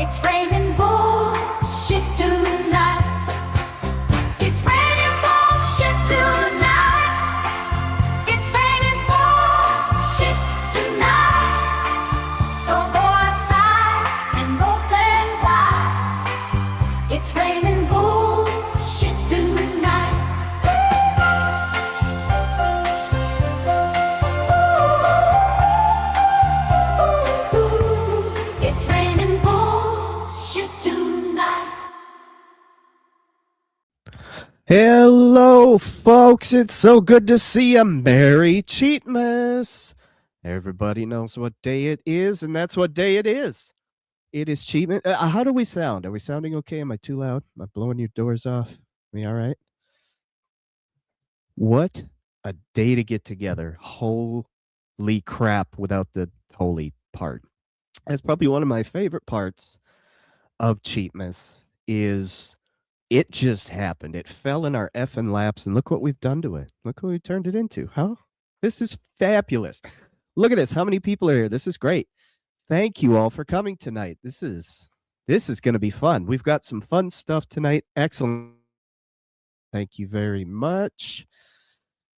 It's raining bullshit tonight. It's raining bullshit tonight. It's raining bullshit tonight. So go outside and open wide. It's raining bullshit tonight. Ooh, it's raining bullshit tonight. Hello, folks. It's so good to see you. Merry Cheatmas. Everybody knows what day it is, and that's what day it is. It is Cheatmas. How do we sound? Are we sounding okay? Am I too loud? Am I blowing your doors off? We all right? What a day to get together. Holy crap, without the holy part. That's probably one of my favorite parts of Cheatmas is it just happened. It fell in our effing laps, and look what we've done to it. Look what we turned it into. Huh? This is fabulous. Look at this. How many people are here? This is great. Thank you all for coming tonight. This is going to be fun. We've got some fun stuff tonight. Excellent. Thank you very much.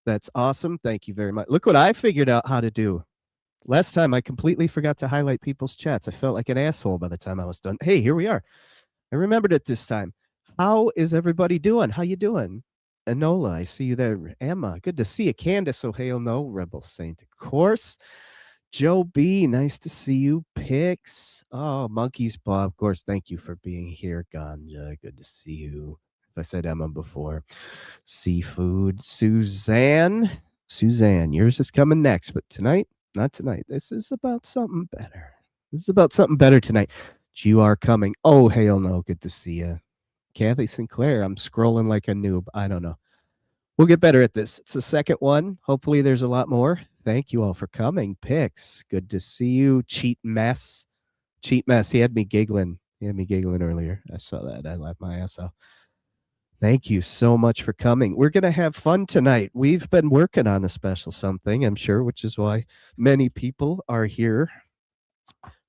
That's awesome. Thank you very much. Look what I figured out how to do. Last time I completely forgot to highlight people's chats. I felt like an asshole by the time I was done. Hey, here we are. I remembered it this time. How is everybody doing? How you doing? Enola, I see you there. Emma, good to see you. Candace, oh hail no. Rebel Saint, of course. Joe B, nice to see you. Pix, oh, Monkeys Bob, of course, thank you for being here. Ganja, good to see you. If I said Emma before. Seafood, Suzanne, yours is coming next, but tonight, not tonight. This is about something better. This is about something better tonight. You are coming. Oh, hail no, good to see you. Kathy Sinclair, I'm scrolling like a noob. I don't know. We'll get better at this. It's the second one. Hopefully there's a lot more. Thank you all for coming. Pix, good to see you. Cheatmas. He had me giggling. Earlier. I saw that. I laughed my ass off. Thank you so much for coming. We're going to have fun tonight. We've been working on a special something, I'm sure, which is why many people are here.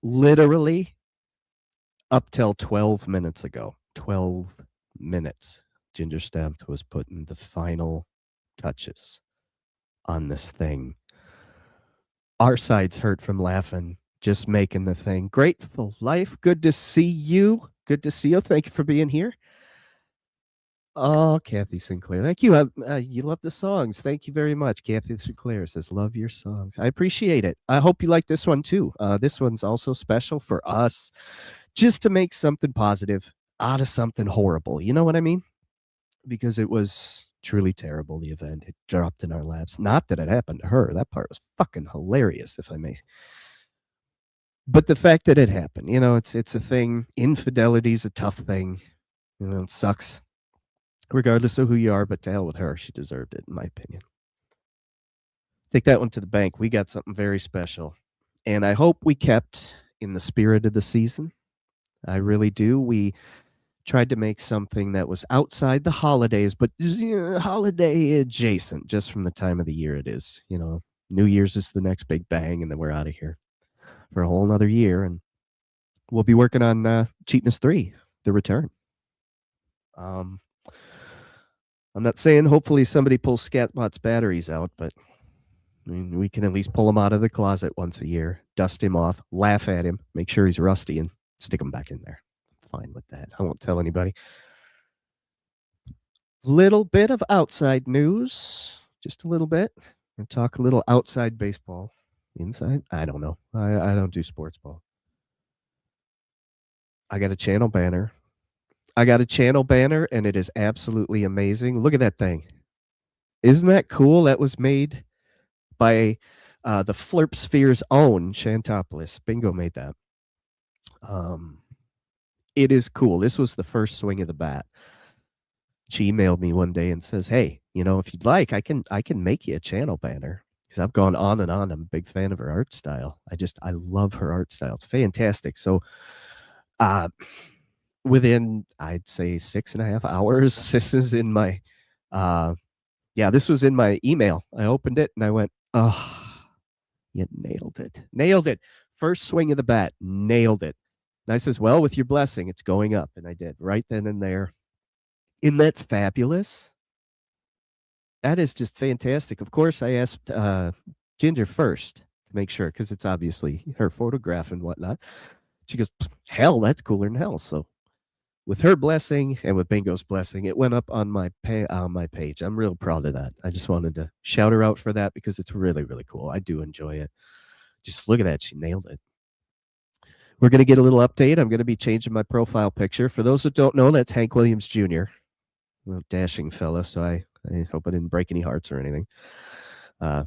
Literally up till 12 minutes ago. 12 minutes. Ginger Stamped was putting the final touches on this thing. Our sides hurt from laughing, just making the thing. Grateful Life, good to see you. Good to see you. Thank you for being here. Oh, Kathy Sinclair, thank you. You love the songs. Thank you very much. Kathy Sinclair says, love your songs. I appreciate it. I hope you like this one too. This one's also special for us, just to make something positive out of something horrible. You know what I mean? Because it was truly terrible, the event. It dropped in our laps. Not that it happened to her. That part was fucking hilarious, if I may. But the fact that it happened, you know, it's a thing. Infidelity's a tough thing. You know, it sucks. Regardless of who you are, but to hell with her. She deserved it, in my opinion. Take that one to the bank. We got something very special. And I hope we kept in the spirit of the season. I really do. We tried to make something that was outside the holidays, but holiday adjacent, just from the time of the year it is. You know, New Year's is the next big bang, and then we're out of here for a whole nother year. And we'll be working on Cheatmas 3, The Return. I'm not saying hopefully somebody pulls Scatbot's batteries out, but I mean, we can at least pull him out of the closet once a year, dust him off, laugh at him, make sure he's rusty, and stick him back in there. Fine with that. I won't tell anybody. Little bit of outside news, just a little bit. We'll talk a little outside baseball. Inside? I don't know. I don't do sports ball. I got a channel banner. And it is absolutely amazing. Look at that thing. Isn't that cool? That was made by the Flirp Sphere's own Shantopoulos. Bingo made that. It is cool. This was the first swing of the bat. She emailed me one day and says, hey, you know, if you'd like, I can make you a channel banner. Because I've gone on and on. I'm a big fan of her art style. I love her art style. It's fantastic. So within, I'd say 6.5 hours, this is in my this was in my email. I opened it and I went, oh, you nailed it. First swing of the bat, nailed it. And I says, well, with your blessing, it's going up. And I did right then and there. Isn't that fabulous? That is just fantastic. Of course, I asked Ginger first to make sure, because it's obviously her photograph and whatnot. She goes, hell, that's cooler than hell. So with her blessing and with Bingo's blessing, it went up on my page. I'm real proud of that. I just wanted to shout her out for that because it's really, really cool. I do enjoy it. Just look at that. She nailed it. We're going to get a little update. I'm going to be changing my profile picture. For those that don't know, that's Hank Williams Jr., a dashing fella. So I hope I didn't break any hearts or anything. Yeah,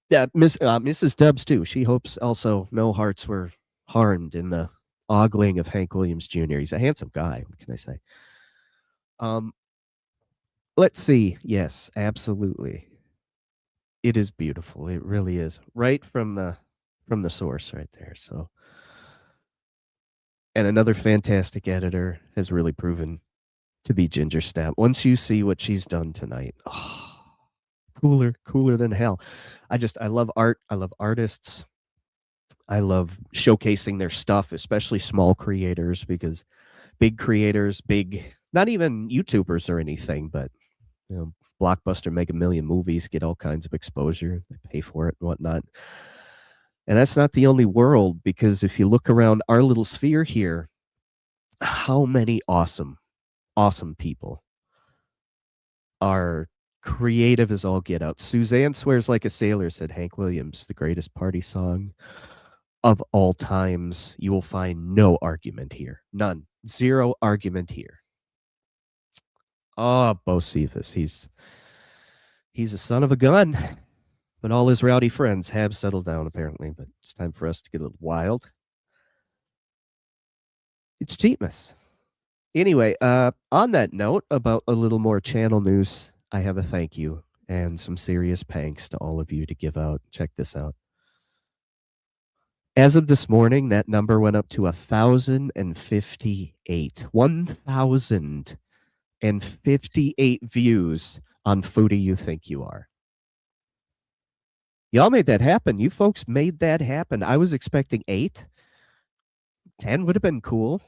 Mrs. Dubs, too. She hopes also no hearts were harmed in the ogling of Hank Williams Jr. He's a handsome guy. What can I say? Let's see. Yes, absolutely. It is beautiful. It really is. Right from the source right there. So, and another fantastic editor has really proven to be Ginger Snap. Once you see what she's done tonight, cooler than hell. I love art. I love artists. I love showcasing their stuff, especially small creators, because big creators, not even YouTubers or anything, but Blockbuster make a million movies, get all kinds of exposure, they pay for it and whatnot. And that's not the only world, because if you look around our little sphere here, how many awesome people are creative as all get out. Suzanne Swears Like a Sailor said Hank Williams, the greatest party song of all times. You will find no argument here. None. Zero argument here. Oh, Bo Cephas. He's a son of a gun. But all his rowdy friends have settled down, apparently. But it's time for us to get a little wild. It's Cheatmas. Anyway, on that note, about a little more channel news, I have a thank you and some serious thanks to all of you to give out. Check this out. As of this morning, that number went up to 1,058. 1,058 views on Foodie You Think You Are. Y'all made that happen. You folks made that happen. I was expecting 8. 10 would have been cool.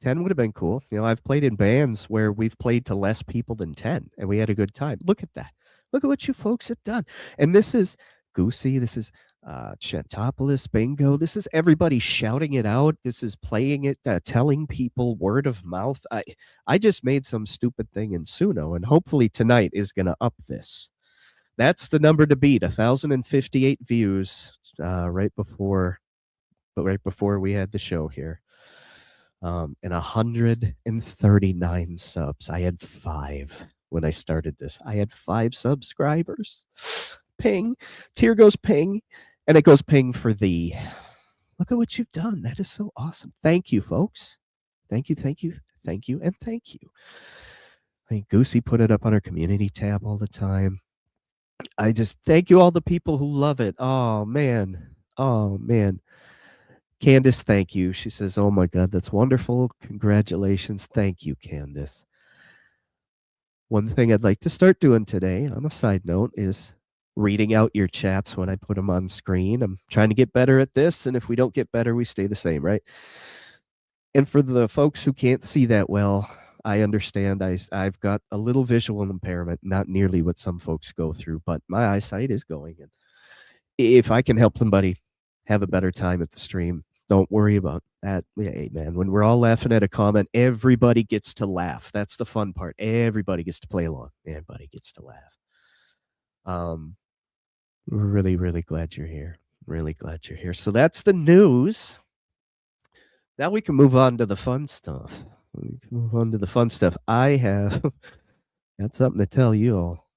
10 would have been cool. I've played in bands where we've played to less people than 10, and we had a good time. Look at that. Look at what you folks have done. And this is Goosey. This is Chantopoulos, Bingo. This is everybody shouting it out. This is playing it, telling people word of mouth. I just made some stupid thing in Suno, and hopefully tonight is going to up this. That's the number to beat. 1,058 views right before we had the show here. And 139 subs. I had 5 when I started this. I had 5 subscribers. Ping. Tear goes ping. And it goes ping for thee. Look at what you've done. That is so awesome. Thank you, folks. Thank you, and thank you. I mean, Goosey put it up on her community tab all the time. I just thank you, all the people who love it. Oh, man. Candace, thank you. She says, oh, my God, that's wonderful. Congratulations. Thank you, Candace. One thing I'd like to start doing today, on a side note, is reading out your chats when I put them on screen. I'm trying to get better at this, and if we don't get better, we stay the same, right? And for the folks who can't see that well, I understand. I've got a little visual impairment, not nearly what some folks go through, but my eyesight is going. And if I can help somebody have a better time at the stream, don't worry about that. Hey, man, when we're all laughing at a comment, everybody gets to laugh. That's the fun part. Everybody gets to play along. Everybody gets to laugh. We're really, really glad you're here. Really glad you're here. So that's the news. Now we can move on to the fun stuff. I have got something to tell you all.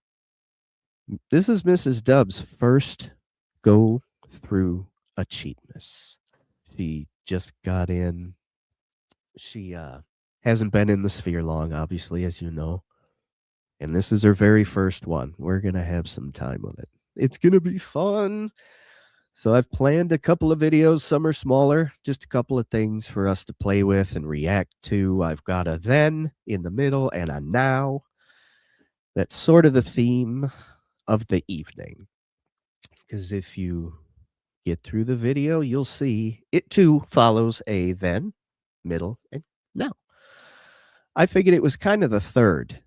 This is Mrs. Dub's first go through a Cheatmas. She just got in. She hasn't been in the sphere long, obviously, as you know. And this is her very first one. We're going to have some time with it. It's going to be fun. So I've planned a couple of videos. Some are smaller, just a couple of things for us to play with and react to. I've got a then, in the middle, and a now. That's sort of the theme of the evening. Because if you get through the video, you'll see it too follows a then middle, and now. I figured it was kind of the third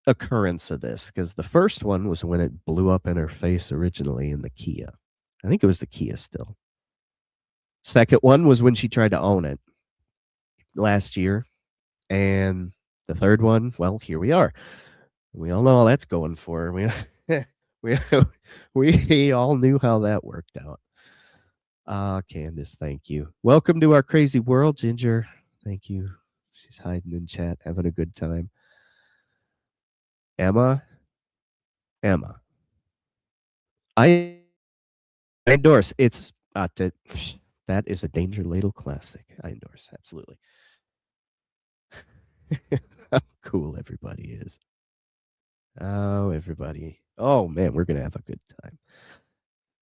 occurrence of this because the first one was when it blew up in her face originally in the Kia. I think it was the Kia still. Second one was when she tried to own it last year. And the third one, well, here we are. We all know how that's going for her. We, we all knew how that worked out. Candace, thank you. Welcome to our crazy world, Ginger. Thank you. She's hiding in chat, having a good time. Emma. I endorse. It's that is a Danger Ladle classic. I endorse, absolutely. How cool everybody is. Oh, everybody. Oh, man, we're going to have a good time.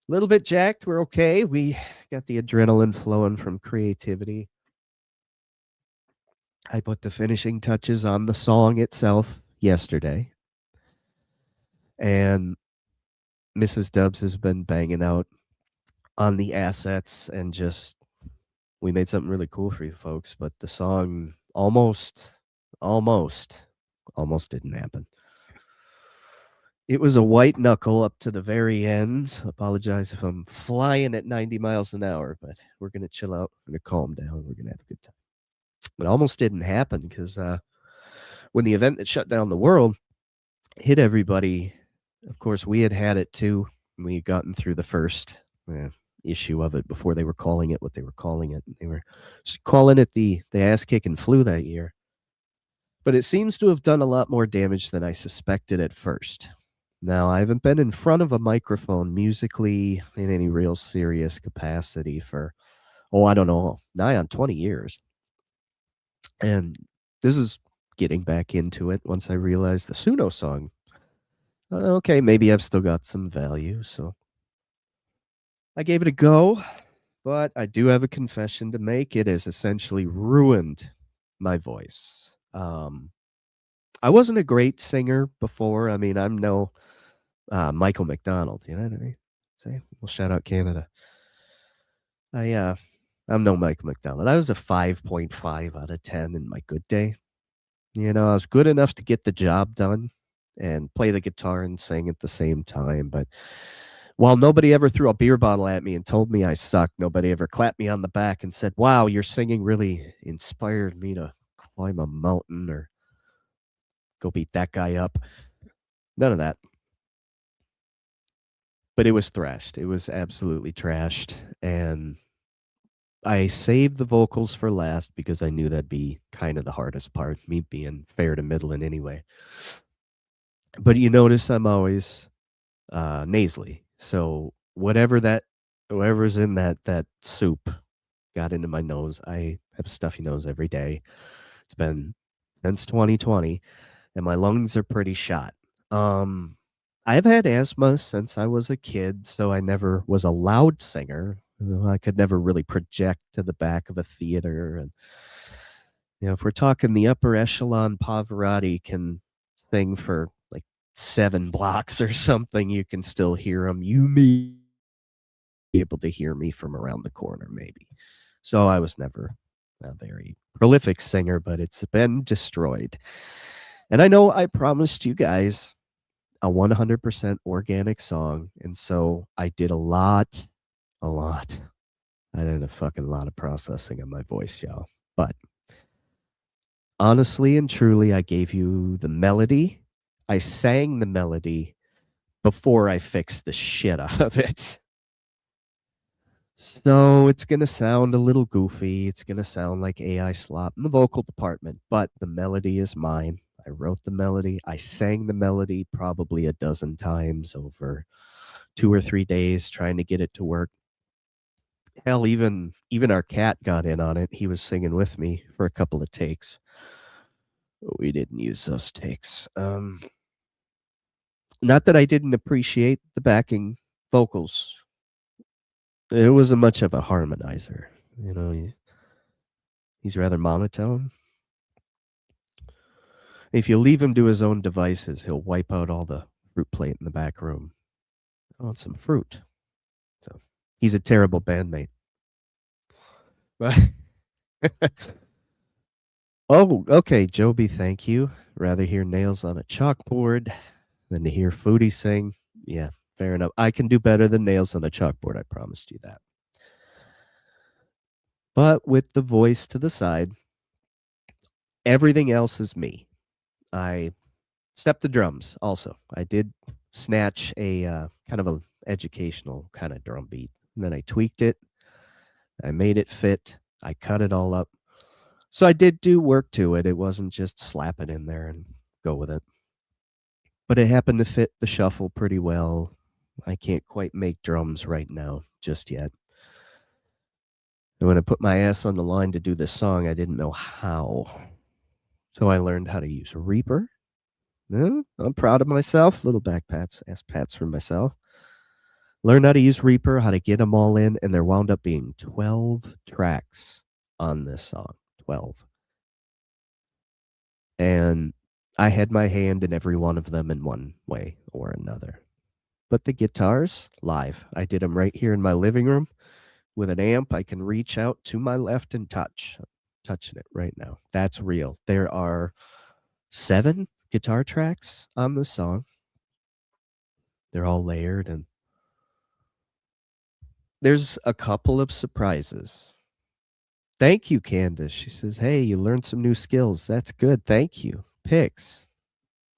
A little bit jacked. We're okay. We got the adrenaline flowing from creativity. I put the finishing touches on the song itself yesterday. And Mrs. Dubs has been banging out on the assets and just, we made something really cool for you folks, but the song almost didn't happen. It was a white knuckle up to the very end. Apologize if I'm flying at 90 miles an hour, but we're going to chill out. We're going to calm down. We're going to have a good time. It almost didn't happen because when the event that shut down the world hit everybody, of course, we had it too. We had gotten through the first issue of it before they were calling it what they were calling it. They were calling it the ass-kicking flu that year. But it seems to have done a lot more damage than I suspected at first. Now, I haven't been in front of a microphone musically in any real serious capacity for, I don't know, nigh on 20 years. And this is getting back into it once I realized the Suno song. Okay, maybe I've still got some value, so I gave it a go, but I do have a confession to make. It has essentially ruined my voice. I wasn't a great singer before. I mean, I'm no Michael McDonald, you know what I mean? Say, well, shout out Canada. I'm no Michael McDonald. I was a 5.5 out of 10 in my good day. You know, I was good enough to get the job done and play the guitar and sing at the same time. But while nobody ever threw a beer bottle at me and told me I sucked, nobody ever clapped me on the back and said, wow, your singing really inspired me to climb a mountain or go beat that guy up. None of that. But it was thrashed. It was absolutely trashed. And I saved the vocals for last because I knew that'd be kind of the hardest part, me being fair to middling anyway. But you notice I'm always nasally. So whatever's in that soup got into my nose. I have stuffy nose every day. It's been since 2020, and my lungs are pretty shot. I've had asthma since I was a kid, so I never was a loud singer. I could never really project to the back of a theater. And if we're talking the upper echelon, Pavarotti can sing for like 7 blocks or something. You can still hear him. You may be able to hear me from around the corner, maybe. So I was never a very prolific singer, but it's been destroyed. And I know I promised you guys a 100% organic song, and so I did a lot. I did a fucking lot of processing on my voice, y'all. But honestly and truly, I gave you the melody. I sang the melody before I fixed the shit out of it. So it's going to sound a little goofy. It's going to sound like AI slop in the vocal department, but the melody is mine. I wrote the melody. I sang the melody probably a dozen times over 2 or 3 days trying to get it to work. Hell, even our cat got in on it. He was singing with me for a couple of takes. We didn't use those takes. Not that I didn't appreciate the backing vocals. It wasn't much of a harmonizer. He's rather monotone. If you leave him to his own devices, he'll wipe out all the fruit plate in the back room. I want some fruit. So he's a terrible bandmate. But Oh, okay, Joby, thank you. Rather hear nails on a chalkboard than to hear Foodie sing. Yeah, fair enough. I can do better than nails on a chalkboard, I promised you that. But with the voice to the side, everything else is me. I except the drums also. I did snatch a kind of a educational kind of drum beat. And then I tweaked it. I made it fit. I cut it all up. So I did do work to it. It wasn't just slap it in there and go with it. But it happened to fit the shuffle pretty well. I can't quite make drums right now just yet. And when I put my ass on the line to do this song, I didn't know how. So I learned how to use a Reaper. Yeah, I'm proud of myself. Little back pats, ass pats for myself. Learned how to use Reaper, how to get them all in, and there wound up being 12 tracks on this song. 12. And I had my hand in every one of them in one way or another. But the guitars, live. I did them right here in my living room with an amp. I can reach out to my left and touch. I'm touching it right now. That's real. There are 7 guitar tracks on this song. They're all layered, and there's a couple of surprises. Thank you, Candace. She says, hey, you learned some new skills. That's good. Thank you. Pix,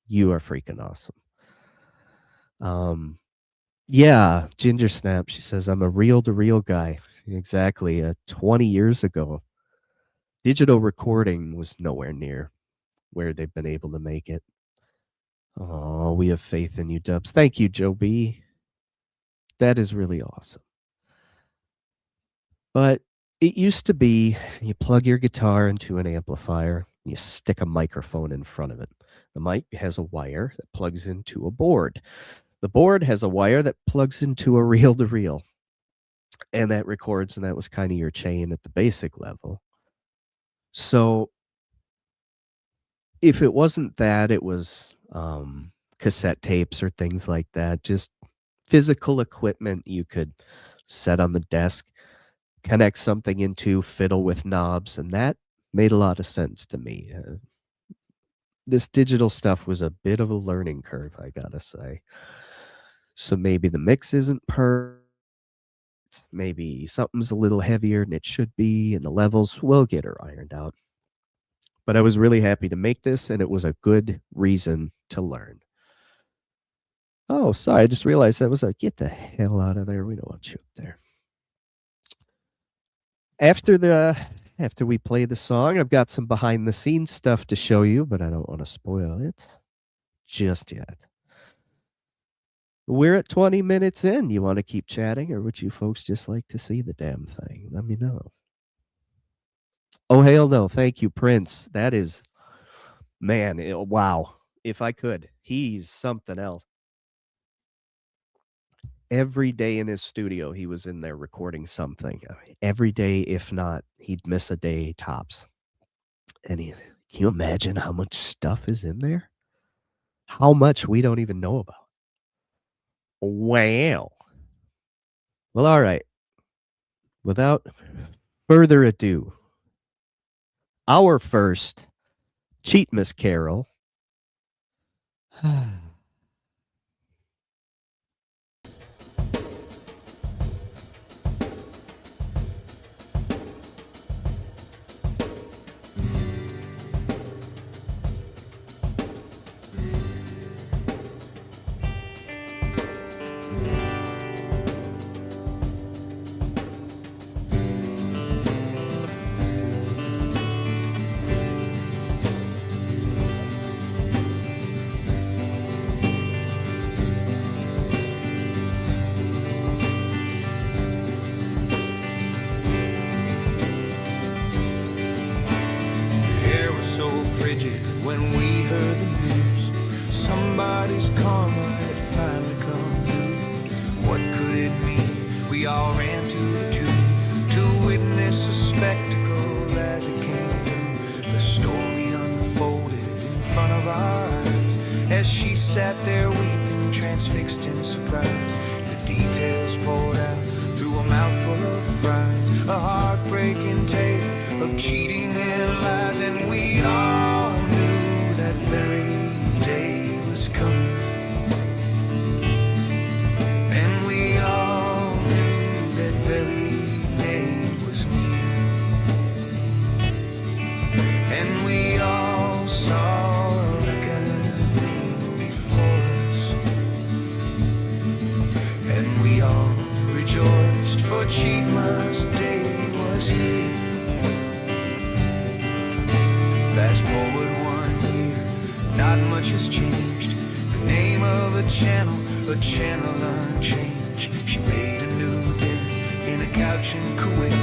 you are freaking awesome. Yeah, Ginger Snap. She says, I'm a reel-to-reel guy. Exactly. 20 years ago, digital recording was nowhere near where they've been able to make it. Oh, we have faith in you, Dubs. Thank you, Joe B. That is really awesome. But it used to be you plug your guitar into an amplifier, you stick a microphone in front of it. The mic has a wire that plugs into a board. The board has a wire that plugs into a reel-to-reel. And that records, and that was kind of your chain at the basic level. So if it wasn't that, it was cassette tapes or things like that, just physical equipment you could set on the desk, connect something into, fiddle with knobs, and that made a lot of sense to me. This digital stuff was a bit of a learning curve, I gotta say. So maybe the mix isn't perfect. Maybe something's a little heavier than it should be, and the levels will get her ironed out. But I was really happy to make this, and it was a good reason to learn. Oh, sorry, I just realized that was a get the hell out of there. We don't want you up there. After we play the song, I've got some behind the scenes stuff to show you, but I don't want to spoil it just yet. We're at 20 minutes in. You want to keep chatting, or would you folks just like to see the damn thing? Let me know. Oh, hell no. Thank you, Prince. That is, man, wow. If I could, he's something else. Every day in his studio, he was in there recording something. Every day, if not, he'd miss a day tops. And can you imagine how much stuff is in there? How much we don't even know about. Wow. Well, all right. Without further ado, our first Cheatmas carol. When we heard the news, somebody's karma had finally come through. What could it mean? We all ran to the tomb to witness a spectacle as it came through. The story unfolded in front of our eyes as she sat there weeping, transfixed in surprise. The details poured out through a mouthful of fries, a heartbreaking tale of cheating and lies, and we all knew that very day was coming. And we all knew that very day was near. And we all saw a reckoning before us. And we all rejoiced, for Cheatmas Day was here. Fast forward 1 year, not much has changed. The name of a channel unchanged. She made a new den in a couch in Kuwait,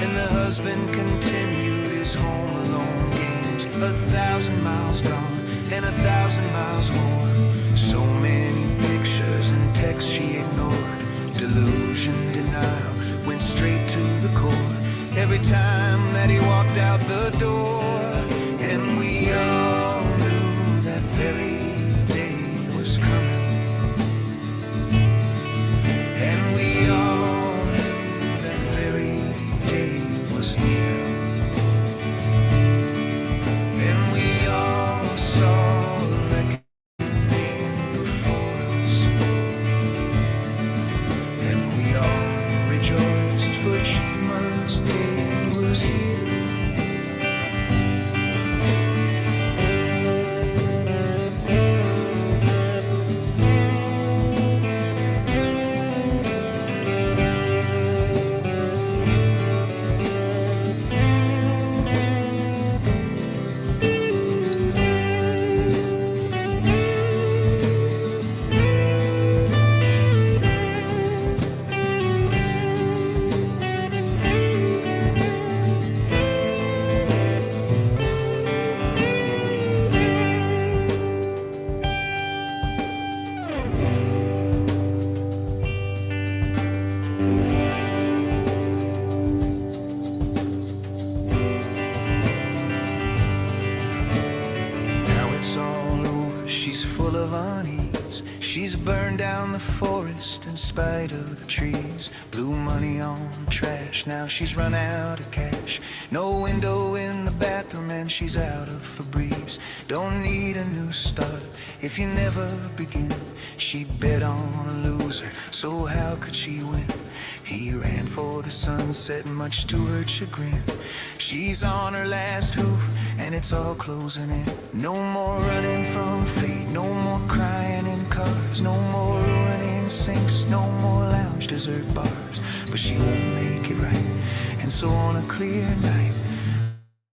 and the husband continued his home alone games. 1,000 miles gone and 1,000 miles more. So many pictures and texts she ignored. Delusion, denial, went straight to the core every time that he walked out the door. And we all knew that very day was coming. And we all knew that very day was near. And we all saw the reckoning before us. And we all rejoiced, for Cheatmas Day was here. Now it's all over, she's full of unease. She's burned down the forest in spite of the trees. Blew money on trash, now she's run out of cash. No window in the bathroom and she's out of Febreze. Don't need a new start if you never begin. She bet on a loser, so how could she win? He ran for the sunset, much to her chagrin. She's on her last hoof, and it's all closing in. No more running from fate, no more crying in cars, no more ruining sinks, no more lounge dessert bars. But she won't make it right, and so on a clear night,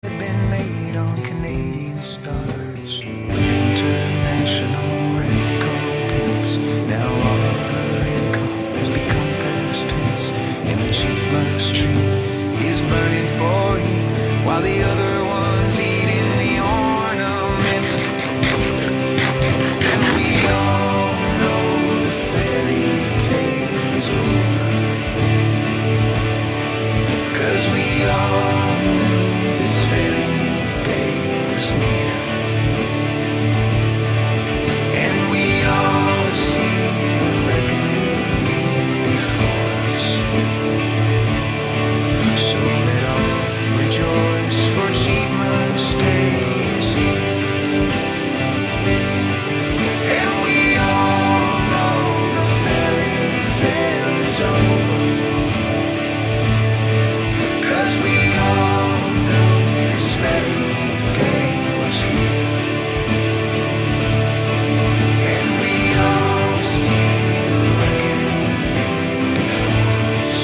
had been made on Canadian stars. International recompense. Now all of her income has become past tense, and the Cheatmas tree is burning for heat, while the other ones eat in the ornaments. And we all know the fairy tale is over, 'cause we all knew this very day was near. And we all see a reckoning before us. So let all rejoice, for Cheatmas Day is here. And we all know the fairy tale is over, 'cause we all knew this very day was here. And we all see a reckoning before us.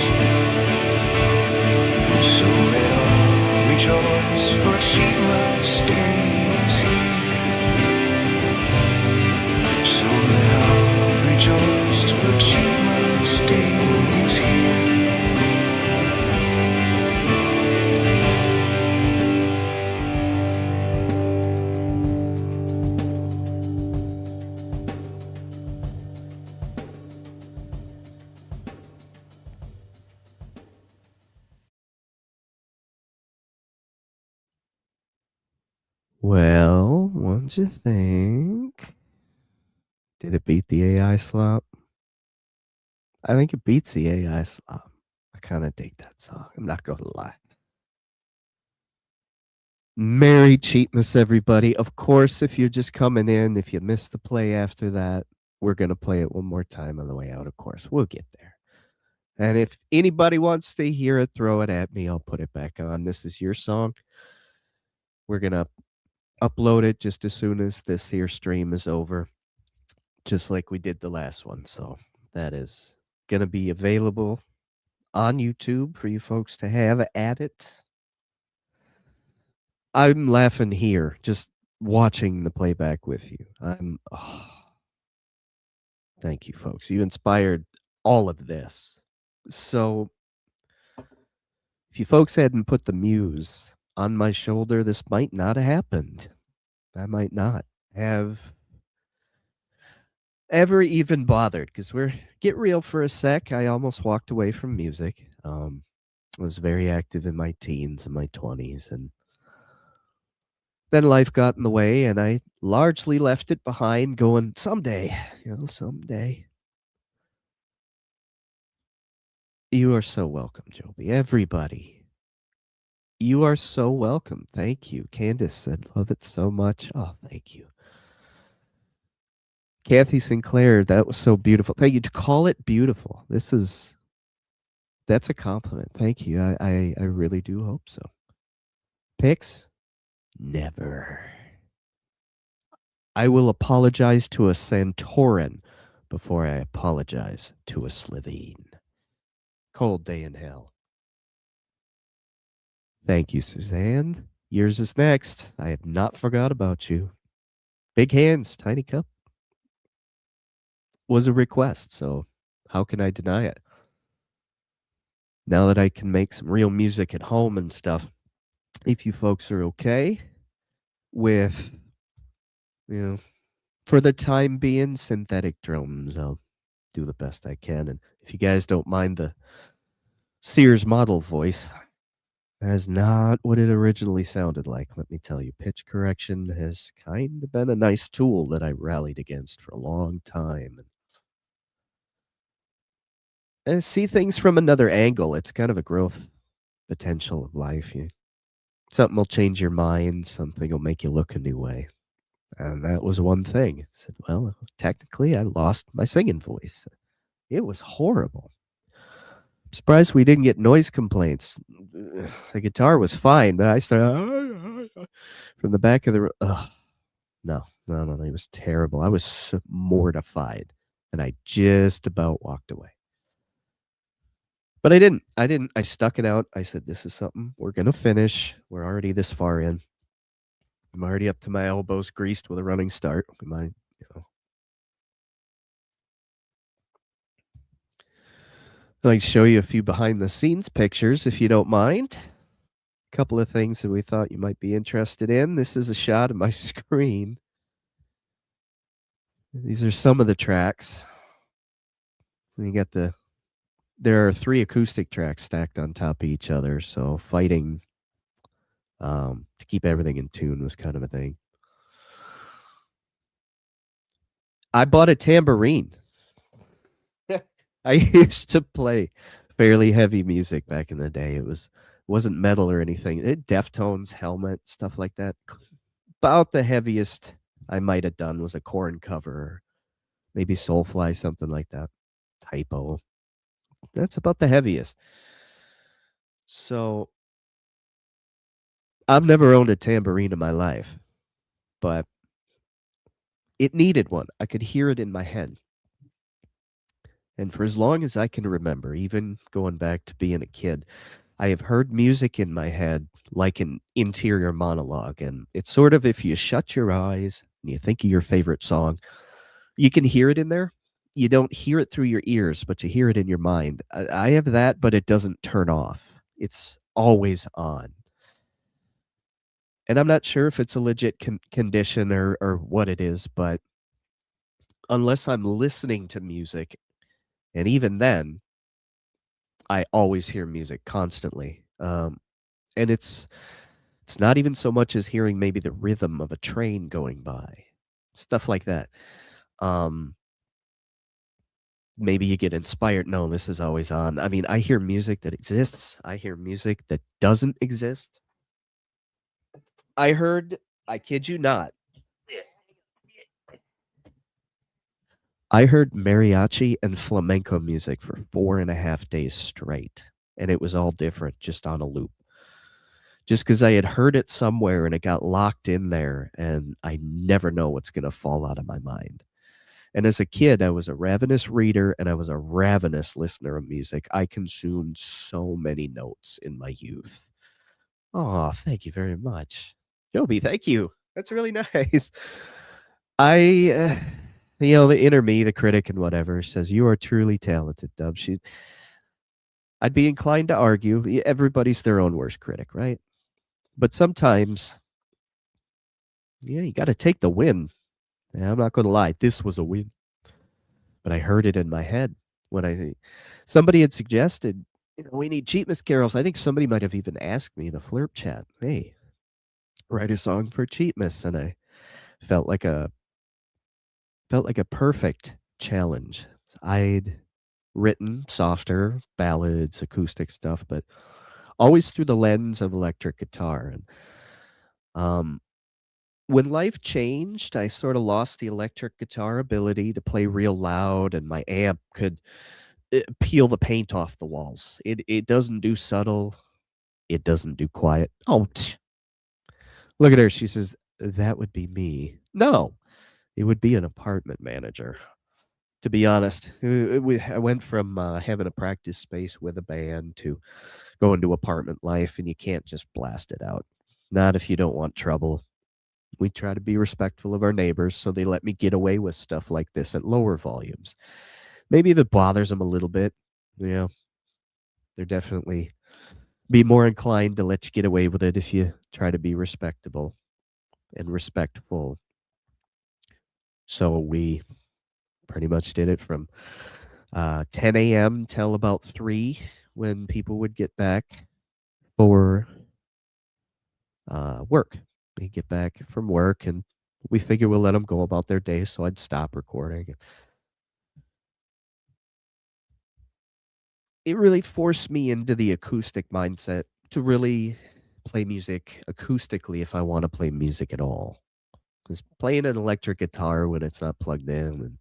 So let all rejoice, for Cheatmas Day is here. So let all rejoice, for Cheatmas Day is here. Well, what'd you think? Did it beat the AI slop? I think it beats the AI slop. I kind of dig that song. I'm not going to lie. Merry Cheatmas, everybody. Of course, if you're just coming in, if you missed the play after that, we're going to play it one more time on the way out, of course. We'll get there. And if anybody wants to hear it, throw it at me. I'll put it back on. This is your song. We're going to upload it just as soon as this here stream is over, just like we did the last one. So that is going to be available on YouTube for you folks to have at it. I'm laughing here just watching the playback with you. Thank you, folks. You inspired all of this. So if you folks hadn't put the muse on my shoulder, this might not have happened. I might not have ever even bothered, because we're get real for a sec. I almost walked away from music. I was very active in my teens and my 20s, and then life got in the way, and I largely left it behind, going, someday, someday. You are so welcome, Joby. Everybody. You are so welcome. Thank you. Candace said, love it so much. Oh, thank you. Kathy Sinclair, that was so beautiful. Thank you. To call it beautiful. That's a compliment. Thank you. I really do hope so. Picks? Never. I will apologize to a Santorin before I apologize to a Slovene. Cold day in hell. Thank you, Suzanne. Yours is next. I have not forgot about you. Big hands, tiny cup. Was a request, so how can I deny it? Now that I can make some real music at home and stuff, if you folks are okay with, for the time being, synthetic drums, I'll do the best I can. And if you guys don't mind the Sears model voice, that is not what it originally sounded like, let me tell you. Pitch correction has kind of been a nice tool that I rallied against for a long time. And see things from another angle. It's kind of a growth potential of life. Something will change your mind. Something will make you look a new way. And that was one thing. I said, well, technically, I lost my singing voice. It was horrible. I'm surprised we didn't get noise complaints. The guitar was fine, but I started from the back of the room. No. It was terrible. I was so mortified, and I just about walked away. But I didn't. I stuck it out. I said, this is something we're going to finish. We're already this far in. I'm already up to my elbows greased with a running start. I'd like to show you a few behind the scenes pictures, if you don't mind. A couple of things that we thought you might be interested in. This is a shot of my screen. These are some of the tracks. So you got there are 3 acoustic tracks stacked on top of each other, so fighting to keep everything in tune was kind of a thing. I bought a tambourine. I used to play fairly heavy music back in the day. It wasn't metal or anything. Deftones, Helmet, stuff like that. About the heaviest I might have done was a Korn cover, maybe Soulfly, something like that. Typo. That's about the heaviest. So I've never owned a tambourine in my life, but it needed one. I could hear it in my head. And for as long as I can remember, even going back to being a kid, I have heard music in my head like an interior monologue. And it's sort of, if you shut your eyes and you think of your favorite song, you can hear it in there. You don't hear it through your ears, but you hear it in your mind. I have that, but it doesn't turn off. It's always on. And I'm not sure if it's a legit condition or what it is, but unless I'm listening to music, and even then, I always hear music constantly. And it's not even so much as hearing maybe the rhythm of a train going by, stuff like that. Maybe you get inspired. No, this is always on. I mean, I hear music that exists. I hear music that doesn't exist. I heard, I kid you not, I heard mariachi and flamenco music for 4.5 days straight, and it was all different, just on a loop. Just because I had heard it somewhere and it got locked in there, and I never know what's going to fall out of my mind. And as a kid, I was a ravenous reader and I was a ravenous listener of music. I consumed so many notes in my youth. Oh, thank you very much. Joby, thank you. That's really nice. The inner me, the critic and whatever, says, you are truly talented, Dub. I'd be inclined to argue everybody's their own worst critic, right? But sometimes, you got to take the win. Yeah, I'm not going to lie. This was a win. But I heard it in my head when somebody had suggested, we need Cheatmas carols. I think somebody might have even asked me in a Flirp chat, hey, write a song for Cheatmas. And I felt like a perfect challenge. I'd written softer ballads, acoustic stuff, but always through the lens of electric guitar. And when life changed, I sort of lost the electric guitar ability to play real loud, and my amp could peel the paint off the walls. It doesn't do subtle. It doesn't do quiet. Oh, look at her. She says, that would be me. No, it would be an apartment manager. To be honest, I went from having a practice space with a band to going to apartment life, and you can't just blast it out. Not if you don't want trouble. We try to be respectful of our neighbors, so they let me get away with stuff like this at lower volumes. Maybe if it bothers them a little bit, they're definitely be more inclined to let you get away with it if you try to be respectable and respectful. So we pretty much did it from 10 a.m. till about 3 when people would get back for work. They get back from work, and we figure we'll let them go about their day, so I'd stop recording. It really forced me into the acoustic mindset to really play music acoustically if I want to play music at all. Because playing an electric guitar when it's not plugged in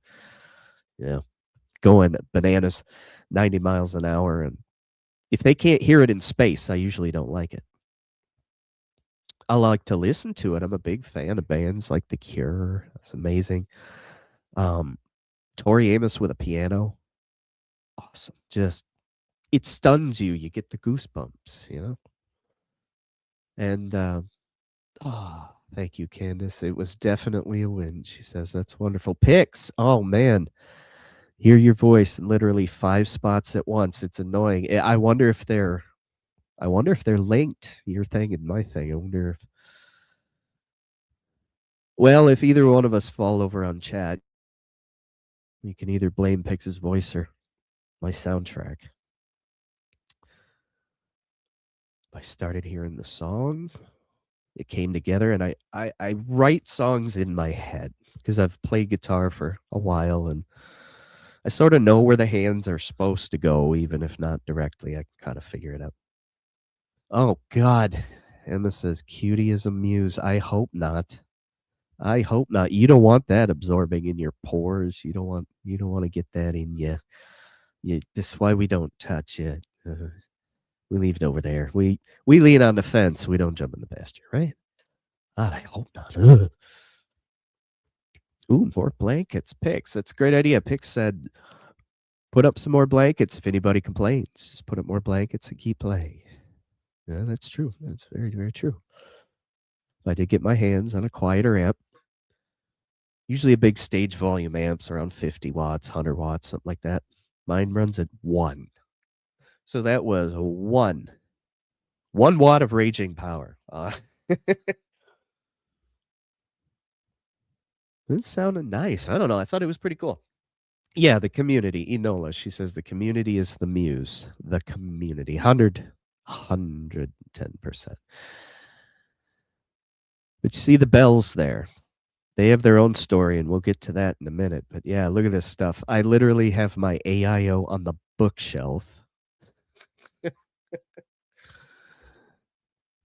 and going bananas 90 miles an hour, and if they can't hear it in space, I usually don't like it. I like to listen to it. I'm a big fan of bands like The Cure. That's amazing. Tori Amos with a piano. Awesome. Just, it stuns you. You get the goosebumps, And, thank you, Candace. It was definitely a win. She says, that's wonderful. Picks. Oh, man. Hear your voice in literally 5 spots at once. It's annoying. I wonder if they're linked, your thing and my thing. I wonder if, well, if either one of us fall over on chat, you can either blame Pix's voice or my soundtrack. I started hearing the song. It came together, and I write songs in my head because I've played guitar for a while, and I sort of know where the hands are supposed to go, even if not directly. I can kind of figure it out. Oh, God. Emma says, cutie is a muse. I hope not. I hope not. You don't want that absorbing in your pores. You don't want to get that in you. This is why we don't touch it. We leave it over there. We lean on the fence. We don't jump in the pasture, right? God, I hope not. Ugh. Ooh, more blankets. Pix. That's a great idea. Pix said, put up some more blankets if anybody complains. Just put up more blankets and keep playing. Yeah, that's true. That's very, very true. I did get my hands on a quieter amp. Usually a big stage volume amp's around 50 watts, 100 watts, something like that. Mine runs at 1. So that was 1 watt of raging power. This sounded nice. I don't know. I thought it was pretty cool. Yeah, the community. Enola, she says the community is the muse. The community. 110%. But you see the bells there. They have their own story, and we'll get to that in a minute. But yeah, look at this stuff. I literally have my AIO on the bookshelf.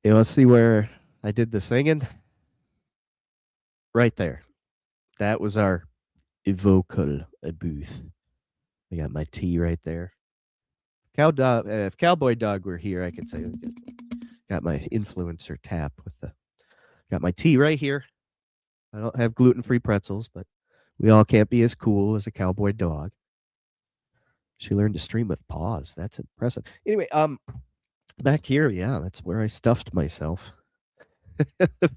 You want to see where I did the singing right there. That was our vocal booth. I got my tea right there. If Cowboy Dog were here, I could say got my influencer tap with the got my tea right here. I don't have gluten-free pretzels, but we all can't be as cool as a cowboy dog. She learned to stream with paws. That's impressive. Anyway, back here, yeah, that's where I stuffed myself.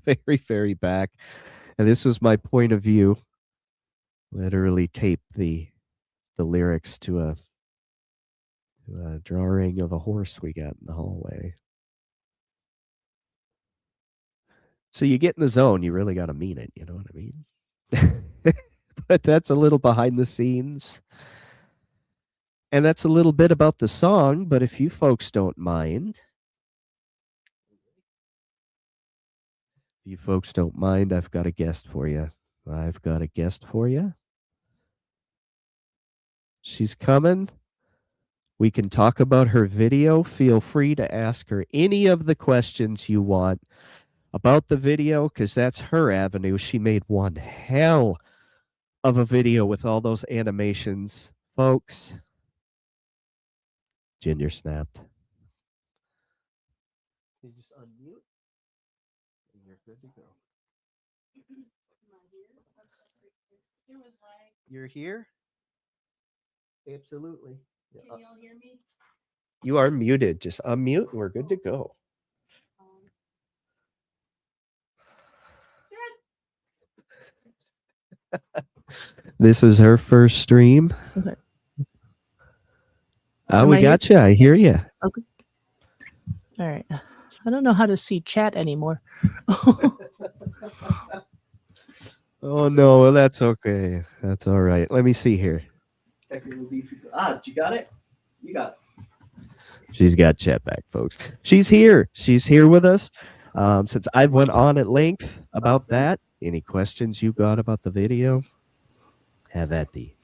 Very, very back. And this was my point of view. Literally taped the lyrics to a drawing of a horse we got in the hallway. So you get in the zone, you really got to mean it. You know what I mean? But that's a little behind the scenes. And that's a little bit about the song. But if you folks don't mind, I've got a guest for you. She's coming. We can talk about her video. Feel free to ask her any of the questions you want about the video, because that's her avenue. She made one hell of a video with all those animations. Folks, Ginger snapped. You just unmute. And you're good to go. You're here? Absolutely. Can y'all hear me? You are muted. Just unmute and we're good to go. This is her first stream. Okay. We I got you. I hear you. All right. I don't know how to see chat anymore. Oh no, well, that's okay. That's all right. Let me see here. Technical difficulty. You got it? You got it. She's got chat back, folks. She's here. She's here with us. Since I went on at length about that, any questions you got about the video? Have at thee.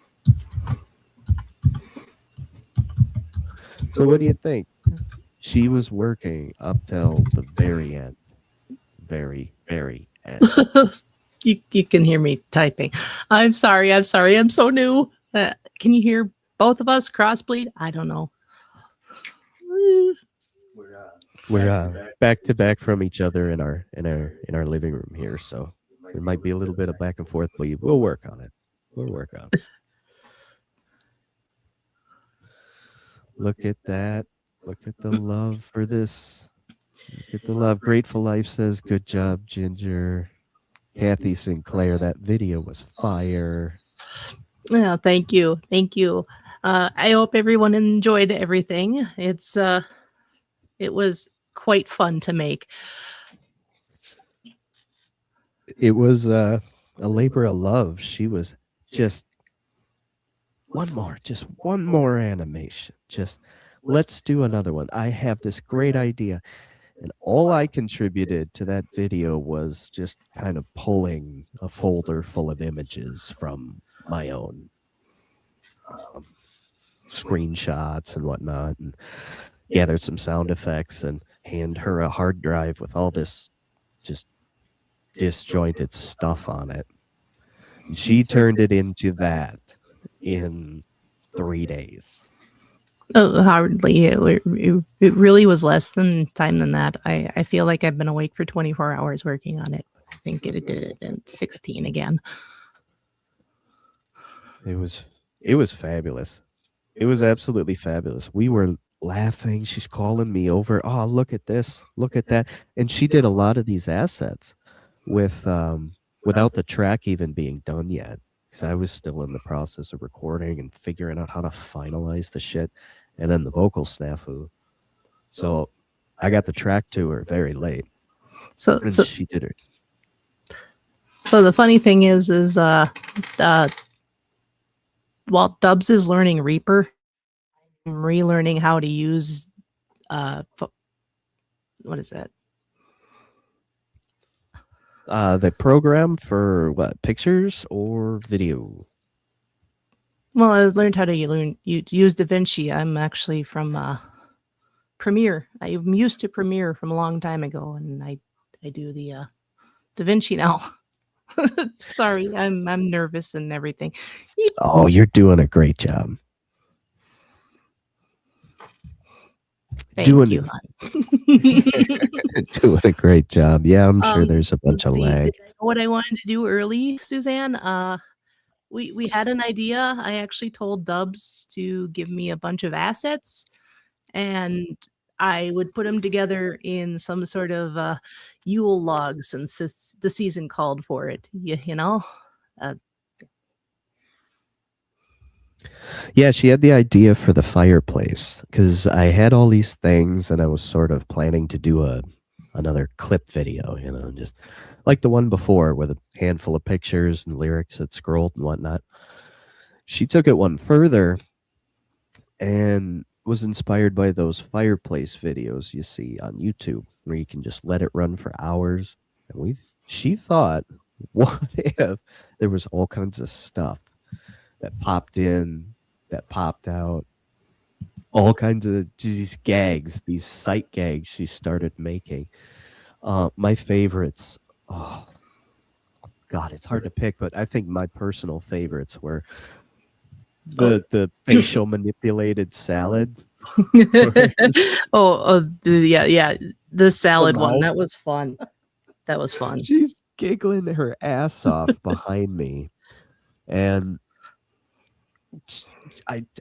So what do you think? She was working up till the very end. Very, very end. You can hear me typing. I'm sorry. I'm so new. Can you hear both of us crossbleed? I don't know. We're back to back from each other in our living room here, so there might be a little bit of back and forth, but we'll work on it. Look at that. Look at the love for this. Look at the love. Grateful Life says, good job, Ginger. Kathy Sinclair, that video was fire. Yeah, thank you. I hope everyone enjoyed everything. It was quite fun to make. It was a labor of love. She was just one more animation. Just let's do another one. I have this great idea. And all I contributed to that video was just kind of pulling a folder full of images from my own screenshots and whatnot, and gathered some sound effects and hand her a hard drive with all this just disjointed stuff on it. And she turned it into that in 3 days. Oh, hardly. It really was less than time than that. I feel like I've been awake for 24 hours working on it. I think it did it in 16 again. It was fabulous. It was absolutely fabulous. We were laughing. She's calling me over. Oh, look at this. Look at that. And she did a lot of these assets with without the track even being done yet. Because I was still in the process of recording and figuring out how to finalize the shit. And then the vocal snafu. So I got the track to her very late. So she did it. So the funny thing is while Dubs is learning Reaper, I'm relearning how to use what is that? The program for what, pictures or video? Well, I learned how to use DaVinci. I'm actually from Premiere. I'm used to Premiere from a long time ago, and I do the Da Vinci now. Sorry, I'm nervous and everything. Oh, you're doing a great job. Thank doing you, it. hon. Doing a great job. Yeah, I'm sure there's a bunch let's of see. lag. Did I know what I wanted to do early, Suzanne? We had an idea. I actually told Dubs to give me a bunch of assets, and I would put them together in some sort of Yule log, since the season called for it. You know. Yeah, she had the idea for the fireplace because I had all these things and I was sort of planning to do another clip video, just like the one before with a handful of pictures and lyrics that scrolled and whatnot. She took it one further and was inspired by those fireplace videos you see on YouTube where you can just let it run for hours. And she thought, what if there was all kinds of stuff that popped in, that popped out, all kinds of these gags, these sight gags she started making. My favorites, oh God, it's hard to pick, but I think my personal favorites were the facial manipulated salad. Yeah, the salad one. mouth. That was fun. That was fun. She's giggling her ass off behind me, and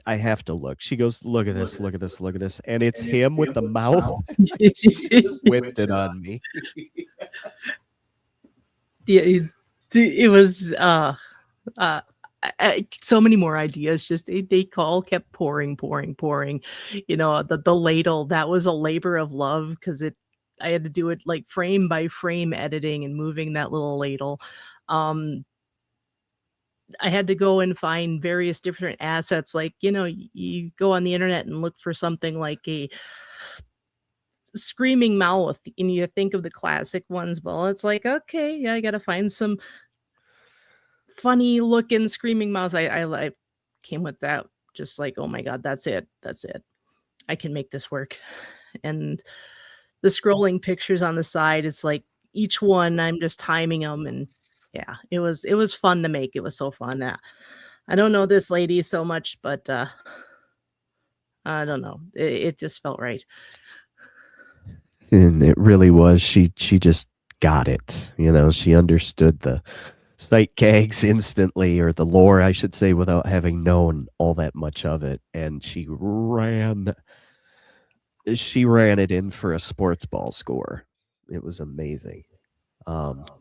I have to look. She goes, look at this, look at this, look at this, and it's him with the mouth. She just whipped it on me. Yeah, it was so many more ideas. Just they all kept pouring. The ladle, that was a labor of love because I had to do it like frame by frame editing and moving that little ladle. I had to go and find various different assets. Like, you go on the internet and look for something like a screaming mouth and you think of the classic ones. Well, it's like, okay, yeah, I got to find some funny looking screaming mouths. I came with that. Just like, oh my God, that's it. I can make this work. And the scrolling pictures on the side, it's like each one, I'm just timing them, and yeah, it was fun to make. It was so fun. I don't know this lady so much, but I don't know. It just felt right. And it really was. She just got it. She understood the sight gags instantly, or the lore, I should say, without having known all that much of it. And she ran it in for a sports ball score. It was amazing.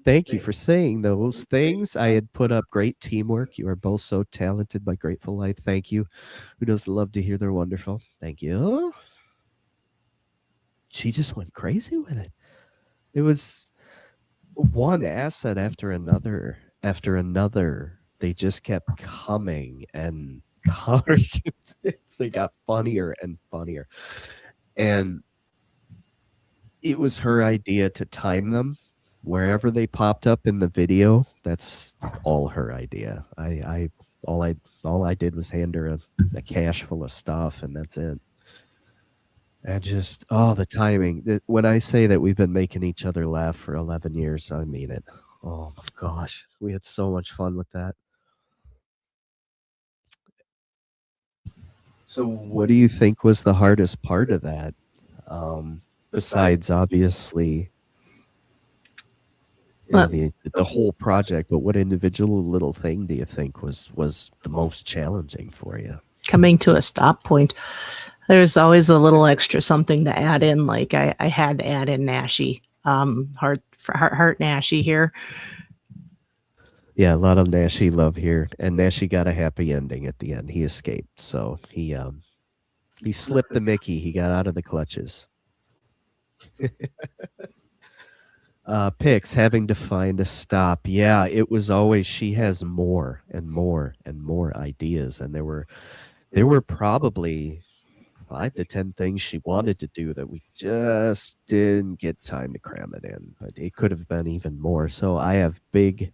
Thank you for saying those things. I had put up great teamwork. You are both so talented, my grateful life. Thank you. Who doesn't love to hear they're wonderful? Thank you. She just went crazy with it. It was one asset after another. They just kept coming and coming. They got funnier and funnier. And it was her idea to time them. Wherever they popped up in the video, that's all her idea. All I did was hand her a cache full of stuff, and that's it. And just the timing. When I say that we've been making each other laugh for 11 years, I mean it. Oh my gosh, we had so much fun with that. So, what do you think was the hardest part of that? Besides, obviously, the whole project, but what individual little thing do you think was the most challenging for you? Coming to a stop point. There's always a little extra something to add in. Like I had to add in Nashi, heart Nashi here. Yeah, a lot of Nashi love here, and Nashi got a happy ending at the end. He escaped, so he slipped the Mickey. He got out of the clutches. Pix having to find a stop. Yeah, it was always, she has more and more and more ideas, and there were probably 5 to 10 things she wanted to do that we just didn't get time to cram it in, but it could have been even more. So I have big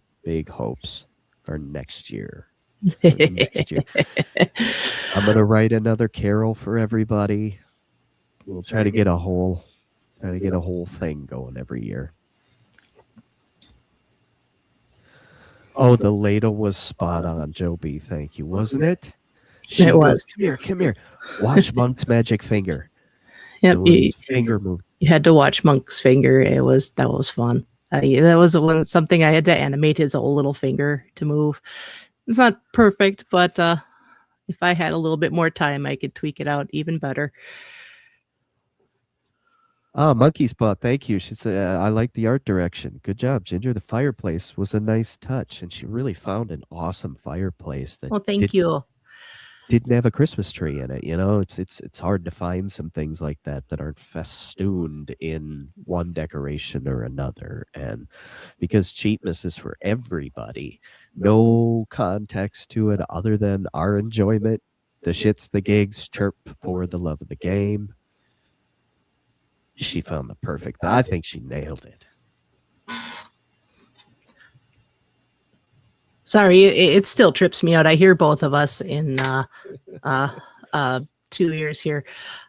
hopes for next year. I'm gonna write another carol for everybody. We'll try to get a whole thing going every year. Oh, the ladle was spot on, Joe B. Thank you, wasn't it? She It goes, was. "Come here, come here. Watch Monk's magic finger." Yep. So when his finger moved, You had to watch Monk's finger. That was fun. That was something I had to animate his whole little finger to move. It's not perfect, but if I had a little bit more time, I could tweak it out even better. Monkey Spot, thank you. She said, "I like the art direction. Good job, Ginger. The fireplace was a nice touch." And she really found an awesome fireplace that Well, thank you. didn't have a Christmas tree in it. You know, it's hard to find some things like that that aren't festooned in one decoration or another. And because Cheatmas is for everybody, no context to it other than our enjoyment, the shits, the gigs, chirp for the love of the game. She found the perfect. I think she nailed it. Sorry, it still trips me out. I hear both of us in 2 years here.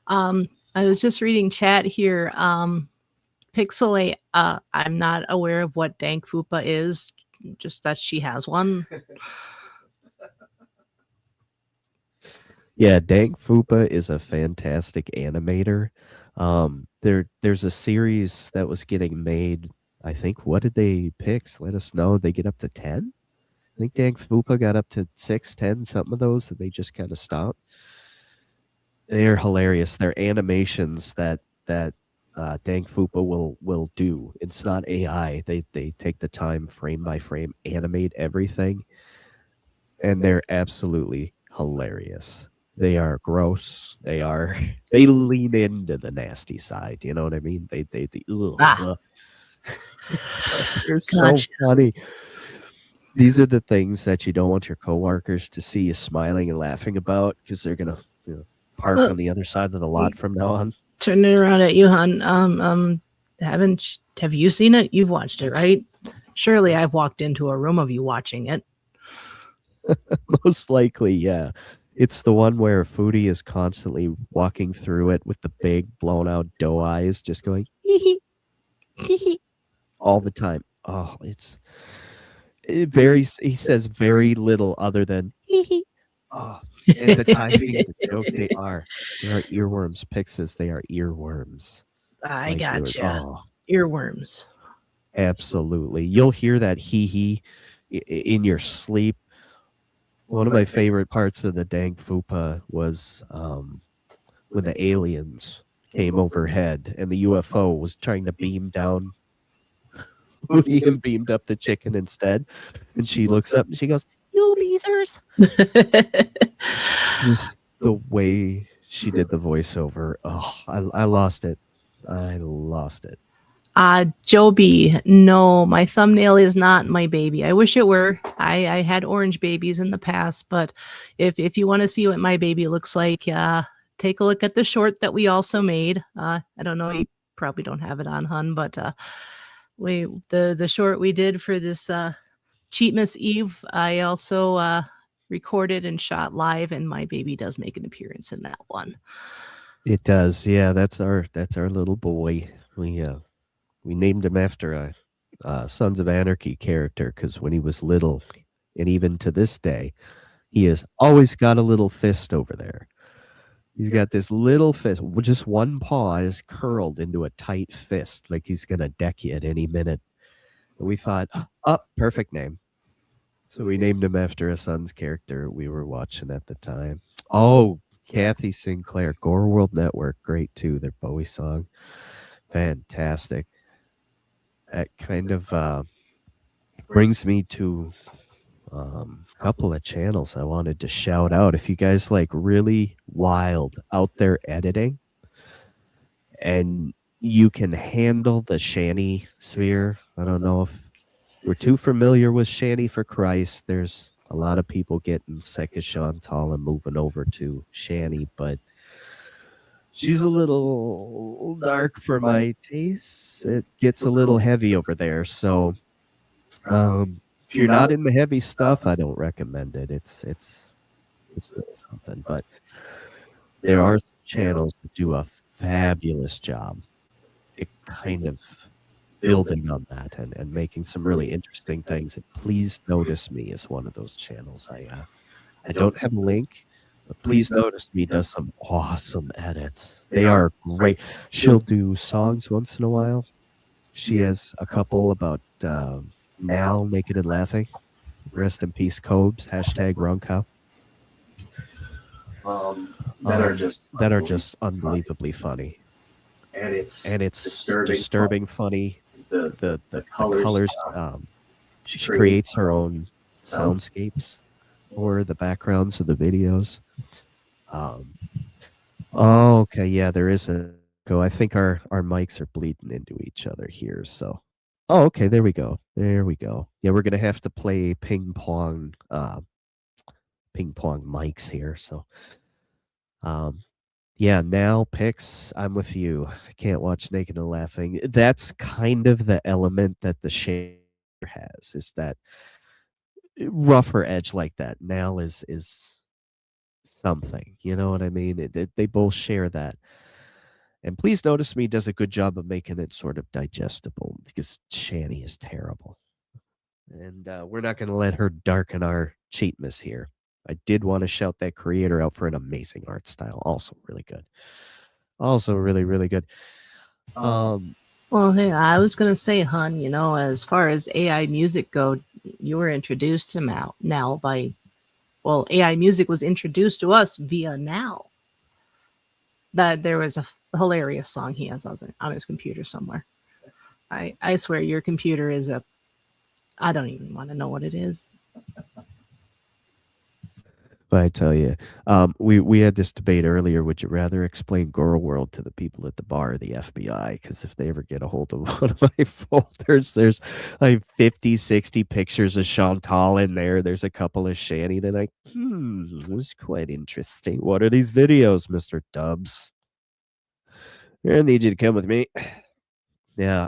I was just reading chat here. Pixelate, I'm not aware of what Dank Fupa is, just that she has one. Yeah, Dank Fupa is a fantastic animator. There's a series that was getting made. I think, what did they pick? Let us know. They get up to 10. I think Dank Fupa got up to 6, 10, something of those, and they just kind of stopped. They're hilarious. They're animations that Dank Fupa will do. It's not AI. They take the time, frame by frame, animate everything, and they're absolutely hilarious. They are gross. They lean into the nasty side. You know what I mean? Ugh. They're so Gotcha. funny. These are the things that you don't want your coworkers to see you smiling and laughing about, because they're gonna park Well, on the other side of the lot from now on. Turn it around at you, hon. Have you seen it? You've watched it, right? Surely I've walked into a room of you watching it. Most likely, yeah. It's the one where Foodie is constantly walking through it with the big blown out doe eyes, just going hee hee all the time. Oh, it's very. He says very little other than hee hee. Oh, and the timing of the joke, they are earworms. Pixes, they are earworms. I Like, they were- gotcha. oh, Earworms. absolutely. You'll hear that hee hee in your sleep. One of my favorite parts of the Dank Fupa was when the aliens came overhead and the UFO was trying to beam down Woody and beamed up the chicken instead. And she looks up and she goes, "You beezers." Just the way she did the voiceover. Oh, I lost it. I lost it. Joby, no, my thumbnail is not my baby. I wish it were. I had orange babies in the past, but if you want to see what my baby looks like, take a look at the short that we also made. I don't know, you probably don't have it on, hun, but the short we did for this Cheatmas Eve, I also recorded and shot live, and my baby does make an appearance in that one. It does. Yeah, that's our little boy. We named him after a Sons of Anarchy character, because when he was little, and even to this day, he has always got a little fist over there. He's got this little fist, just one paw is curled into a tight fist, like he's gonna deck you at any minute. And we thought, oh, perfect name. So we named him after a Sons character we were watching at the time. Oh, Kathy Sinclair, Gore World Network, great too. Their Bowie song, fantastic. That kind of brings me to a couple of channels I wanted to shout out. If you guys like really wild out there editing and you can handle the Shanny sphere, I don't know if we're too familiar with Shanny for Christ. There's a lot of people getting sick of Chantal and moving over to Shanny, but she's a little dark for my tastes. It gets a little heavy over there. So if you're not in the heavy stuff, I don't recommend it. It's really something. But there are some channels that do a fabulous job. It kind of building on that and making some really interesting things. And Please Notice Me is one of those channels. I don't have a link, but Please Notice Me does some awesome edits. They are great. She'll do songs once in a while. She has a couple about Nal naked and laughing. Rest in peace, Cobes. Hashtag wrong cow. That are just unbelievably funny. And it's disturbing funny. The colors. She creates her own soundscapes for the backgrounds of the videos. Oh, okay, yeah, there is a go. I think our mics are bleeding into each other here. So, oh, okay, there we go. There we go. Yeah, we're gonna have to play ping pong mics here. So, um, yeah, now picks. I'm with you. I can't watch Naked and Laughing. That's kind of the element that the share has. Is that rougher edge like that? Now is something. You know what I mean? They both share that. And Please Notice Me does a good job of making it sort of digestible because Shani is terrible. And we're not going to let her darken our Cheatmas here. I did want to shout that creator out for an amazing art style. Also really good. Also really, really good. Well, hey, I was gonna say, hun, as far as AI music go, you were introduced to Now by, well, AI music was introduced to us via Now. That there was a hilarious song he has on his computer somewhere. I swear your computer is I don't even want to know what it is. I tell you, we had this debate earlier. Would you rather explain Girl World to the people at the bar or the FBI? Because if they ever get a hold of one of my folders, there's like 50, 60 pictures of Chantal in there. There's a couple of Shani. They're like, it was quite interesting. What are these videos, Mr. Dubs? I need you to come with me. Yeah.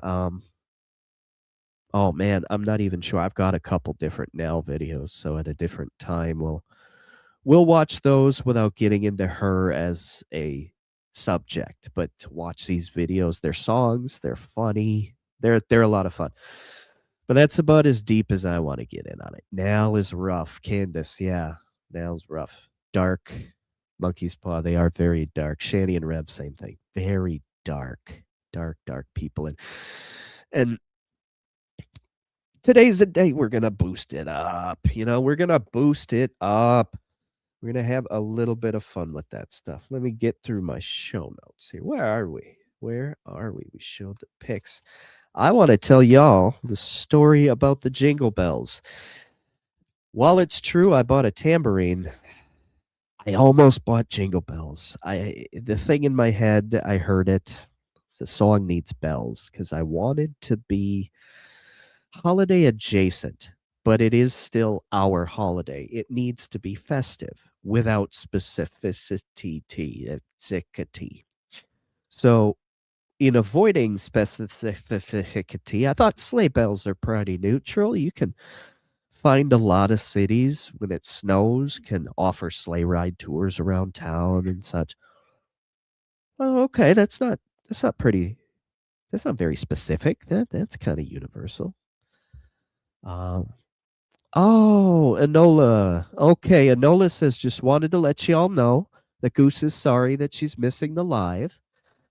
Oh man, I'm not even sure. I've got a couple different Nell videos, so at a different time we'll watch those without getting into her as a subject. But to watch these videos, they're songs, they're funny, they're a lot of fun. But that's about as deep as I want to get in on it. Nell is rough. Candace, yeah, Nell's rough. Dark. Monkey's Paw, they are very dark. Shani and Reb, same thing. Very dark. Dark people. And today's the day we're gonna boost it up. We're gonna boost it up. We're gonna have a little bit of fun with that stuff. Let me get through my show notes here. Where are we? We showed the pics. I want to tell y'all the story about the jingle bells. While it's true I bought a tambourine, I almost bought jingle bells. The thing in my head, I heard it. The song needs bells because I wanted to be holiday adjacent, but it is still our holiday. It needs to be festive without specificity. So, in avoiding specificity, I thought sleigh bells are pretty neutral. You can find a lot of cities when it snows can offer sleigh ride tours around town and such. Oh, okay, that's not pretty. That's not very specific. That's kind of universal. Um, Oh, Enola. Okay, Enola says, just wanted to let y'all know that Goose is sorry that she's missing the live.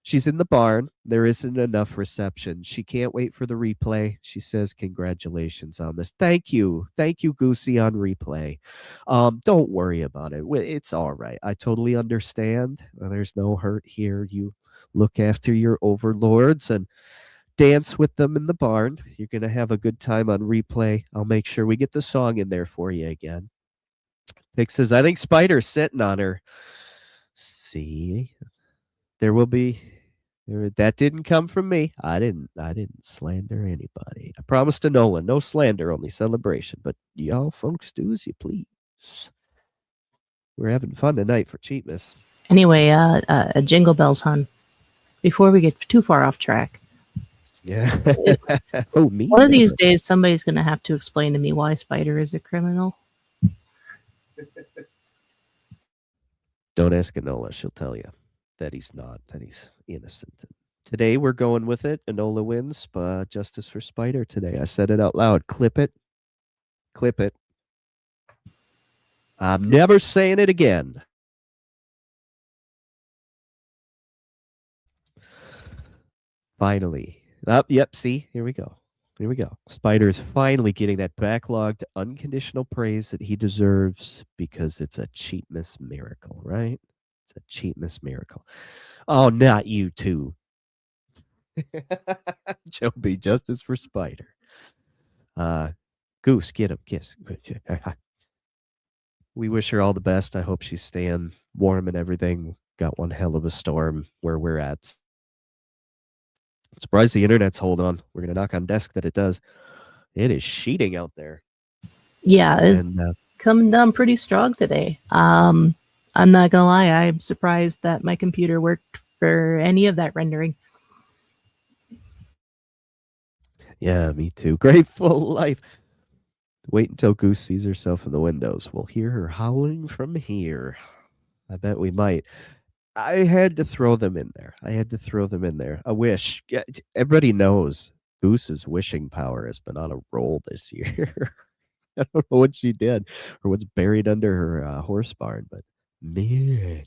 She's in the barn. There isn't enough reception. She can't wait for the replay. She says, congratulations on this. Thank you. Thank you, Goosey, on replay. Don't worry about it. It's all right. I totally understand. There's no hurt here. You look after your overlords and dance with them in the barn. You're going to have a good time on replay. I'll make sure we get the song in there for you again. Vic says, I think Spider's sitting on her. See, there will be. That didn't come from me. I didn't slander anybody. I promised to Nolan, no slander, only celebration. But y'all folks do as you please. We're having fun tonight for Cheatmas. Anyway, Jingle Bells, hun. Before we get too far off track, Yeah. Oh, me. one of these days, somebody's going to have to explain to me why Spider is a criminal. Don't ask Enola. She'll tell you that he's not, that he's innocent. Today we're going with it. Enola wins. Justice for Spider today. I said it out loud. Clip it. Clip it. I'm never saying it again. Finally. Yep, see? Here we go. Here we go. Spider is finally getting that backlogged unconditional praise that he deserves because it's a Cheatmas miracle, right? It's a Cheatmas miracle. Oh, not you two. Joby, justice for Spider. Goose, get him. Kiss. We wish her all the best. I hope she's staying warm and everything. Got one hell of a storm where we're at. Surprised the internet's holding on. We're going to knock on desk that it does. It is sheeting out there. Yeah, it's And coming down pretty strong today. I'm not gonna lie, I'm surprised that my computer worked for any of that rendering. yeah, me too. Grateful life. Wait until Goose sees herself in the windows. We'll hear her howling from here. I bet we might. I had to throw them in there. A wish. Yeah, everybody knows Goose's wishing power has been on a roll this year. I don't know what she did or what's buried under her horse barn, but man,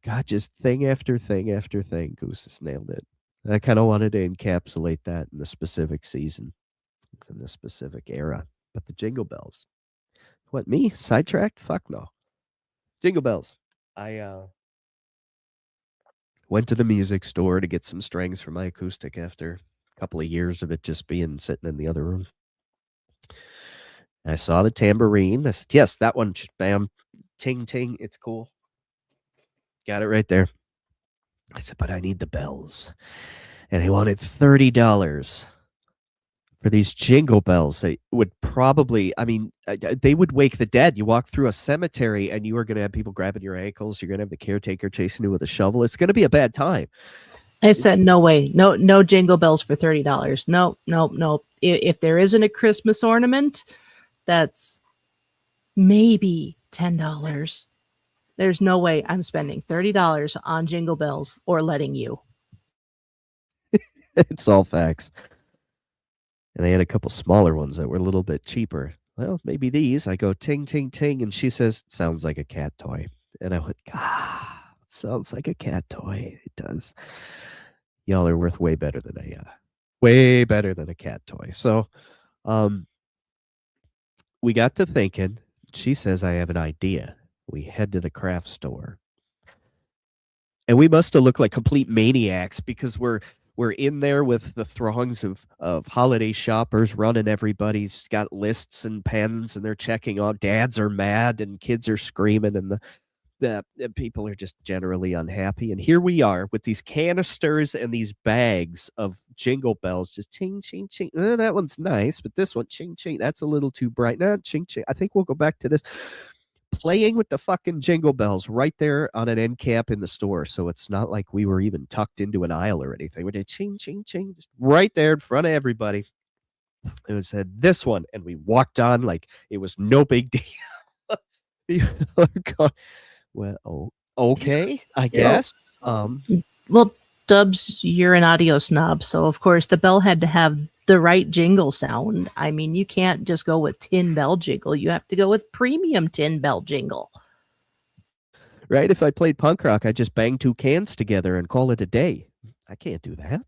God, just thing after thing after thing, Goose has nailed it. I kind of wanted to encapsulate that in the specific season, in the specific era. But the Jingle Bells. What, me? Sidetracked? Fuck no. Jingle Bells. I went to the music store to get some strings for my acoustic after a couple of years of it just being sitting in the other room. I saw the tambourine. I said, yes, that one. Bam. Ting, ting. It's cool. Got it right there. I said, but I need the bells. And he wanted $30 for these jingle bells. They would probably, I mean, they would wake the dead. You walk through a cemetery and you are going to have people grabbing your ankles. You're going to have the caretaker chasing you with a shovel. It's going to be a bad time. I said, no way, no jingle bells for $30. No. If there isn't a Christmas ornament, that's maybe $10. There's no way I'm spending $30 on jingle bells or letting you. It's all facts. And they had a couple smaller ones that were a little bit cheaper. Well, maybe these. I go ting, ting, ting. And she says, sounds like a cat toy. And I went, sounds like a cat toy. It does. Y'all are worth way better than a cat toy. So we got to thinking. She says, I have an idea. We head to the craft store. And we must have looked like complete maniacs because we're in there with the throngs of holiday shoppers running. Everybody's got lists and pens and they're checking on. Dads are mad and kids are screaming and the people are just generally unhappy. And here we are with these canisters and these bags of jingle bells, just ching, ching, ching. That one's nice, but this one, ching, ching, that's a little too bright. Nah, ching, ching. I think we'll go back to this. Playing with the fucking jingle bells right there on an end cap in the store. So it's not like we were even tucked into an aisle or anything. We did ching, ching, ching, just right there in front of everybody. It said this one. And we walked on like it was no big deal. Well, okay, I guess. Well, Dubs, you're an audio snob. So, of course, the bell had to have the right jingle sound. I mean, you can't just go with tin bell jingle. You have to go with premium tin bell jingle. Right? If I played punk rock, I'd just bang two cans together and call it a day. I can't do that.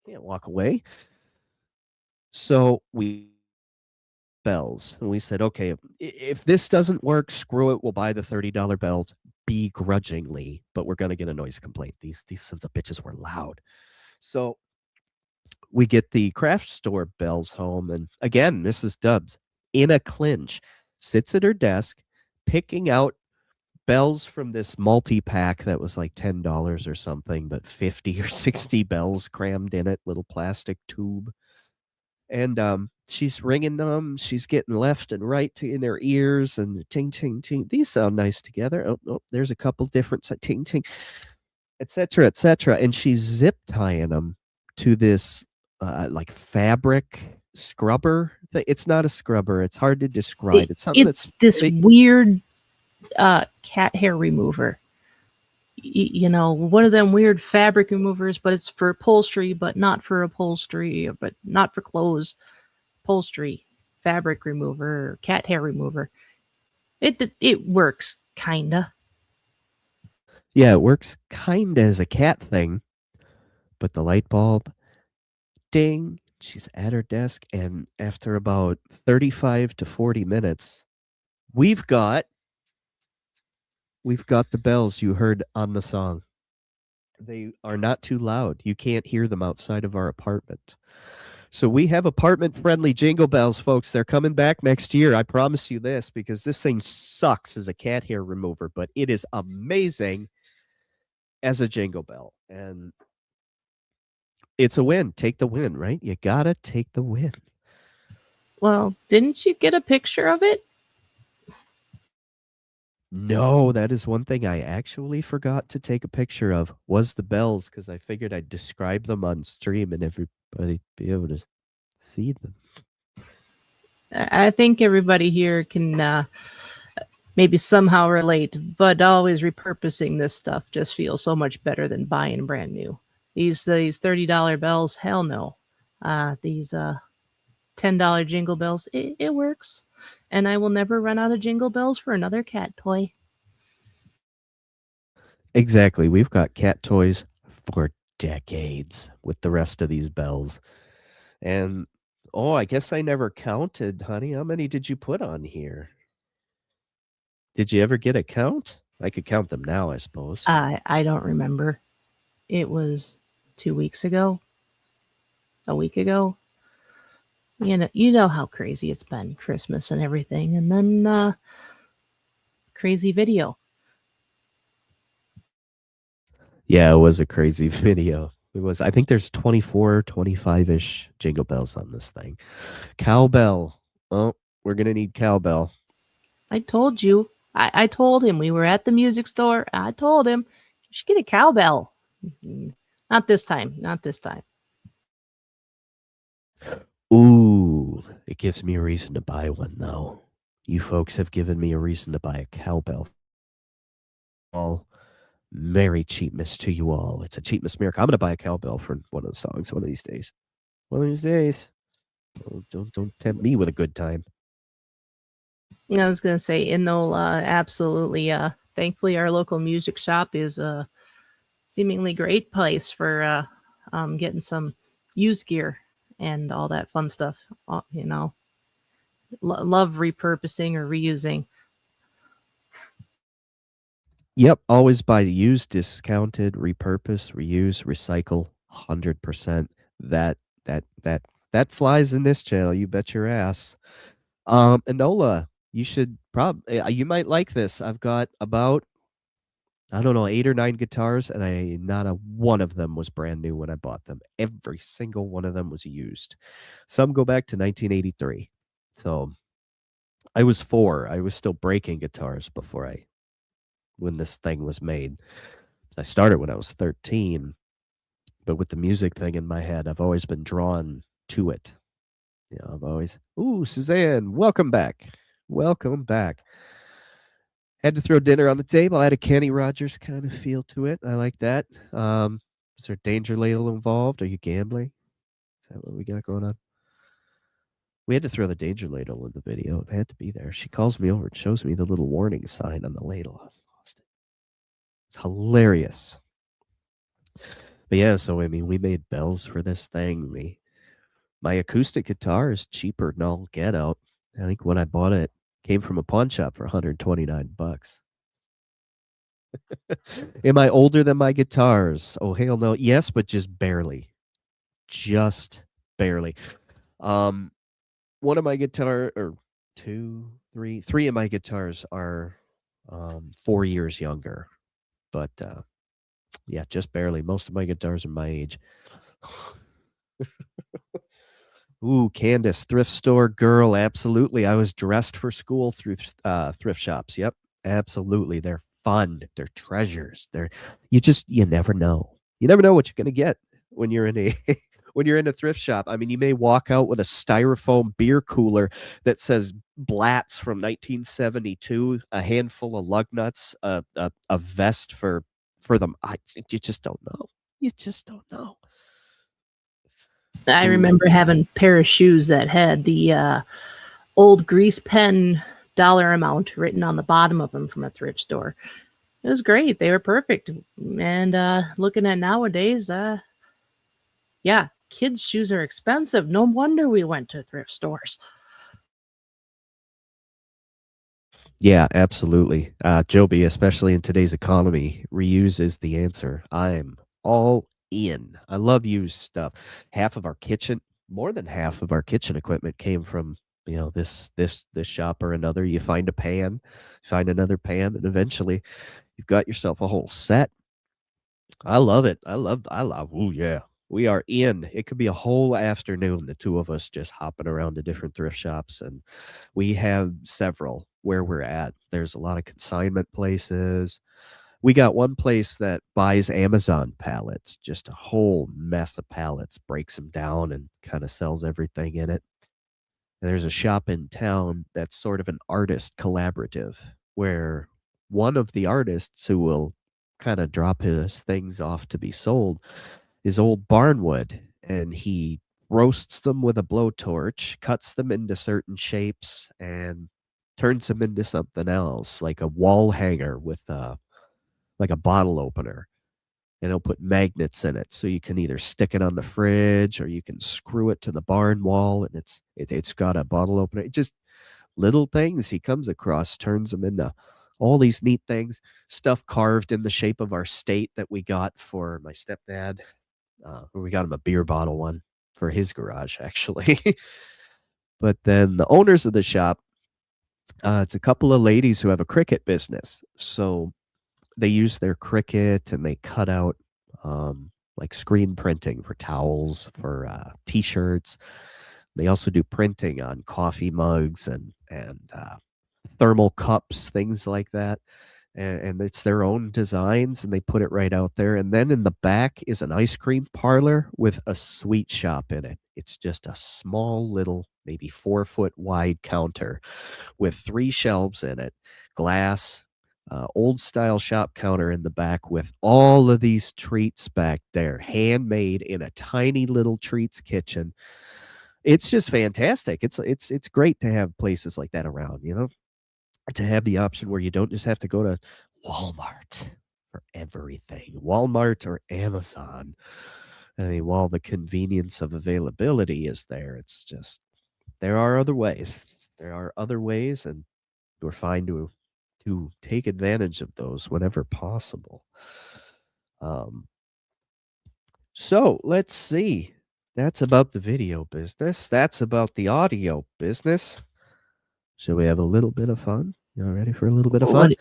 Can't walk away. So we bells and we said, okay, if this doesn't work, screw it. We'll buy the $30 bells begrudgingly, but we're going to get a noise complaint. These sons of bitches were loud. So we get the craft store bells home. And again, Mrs. Dubs in a clinch sits at her desk, picking out bells from this multi-pack that was like $10 or something, but 50 or 60 bells crammed in it, little plastic tube. And she's ringing them. She's getting left and right in her ears and ting, ting, ting. These sound nice together. Oh, there's a couple different ting, ting, etc., etc. And she's zip tying them to this like fabric scrubber thing. It's not a scrubber. It's hard to describe. It's something it's this weird cat hair remover. one of them weird fabric removers, but it's for upholstery, but not for upholstery, but not for clothes. Upholstery, fabric remover, cat hair remover. It works kinda. Yeah, it works kind of as a cat thing, but the light bulb, ding, she's at her desk, and after about 35 to 40 minutes, we've got the bells you heard on the song. They are not too loud. You can't hear them outside of our apartment. So we have apartment-friendly jingle bells, folks. They're coming back next year. I promise you this, because this thing sucks as a cat hair remover, but it is amazing as a jingle bell. And it's a win. Take the win, right? You gotta take the win. Well, didn't you get a picture of it? No, that is one thing I actually forgot to take a picture of, was the bells, because I figured I'd describe them on stream and everybody be able to see them. I think everybody here can maybe somehow relate, but always repurposing this stuff just feels so much better than buying brand new. These $30 bells, hell no. These $10 jingle bells, it works. And I will never run out of jingle bells for another cat toy. Exactly. We've got cat toys for decades with the rest of these bells. And I guess I never counted, honey. How many did you put on here? Did you ever get a count? I could count them now, I suppose. I don't remember. It was 2 weeks ago. A week ago. You know how crazy it's been, Christmas and everything, and then crazy video. Yeah, it was a crazy video. It was. I think there's 24, 25-ish jingle bells on this thing. Cowbell. Oh, we're gonna need cowbell. I told you. I told him we were at the music store. I told him you should get a cowbell. Not this time. Not this time. Ooh, it gives me a reason to buy one, though. You folks have given me a reason to buy a cowbell. All Merry Cheatmas to you all. It's a Cheatmas miracle. I'm gonna buy a cowbell for one of the songs one of these days. One of these days. Don't tempt me with a good time. I was gonna say Inola, absolutely. Thankfully, our local music shop is a seemingly great place for getting some used gear and all that fun stuff. Love repurposing or reusing. Yep, always buy used, discounted, repurpose, reuse, recycle, 100%. That flies in this channel. You bet your ass. Enola, you should you might like this. I've got about, I don't know, 8 or 9 guitars, and not a one of them was brand new when I bought them. Every single one of them was used. Some go back to 1983. So I was 4. I was still breaking guitars when this thing was made. I started when I was 13, but with the music thing in my head, I've always been drawn to it. I've always, Suzanne, welcome back. Welcome back. Had to throw dinner on the table. I had a Kenny Rogers kind of feel to it. I like that. Is there danger ladle involved? Are you gambling? Is that what we got going on? We had to throw the danger ladle in the video. It had to be there. She calls me over and shows me the little warning sign on the ladle. I've lost it. It's hilarious. But yeah, so I mean, we made bells for this thing. My acoustic guitar is cheaper than all get out. I think when I bought it, came from a pawn shop for $129. Am I older than my guitars? Oh, hell no. Yes, but just barely. Just barely. One of my guitar, or three of my guitars are 4 years younger. But yeah, just barely. Most of my guitars are my age. Ooh, Candace, thrift store girl. Absolutely. I was dressed for school through thrift shops. Yep, absolutely. They're fun. They're treasures. You never know. You never know what you're going to get when you're in a when you're in a thrift shop. I mean, you may walk out with a styrofoam beer cooler that says Blatz from 1972, a handful of lug nuts, a vest for for them. You just don't know. You just don't know. I Ooh. remember having a pair of shoes that had the old grease pen dollar amount written on the bottom of them from a thrift store. It was great. They were perfect. And looking at nowadays, yeah, kids' shoes are expensive. No wonder we went to thrift stores. Yeah, absolutely. Joby, especially in today's economy, reuse is the answer. I'm all in. I love used stuff. More than half of our kitchen equipment came from, this shop or another. You find a pan, find another pan, and eventually you've got yourself a whole set. I love it. Oh yeah. We are in. It could be a whole afternoon, the two of us just hopping around to different thrift shops. And we have several where we're at. There's a lot of consignment places. We got one place that buys Amazon pallets, just a whole mess of pallets, breaks them down and kind of sells everything in it. And there's a shop in town that's sort of an artist collaborative where one of the artists who will kind of drop his things off to be sold is old barnwood, and he roasts them with a blowtorch, cuts them into certain shapes, and turns them into something else, like a wall hanger with like a bottle opener. And he'll put magnets in it, so you can either stick it on the fridge or you can screw it to the barn wall, and it's got a bottle opener. It just little things he comes across turns them into all these neat things. Stuff carved in the shape of our state that we got for my stepdad. We got him a beer bottle one for his garage, actually. But then the owners of the shop, it's a couple of ladies who have a cricket business. So they use their cricket and they cut out like screen printing for towels, for t-shirts. They also do printing on coffee mugs and thermal cups, things like that. And it's their own designs, and they put it right out there. And then in the back is an ice cream parlor with a sweet shop in it. It's just a small little, maybe 4-foot wide counter with 3 shelves in it, glass, old style shop counter in the back with all of these treats back there, handmade in a tiny little treats kitchen. It's just fantastic. It's great to have places like that around, to have the option where you don't just have to go to Walmart for everything, Walmart or Amazon. I mean, while the convenience of availability is there, it's just there are other ways. There are other ways, and we're fine to take advantage of those whenever possible. So let's see. That's about the video business. That's about the audio business. Shall we have a little bit of fun? You all ready for a little bit of fun?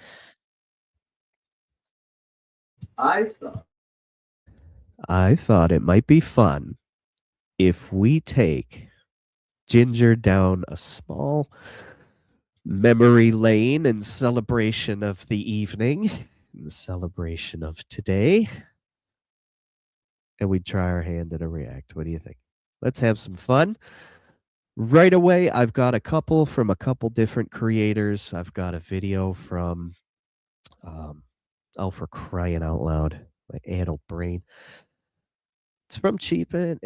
I thought it might be fun if we take Ginger down a small memory lane in celebration of the evening, in celebration of today, and we'd try our hand at a react. What do you think? Let's have some fun. Right away, I've got a couple from a couple different creators. I've got a video from, oh, for crying out loud, my addled brain. It's from Cheatmas.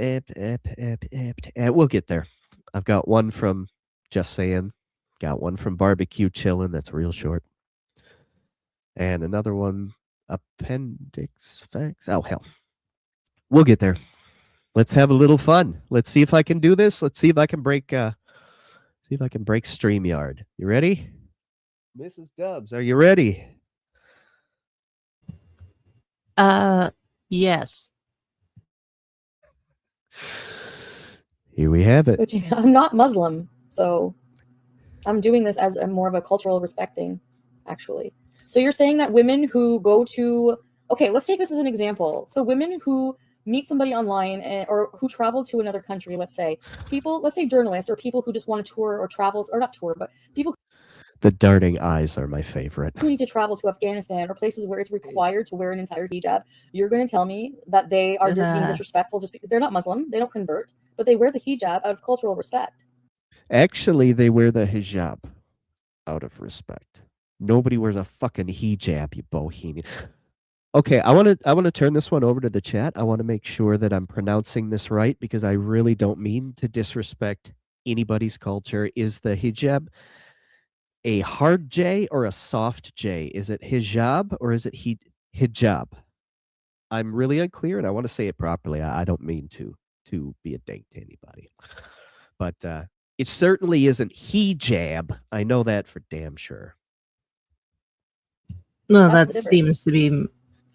We'll get there. I've got one from Just Saying. Got one from Barbecue Chillin'. That's real short. And another one, Appendix Facts. Oh, hell. We'll get there. Let's have a little fun. Let's see if I can do this. Let's see if I can break StreamYard. You ready? Mrs. Dubs, are you ready? Yes. Here we have it. Which I'm not Muslim, so I'm doing this as a more of a cultural respecting, actually. So you're saying that women who go to, okay, let's take this as an example. So women who meet somebody online or who travel to another country, let's say journalists or people who just want to tour or travels, or not tour, but people The darting eyes are my favorite. who need to travel to Afghanistan or places where it's required to wear an entire hijab. You're going to tell me that they are just being disrespectful just because they're not Muslim, they don't convert, but they wear the hijab out of cultural respect. Actually, they wear the hijab out of respect. Nobody wears a fucking hijab, you bohemian. Okay, I want to turn this one over to the chat. I want to make sure that I'm pronouncing this right because I really don't mean to disrespect anybody's culture. Is the hijab a hard J or a soft J? Is it hijab or is it hijab? I'm really unclear, and I want to say it properly. I don't mean to be a dink to anybody, but it certainly isn't hijab. I know that for damn sure. No, That's the that difference. seems to be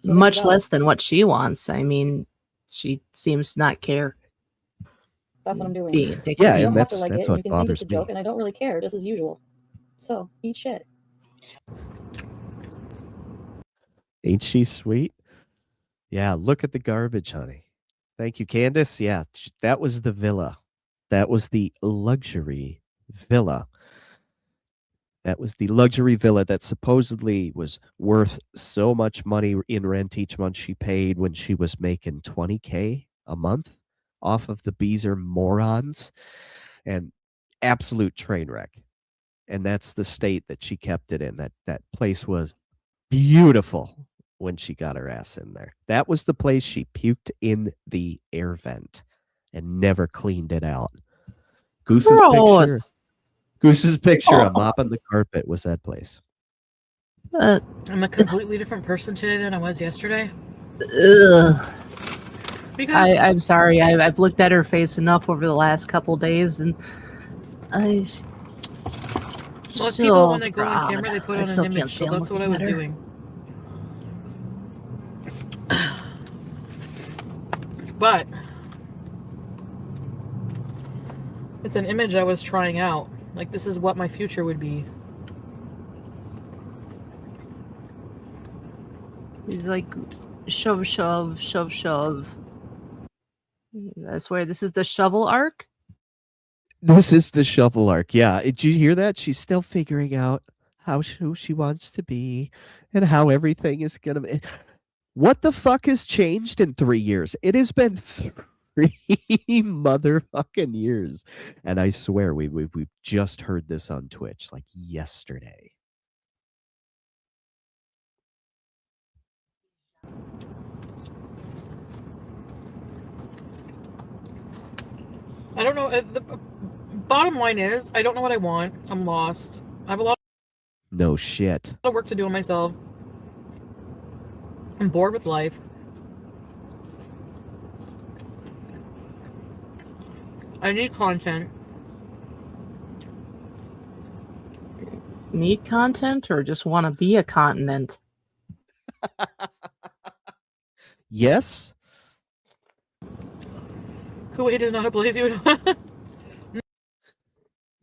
So there you much go. less than what she wants. I mean, she seems to not care. That's what I'm doing. Being a dick. Yeah, You and don't have to that's like it, and what you can think it's bothers a me. joke, and I don't really care, just as usual. So eat shit. Ain't she sweet? Yeah, look at the garbage, honey. Thank you, Candace. Yeah, that was the villa. That was the luxury villa. That was the luxury villa that supposedly was worth so much money in rent each month she paid when she was making $20K a month off of the Beezer morons, and absolute train wreck. And that's the state that she kept it in. That place was beautiful when she got her ass in there. That was the place she puked in the air vent and never cleaned it out. Goose's picture. Gross. Goose's picture of mopping the carpet was that place. I'm a completely different person today than I was yesterday. Ugh. Because I'm sorry. I've looked at her face enough over the last couple days, and most people, when they go on camera, they put on an image. So that's what I was doing. But it's an image I was trying out. Like, this is what my future would be. He's like, shove, shove, shove, shove. I swear, this is the shovel arc. This is the shovel arc. Yeah. Did you hear that? She's still figuring out who she wants to be and how everything is going to. What the fuck has changed in 3 years? It has been 3 motherfucking years. And I swear we've just heard this on Twitch like yesterday. I don't know. The bottom line is, I don't know what I want. I'm lost. I have a lot No shit. of work to do on myself. I'm bored with life. I need content. Need content or just want to be a continent? Yes. Kuwait is not a place you would.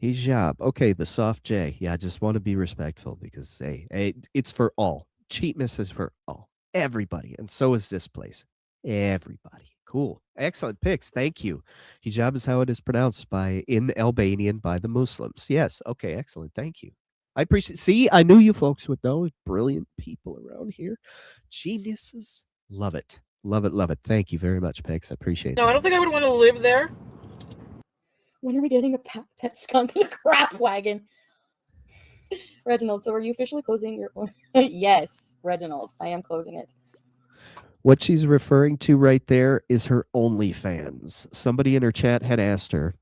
Hijab. Okay, the soft J. Yeah, I just want to be respectful because hey, it's for all. Cheatmas is for all. Everybody. And so is this place. Everybody. Cool. Excellent picks. Thank you. Hijab is how it is pronounced in Albanian by the Muslims. Yes. Okay, excellent. Thank you. I appreciate. See, I knew you folks would know. Brilliant people around here. Geniuses. Love it. Love it. Love it. Thank you very much, Pex. I appreciate No, that. I don't think I would want to live there. When are we getting a pet skunk in a crap wagon? Reginald, so are you officially closing your Yes, Reginald, I am closing it. What she's referring to right there is her OnlyFans. Somebody in her chat had asked her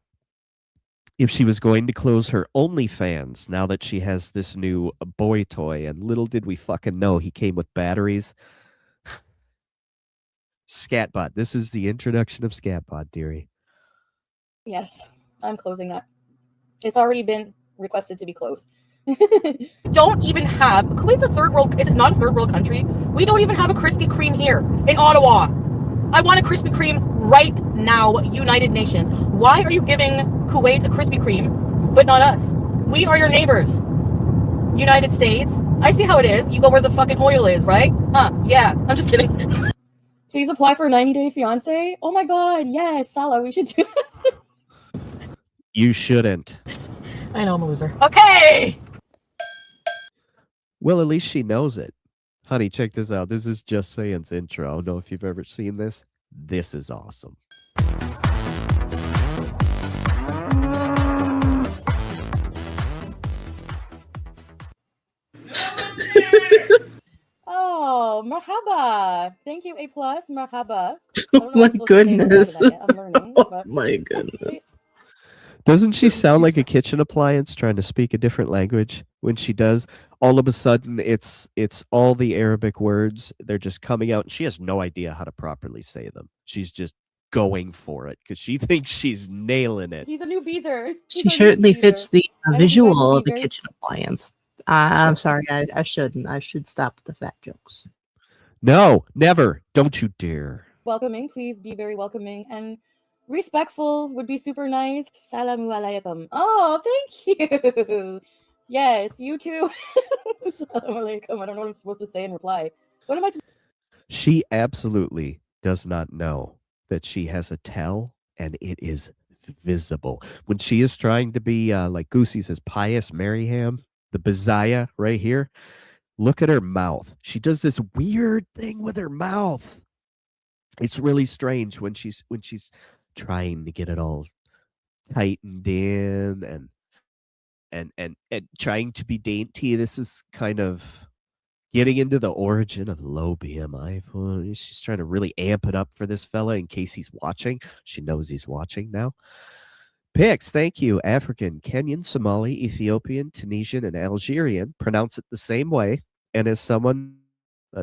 if she was going to close her OnlyFans now that she has this new boy toy, and little did we fucking know he came with batteries. Scatbot. This is the introduction of Scatbot, dearie. Yes, I'm closing that. It's already been requested to be closed. Don't even have Kuwait's a third world. Is it not a third world country? We don't even have a Krispy Kreme here in Ottawa. I want a Krispy Kreme right now, United Nations. Why are you giving Kuwait a Krispy Kreme, but not us? We are your neighbors. United States. I see how it is. You go where the fucking oil is, right? Yeah. I'm just kidding. Please apply for a 90-day fiance. Oh my god, yes, Salah, we should do that. You shouldn't. I know I'm a loser. Okay. Well, at least she knows it. Honey, check this out. This is Just Saying's intro. I don't know if you've ever seen this. This is awesome. Oh, Marhaba. Thank you, A+. Marhaba. I Oh don't know my what I'm supposed to say in reply to goodness. that yet. I'm learning. Oh But my it's okay. goodness. Doesn't she sound like a kitchen appliance trying to speak a different language when she does? All of a sudden, it's all the Arabic words. They're just coming out, and she has no idea how to properly say them. She's just going for it because she thinks she's nailing it. He's a new Beezer. She certainly fits the I hope you guys visual will of be a very- kitchen appliance. I'm sorry, I shouldn't. I should stop with the fat jokes. No, never. Don't you dare. welcoming. Please be very welcoming and respectful would be super nice. Salamu alaikum. Oh, thank you. Yes, you too. Salamu alaikum. I don't know what I'm supposed to say in reply. What am I supposed She absolutely does not know that she has a tell, and it is visible. When she is trying to be, like Goosey says, pious Maryham, the Bazaya right here, look at her mouth. She does this weird thing with her mouth. It's really strange when she's trying to get it all tightened in and trying to be dainty. This is kind of getting into the origin of low BMI. She's trying to really amp it up for this fella in case he's watching. She knows he's watching now. Picks, thank you. African, Kenyan, Somali, Ethiopian, Tunisian, and Algerian pronounce it the same way. And as someone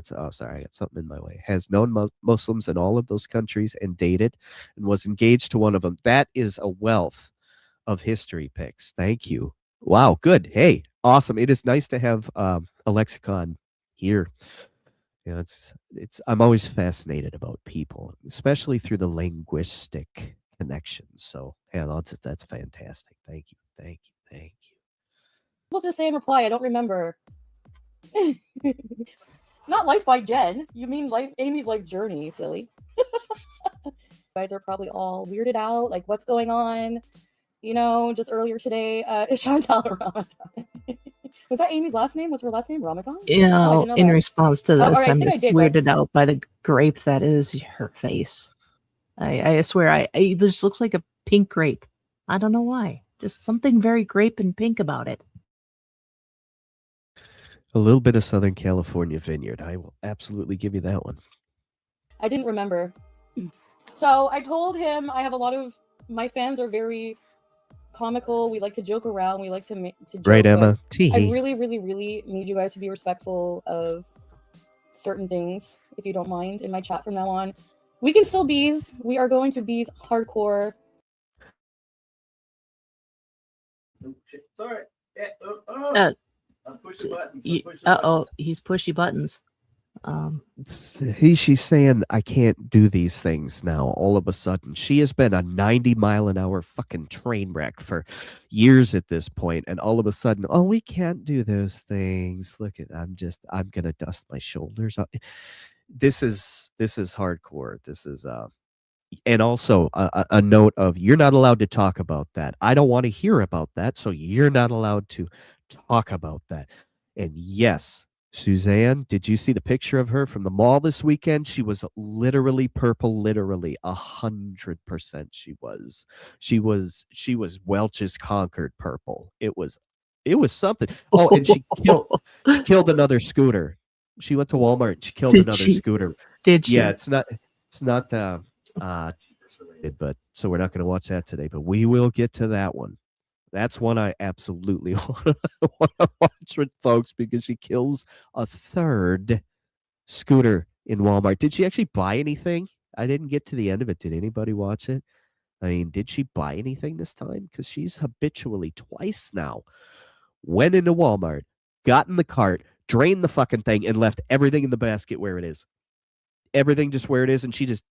sorry, I got something in my way, has known Muslims in all of those countries and dated and was engaged to one of them. That is a wealth of history picks. Thank you. Wow, good. Hey, awesome. It is nice to have a lexicon here. You know, I'm always fascinated about people, especially through the linguistic connections. So yeah, that's fantastic. Thank you. to say in reply? I don't remember. Not Life by Jen. You mean Amy's life journey, silly. You guys are probably all weirded out, like what's going on? You know, just earlier today, Chantal Ramadan. Was that Amy's last name? Was her last name Ramadan? You know, know in that. response to all this, right, I I'm think I just did, but- weirded out by the grape that is her face. I swear, it just looks like a pink grape. I don't know why. Just something very grape and pink about it. A little bit of Southern California vineyard. I will absolutely give you that one. I didn't remember. So I told him I have a lot of my fans are very comical. We like to joke around. We like to joke. Right, but Emma? I Tee. really, really, really need you guys to be respectful of certain things, if you don't mind, in my chat from now on. We can still bees. We are going to bees hardcore. Sorry. He's pushy buttons. She's saying I can't do these things now. All of a sudden, she has been a 90-mile-an-hour fucking train wreck for years at this point, and all of a sudden, oh, we can't do those things. Look at, I'm gonna dust my shoulders. This is hardcore. This is and also a note of you're not allowed to talk about that. I don't want to hear about that, so you're not allowed to talk about that. And yes, Suzanne, did you see the picture of her from the mall this weekend? She was literally purple, literally 100%. She was Welch's Concord purple. It was something. Oh, and she killed another scooter. She went to Walmart and she killed Did another she? scooter. Did she? Yeah, it's not but so we're not going to watch that today, but we will get to that one. That's one I absolutely want to watch with folks because she kills a third scooter in Walmart. Did she actually buy anything? I didn't get to the end of it. Did anybody watch it? I mean, did she buy anything this time? Because she's habitually twice now went into Walmart, got in the cart, drained the fucking thing, and left everything in the basket where it is. Everything just where it is, and she just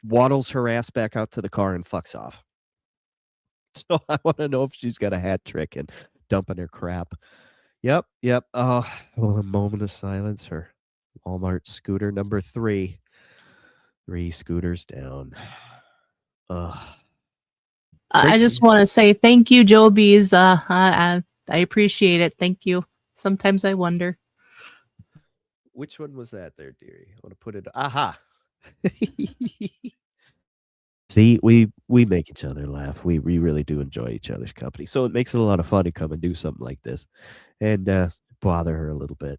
waddles her ass back out to the car and fucks off. So I want to know if she's got a hat trick and dumping her crap. Yep. Oh, well, a moment of silence for Walmart scooter number 3. 3 scooters down. I just want to say thank you, Joe Bees. I appreciate it. Thank you. Sometimes I wonder. Which one was that there, dearie? I want to put it. Aha. See, we make each other laugh. We really do enjoy each other's company. So it makes it a lot of fun to come and do something like this and bother her a little bit.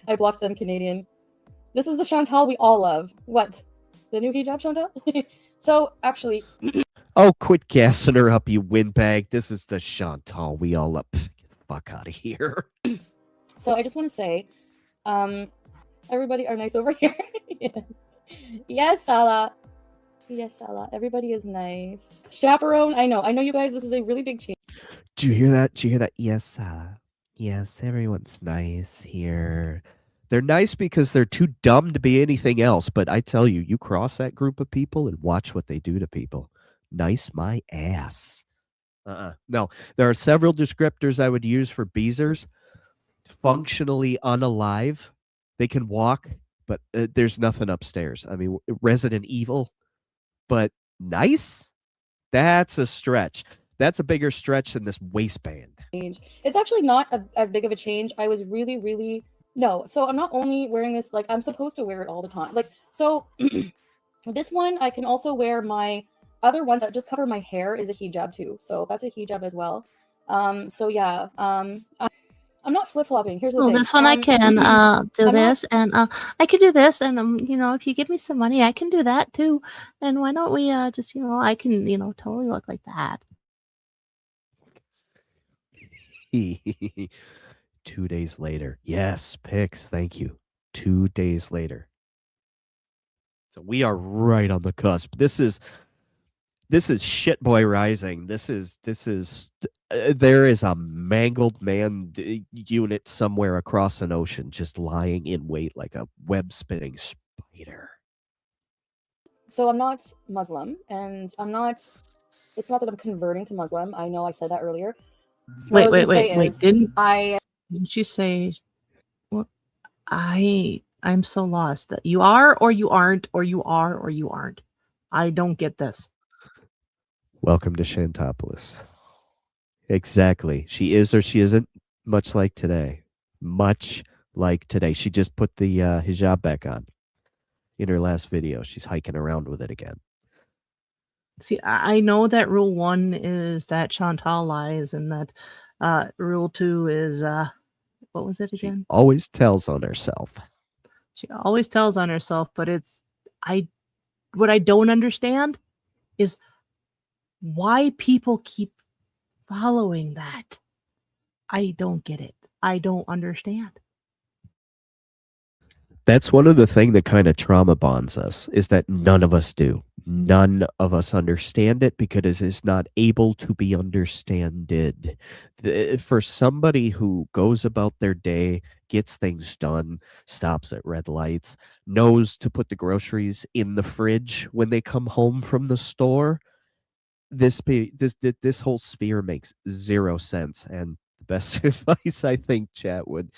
I blocked them, Canadian. This is the Chantal we all love. What? The new hijab Chantal? So actually, Oh, quit gassing her up, you windbag. This is the Chantal we all love. Pff, get the fuck out of here. so I just want to say, everybody are nice over here. Yes. Yes, Salah. Yes, Salah. Everybody is nice. Chaperone, I know you guys, this is a really big change. Do you hear that? Do you hear that? Yes, yes, everyone's nice here. They're nice because they're too dumb to be anything else. But I tell you, you cross that group of people and watch what they do to people. Nice my ass. No, there are several descriptors I would use for Beezers. Functionally unalive. They can walk, but there's nothing upstairs. I mean, Resident Evil, but nice? That's a stretch. That's a bigger stretch than this waistband. It's actually not as big of a change. I was really no. So I'm not only wearing this, like I'm supposed to wear it all the time. Like, so this one I can also wear. My other ones that just cover my hair is a hijab too. So that's a hijab as well. So yeah, I'm not flip-flopping. Here's the Well, thing. this one I can do I'm not- this, and I can do this, and if you give me some money, I can do that too. And why don't we just, I can, totally look like that. 2 days later. Yes, pics. Thank you. 2 days later. So we are right on the cusp. This is shit boy rising. This is there is a mangled man unit somewhere across an ocean just lying in wait like a web spinning spider. So I'm not Muslim, and it's not that I'm converting to Muslim. I know I said that earlier. What I was gonna say Wait! is, Didn't you say? What? I'm so lost. You are, or you aren't, or you are, or you aren't. I don't get this. Welcome to Shantopolis. Exactly. She is or she isn't, much like today. Much like today. She just put the hijab back on. In her last video, she's hiking around with it again. See, I know that rule 1 is that Chantal lies, and that rule 2 is what was it again? She always tells on herself. She always tells on herself, but what I don't understand is why people keep following that. I don't get it. I don't understand. That's one of the things that kind of trauma bonds us, is that none of us do. None of us understand it because it is not able to be understood. For somebody who goes about their day, gets things done, stops at red lights, knows to put the groceries in the fridge when they come home from the store, this whole sphere makes zero sense. And the best advice I think chat would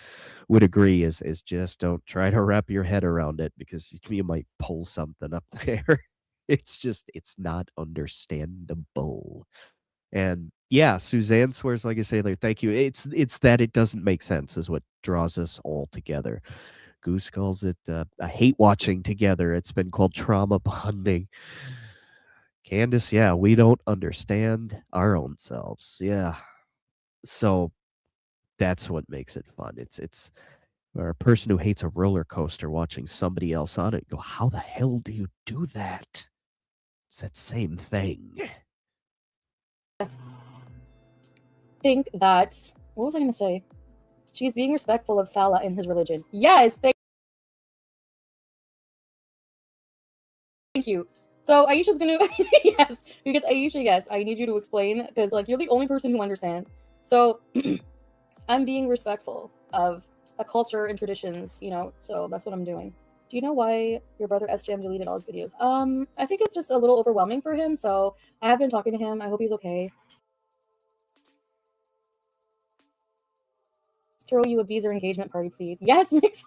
agree is just don't try to wrap your head around it, because you might pull something up there. It's not understandable. And yeah, Suzanne swears, like I say there, thank you. It's that it doesn't make sense is what draws us all together. Goose calls it a hate watching together. It's been called trauma bonding. Candace, yeah, we don't understand our own selves. Yeah. So that's what makes it fun. It's or a person who hates a roller coaster watching somebody else on it go, how the hell do you do that? It's that same thing. think that, what was I going to say? She's being respectful of Salah and his religion. Yes, thank you. So Aisha's gonna yes, because Aisha, yes, I need you to explain, because like you're the only person who understands. So I'm being respectful of a culture and traditions, so that's what I'm doing. Do you know why your brother SJM deleted all his videos? I think it's just a little overwhelming for him, so I have been talking to him. I hope he's okay. Throw you a Beezer engagement party, please. Yes, Mix.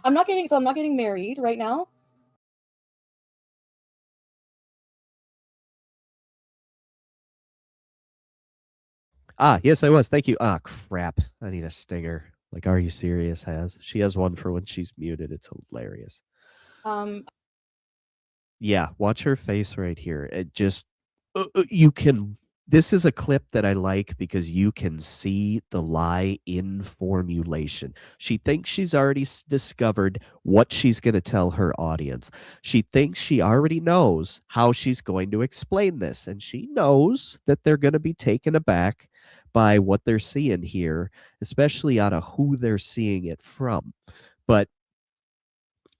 I'm not getting married right now. Yes, I was. Thank you. Crap. I need a stinger. Like, Are You Serious she has one for when she's muted. It's hilarious. Yeah, watch her face right here. It just, you can This is a clip that I like because you can see the lie in formulation. She thinks she's already discovered what she's going to tell her audience. She thinks she already knows how she's going to explain this, and she knows that they're going to be taken aback by what they're seeing here, especially out of who they're seeing it from. But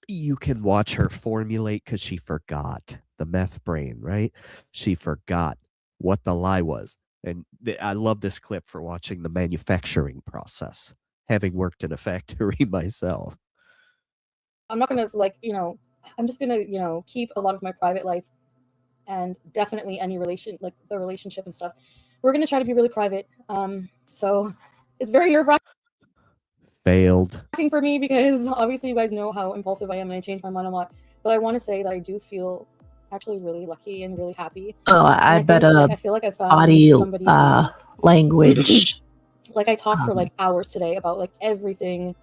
you can watch her formulate because she forgot the meth brain, right? She forgot what the lie was. And I love this clip for watching the manufacturing process, having worked in a factory myself. I'm not gonna I'm just gonna keep a lot of my private life and definitely any the relationship and stuff. We're gonna try to be really private. So it's very nerve-wracking Failed. for me because obviously you guys know how impulsive I am and I change my mind a lot. But I want to say that I do feel actually really lucky and really happy. Oh, I bet I feel like I found body somebody who's language. like I talked for like hours today about like everything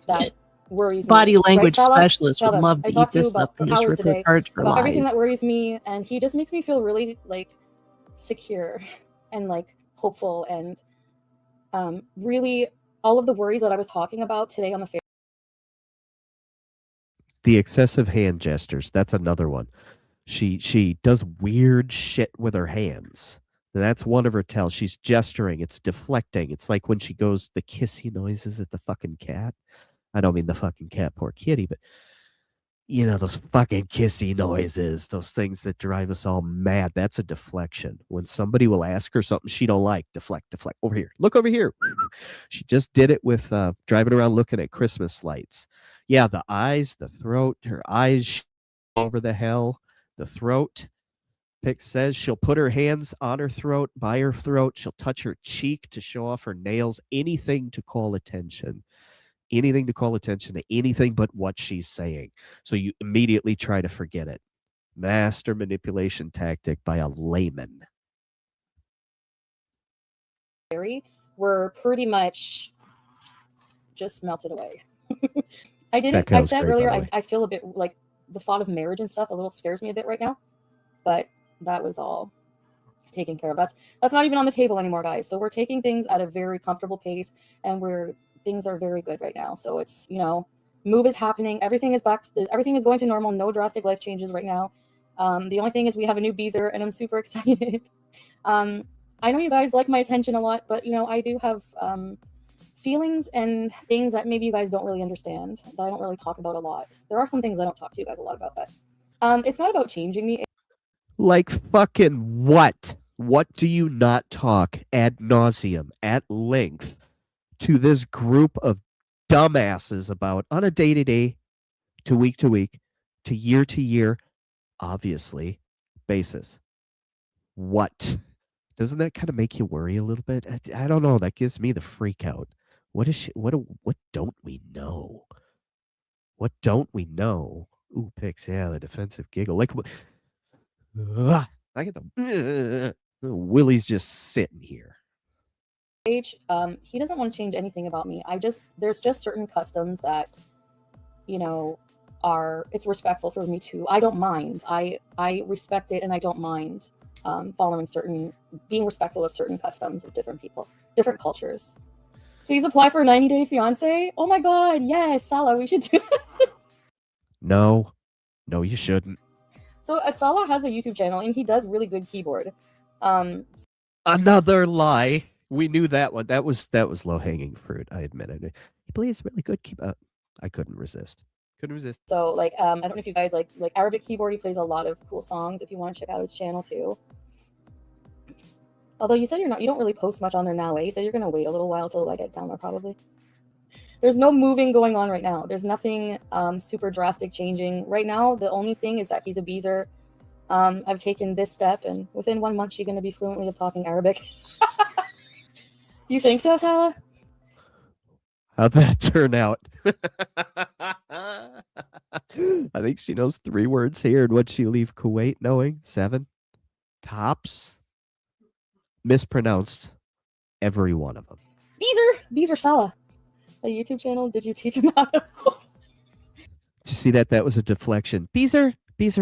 that worries Body me. language Sala? specialist would Sala, love I to eat talked to you this up about and just hours rip her today apart for about everything lies. that worries me, and he just makes me feel really like secure and like hopeful and really all of the worries that I was talking about today on the fair. The excessive hand gestures, that's another one. She does weird shit with her hands. And that's one of her tells. She's gesturing. It's deflecting. It's like when she goes the kissy noises at the fucking cat. I don't mean the fucking cat, poor kitty, but you know, those fucking kissy noises, those things that drive us all mad. That's a deflection. When somebody will ask her something she don't like, deflect, deflect. Over here. Look over here. She just did it with driving around looking at Christmas lights. Yeah, the eyes, the throat, her eyes over the hell, the throat. Pick says she'll put her hands on her throat, by her throat. She'll touch her cheek to show off her nails, anything to call attention. Anything to call attention to anything but what she's saying. So you immediately try to forget it. Master manipulation tactic by a layman. Were pretty much just melted away. I That I was said great, by earlier, the way. I feel a bit like the thought of marriage and stuff a little scares me a bit right now, but that was all taken care of. That's not even on the table anymore, guys. So we're taking things at a very comfortable pace, and things are very good right now. So it's move is happening. Everything is everything is going to normal. No drastic life changes right now. The only thing is we have a new beezer, and I'm super excited. I know you guys like my attention a lot, but I do have feelings and things that maybe you guys don't really understand, that I don't really talk about a lot. There are some things I don't talk to you guys a lot about, but it's not about changing me. Like fucking what? What do you not talk ad nauseum, at length, to this group of dumbasses about on a day-to-day, to week, to year, obviously, basis? What? Doesn't that kind of make you worry a little bit? I don't know. That gives me the freak out. What is she? What don't we know? What don't we know? Ooh, picks. Yeah, the defensive giggle. Like, I get the Willie's just sitting here. He doesn't want to change anything about me. There's just certain customs that, it's respectful for me too. I don't mind. I respect it, and I don't mind being respectful of certain customs of different people, different cultures. Please apply for a 90-day fiance. Oh my God, yes, Sala, we should do that. No, you shouldn't. So Sala has a YouTube channel, and he does really good keyboard. Another lie. We knew that one. That was low hanging fruit. I admit it. He plays really good keyboard. I couldn't resist. So I don't know if you guys like Arabic keyboard. He plays a lot of cool songs. If you want to check out his channel too. Although you said you don't really post much on there now, eh? You said you're gonna wait a little while till I get down there probably. There's no moving going on right now. There's nothing super drastic changing right now. The only thing is that he's a beezer. I've taken this step, and within 1 month, she's gonna be fluently of talking Arabic. You think so, Tala? How'd that turn out? I think she knows 3 words here. And what'd she leave Kuwait knowing? 7? Tops? Mispronounced every one of them. Beezer Sala. A YouTube channel. Did you teach him how to post? Did you see that? That was a deflection. Beezer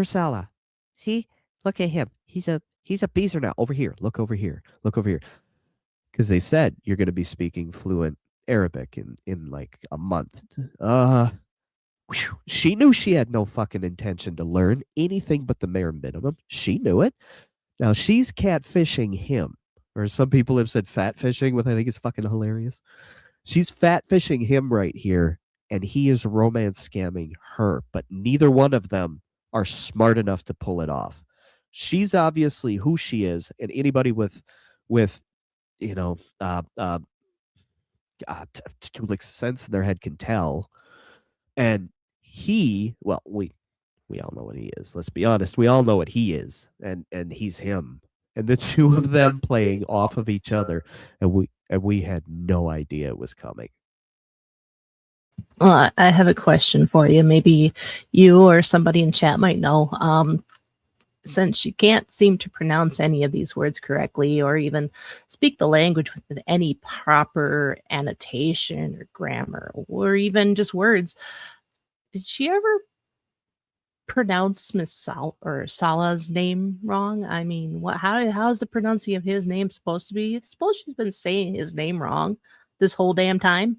Sala. See? Look at him. He's a He's a beezer now. Over here. Look over here. Look over here. Because they said you're going to be speaking fluent Arabic in like a month. She knew she had no fucking intention to learn anything but the bare minimum. She knew it. Now she's catfishing him, or some people have said fat fishing, which I think is fucking hilarious. She's fat fishing him right here, and he is romance scamming her, but neither one of them are smart enough to pull it off. She's obviously who she is, and anybody with you know two licks of sense in their head can tell. And he, well, we all know what he is. Let's be honest. We all know what he is, and he's him. And the two of them playing off of each other, and we had no idea it was coming. Well, I have a question for you. Maybe you or somebody in chat might know. Since you can't seem to pronounce any of these words correctly or even speak the language with any proper annotation or grammar or even just words, did she ever pronounce Miss Salah's name wrong? I mean, how's the pronouncing of his name supposed to be? I suppose she's been saying his name wrong this whole damn time.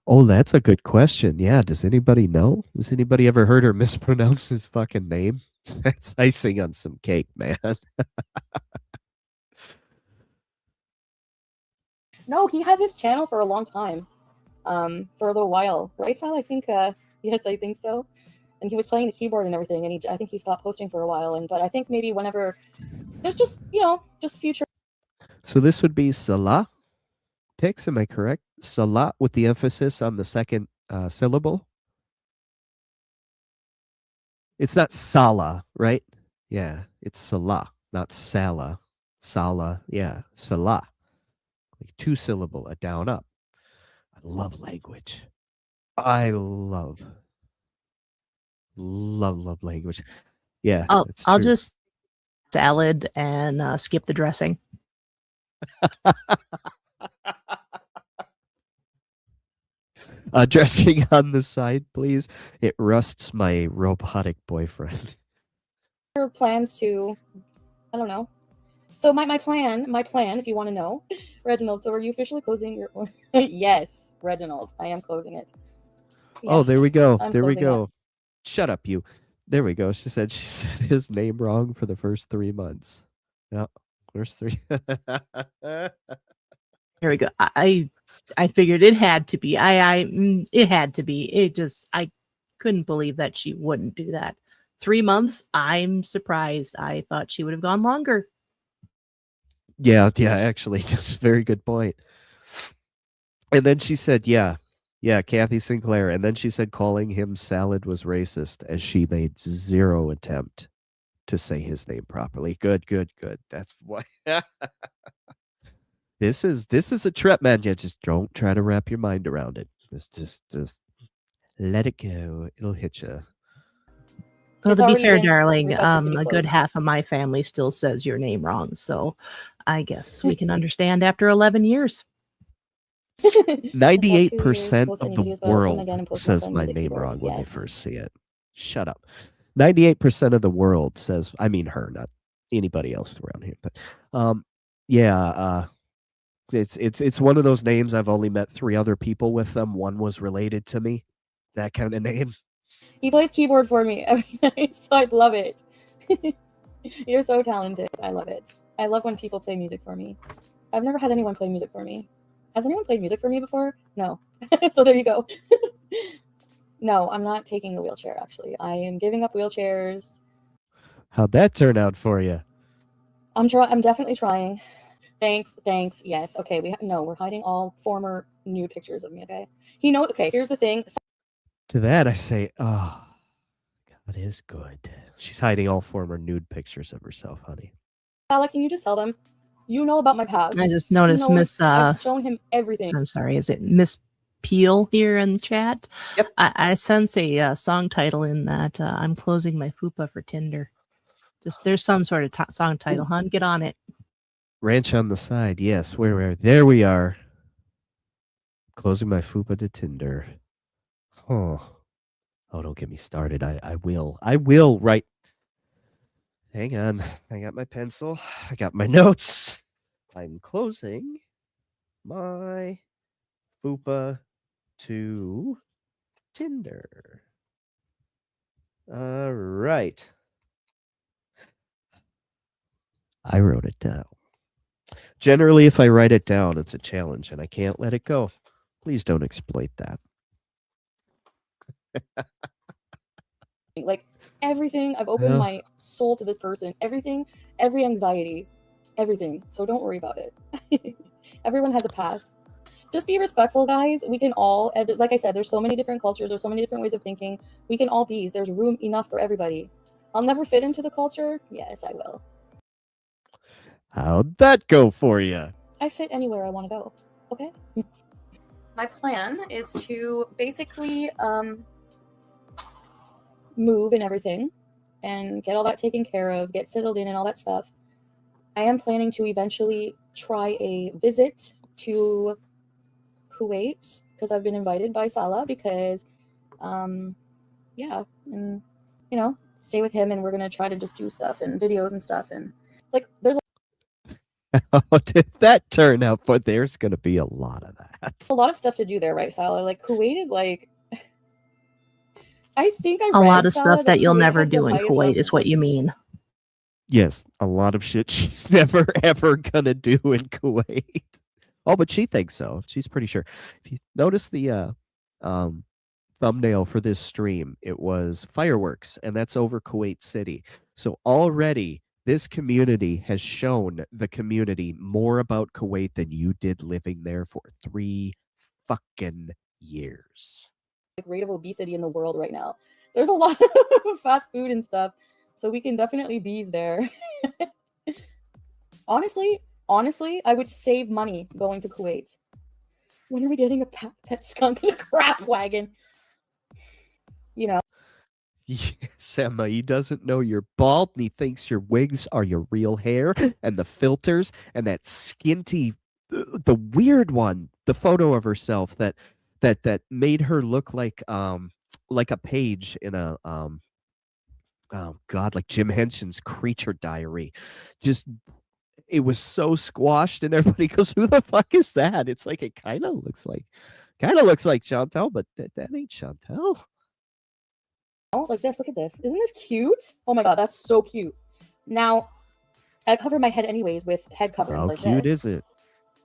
Oh, that's a good question. Yeah, does anybody know? Has anybody ever heard her mispronounce his fucking name? That's icing on some cake, man. No, he had his channel for a long time. For a little while. Right, Sal? I think yes, I think so. And he was playing the keyboard and everything, and I think he stopped posting for a while. But I think maybe whenever there's just future. So this would be Salah picks, am I correct? Salah with the emphasis on the second syllable. It's not Salah, right? Yeah, it's Salah, not Salah. Salah, yeah, Salah. Like 2-syllable, a down up. I love language. I love language. Yeah, I'll just salad and skip the dressing. Dressing on the side, please. It rusts my robotic boyfriend. Plans to, I don't know. So my plan, if you want to know, Reginald. So are you officially closing your? Yes, Reginald, I am closing it. Yes, oh, there we go. I'm There we closing go. Shut up, you. There we go. She said his name wrong for the first 3 months. No, first 3. Here we go. I figured it had to be. It had to be. I couldn't believe that she wouldn't do that. 3 months. I'm surprised. I thought she would have gone longer. Yeah, actually, that's a very good point. And then she said, yeah, Kathy Sinclair. And then she said calling him salad was racist, as she made zero attempt to say his name properly. Good. That's why. This is a trip, man. Yeah, just don't try to wrap your mind around it. Just let it go. It'll hit you. Well, It's to be already fair, been darling, requested to be a good closed. half of my family still says your name wrong. So I guess we can understand after 11 years. 98% of the world says my name wrong when they first see it. Shut up. 98% of the world says, I mean her, not anybody else around here. But it's one of those names. I've only met 3 other people with them. One was related to me. That kind of name. He plays keyboard for me every night, so I love it. You're so talented. I love it. I love when people play music for me. I've never had anyone play music for me. Has anyone played music for me before? No. So there you go. No, I'm not taking a wheelchair, actually. I am giving up wheelchairs. How'd that turn out for you? I'm definitely trying. Thanks. Yes. Okay. We're hiding all former nude pictures of me. Okay. Okay. Here's the thing. To that, I say, oh, God is good. She's hiding all former nude pictures of herself, honey. Sala, can you just tell them? You know about my past. I just noticed Miss. I've shown him everything. I'm sorry. Is it Miss Peel here in the chat? Yep. I sense a song title in that. I'm closing my fupa for Tinder. Just there's some sort of song title, hon. Get on it. Ranch on the side. Yes. There we are. Closing my fupa to Tinder. Oh, don't get me started. I will right. Hang on. I got my pencil. I got my notes. I'm closing my Fupa to Tinder. All right. I wrote it down. Generally, if I write it down, it's a challenge and I can't let it go. Please don't exploit that. Like everything, I've opened Well. my soul to this person. Everything, every anxiety, everything. So don't worry about it. Everyone has a past. Just be respectful, guys. We can all, like I said, there's so many different cultures, there's so many different ways of thinking. We can all be. There's room enough for everybody. I'll never fit into the culture. Yes, I will. How'd that go for you? I fit anywhere I want to go. Okay. My plan is to basically move and everything and get all that taken care of, get settled in and all that stuff. I am planning to eventually try a visit to Kuwait because I've been invited by Salah because yeah, and you know, stay with him and we're gonna try to just do stuff and videos and stuff and like there's How did that turn out? For there's going to be a lot of that. a lot of stuff to do there, right, Salah? Like Kuwait is like I think I A read, lot of Salah, stuff that you'll Kuwait never has the do in highest Kuwait level- is what you mean. Yes, a lot of shit she's never ever gonna do in Kuwait. Oh, but she thinks so. She's pretty sure. If you notice the thumbnail for this stream, it was fireworks, and that's over Kuwait City. So already this community has shown the community more about Kuwait than you did living there for 3 fucking years. like rate of obesity in the world right now. There's a lot of fast food and stuff, so we can definitely bees there. honestly, I would save money going to Kuwait. When are we getting a pet skunk in a crap wagon? You know, Yes, Emma, he doesn't know you're bald and he thinks your wigs are your real hair and the filters and that skinty, the weird one, the photo of herself that made her look like a page in a oh god, like Jim Henson's Creature Diary. Just it was so squashed and everybody goes, who the fuck is that? It's like it kind of looks like Chantel, but that ain't Chantel. like this. Look at this. Isn't this cute? Oh my god, that's so cute. Now, I cover my head anyways with head coverings How like cute this. is it?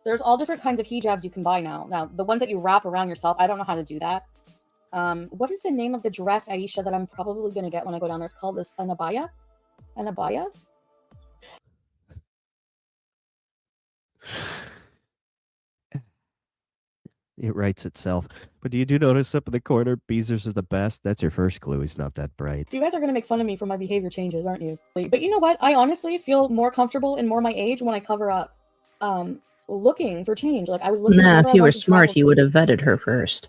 There's all different kinds of hijabs you can buy now. Now, the ones that you wrap around yourself, I don't know how to do that. What is the name of the dress, Aisha, that I'm probably going to get when I go down there? It's called an abaya? An abaya? It writes itself. But do you notice up in the corner, Beezers is the best? That's your first clue. He's not that bright. You guys are going to make fun of me for my behavior changes, aren't you? But you know what? I honestly feel more comfortable and more my age when I cover up. Looking for change. Like I was looking Nah, whenever if I you were wanted to smart, travel. you would have vetted her first.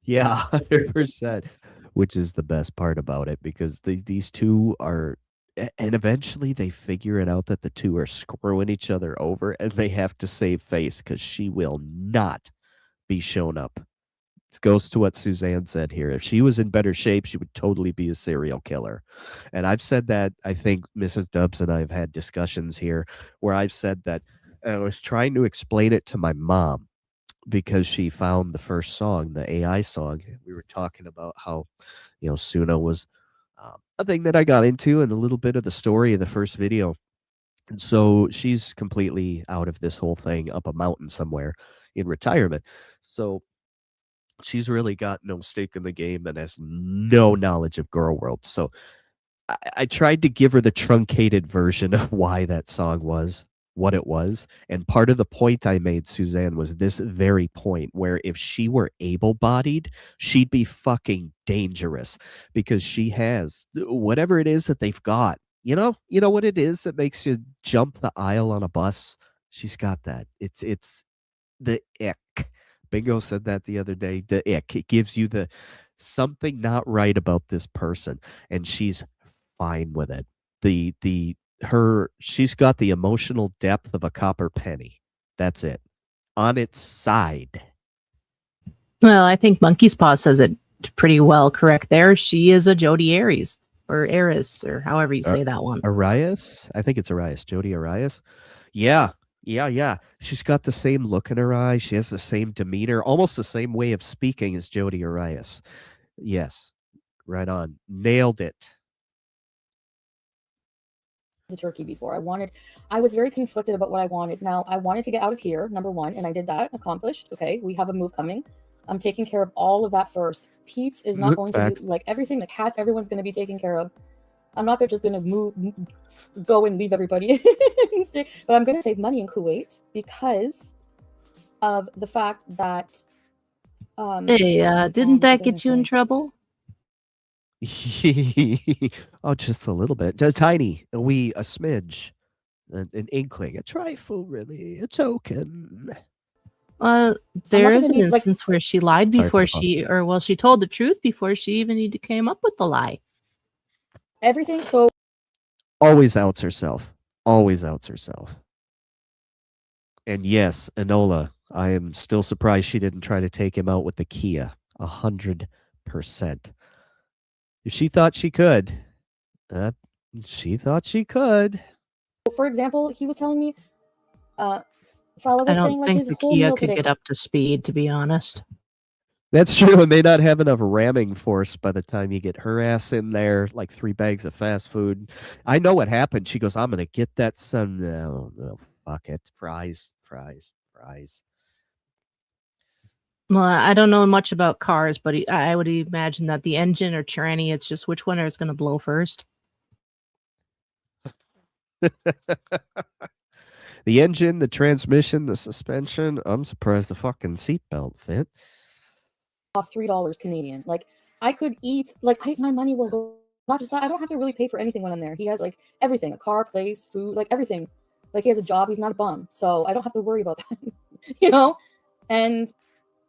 Yeah, 100%. Which is the best part about it because these two are, and eventually they figure it out that the two are screwing each other over and they have to save face because she will not be shown up. It goes to what Suzanne said here. If she was in better shape, she would totally be a serial killer. And I've said that. I think Mrs. Dubs and I have had discussions here where I've said that I was trying to explain it to my mom because she found the first song, the AI song. We were talking about how, Suna was a thing that I got into and a little bit of the story of the first video. And so she's completely out of this whole thing up a mountain somewhere in retirement. So she's really got no stake in the game and has no knowledge of Girl World. So I tried to give her the truncated version of why that song was what it was. And part of the point I made, Suzanne, was this very point where if she were able-bodied, she'd be fucking dangerous because she has whatever it is that they've got. You know what it is that makes you jump the aisle on a bus? She's got that. It's the ick. Bingo said that the other day. The ick. It gives you the something not right about this person, and she's fine with it. She's got the emotional depth of a copper penny. That's it. On its side. Well, I think Monkey's Paw says it pretty well correct there. She is a Jodi Aries. or Eris, or however you say that one. Arias? I think it's Arias. Jody Arias. Yeah. Yeah. She's got the same look in her eye. She has the same demeanor, almost the same way of speaking as Jody Arias. Yes. Right on. Nailed it. to Turkey before. I was very conflicted about what I wanted. Now, I wanted to get out of here, number one, and I did that, accomplished. Okay, we have a move coming. I'm taking care of all of that first. Pete's is not going to be like everything, the cats, everyone's going to be taken care of. I'm not just going to go and leave everybody. But I'm going to save money in Kuwait because of the fact that. Hey, didn't that get you in trouble? Oh, just a little bit. Just tiny. A smidge. An inkling. A trifle, really. A token. There is an instance where she lied before she told the truth before she even came up with the lie. Everything, so. Always outs herself. Always outs herself. And yes, Enola, I am still surprised she didn't try to take him out with the Kia. 100%. If she thought she could, she thought she could. For example, he was telling me, Salah was saying like his the whole Kia meal could today. get up to speed, to be honest. That's true. It may not have enough ramming force by the time you get her ass in there, like 3 bags of fast food. I know what happened. She goes, I'm going to get that son. No, fuck it. Fries. Well, I don't know much about cars, but I would imagine that the engine or tranny, it's just which one is going to blow first. The engine, the transmission, the suspension. I'm surprised the fucking seatbelt fit. Cost $3 Canadian. Like I could eat, like my money will go. Not just that, I don't have to really pay for anything when I'm there. He has like everything, a car, place, food, like everything. Like he has a job, he's not a bum. So I don't have to worry about that. And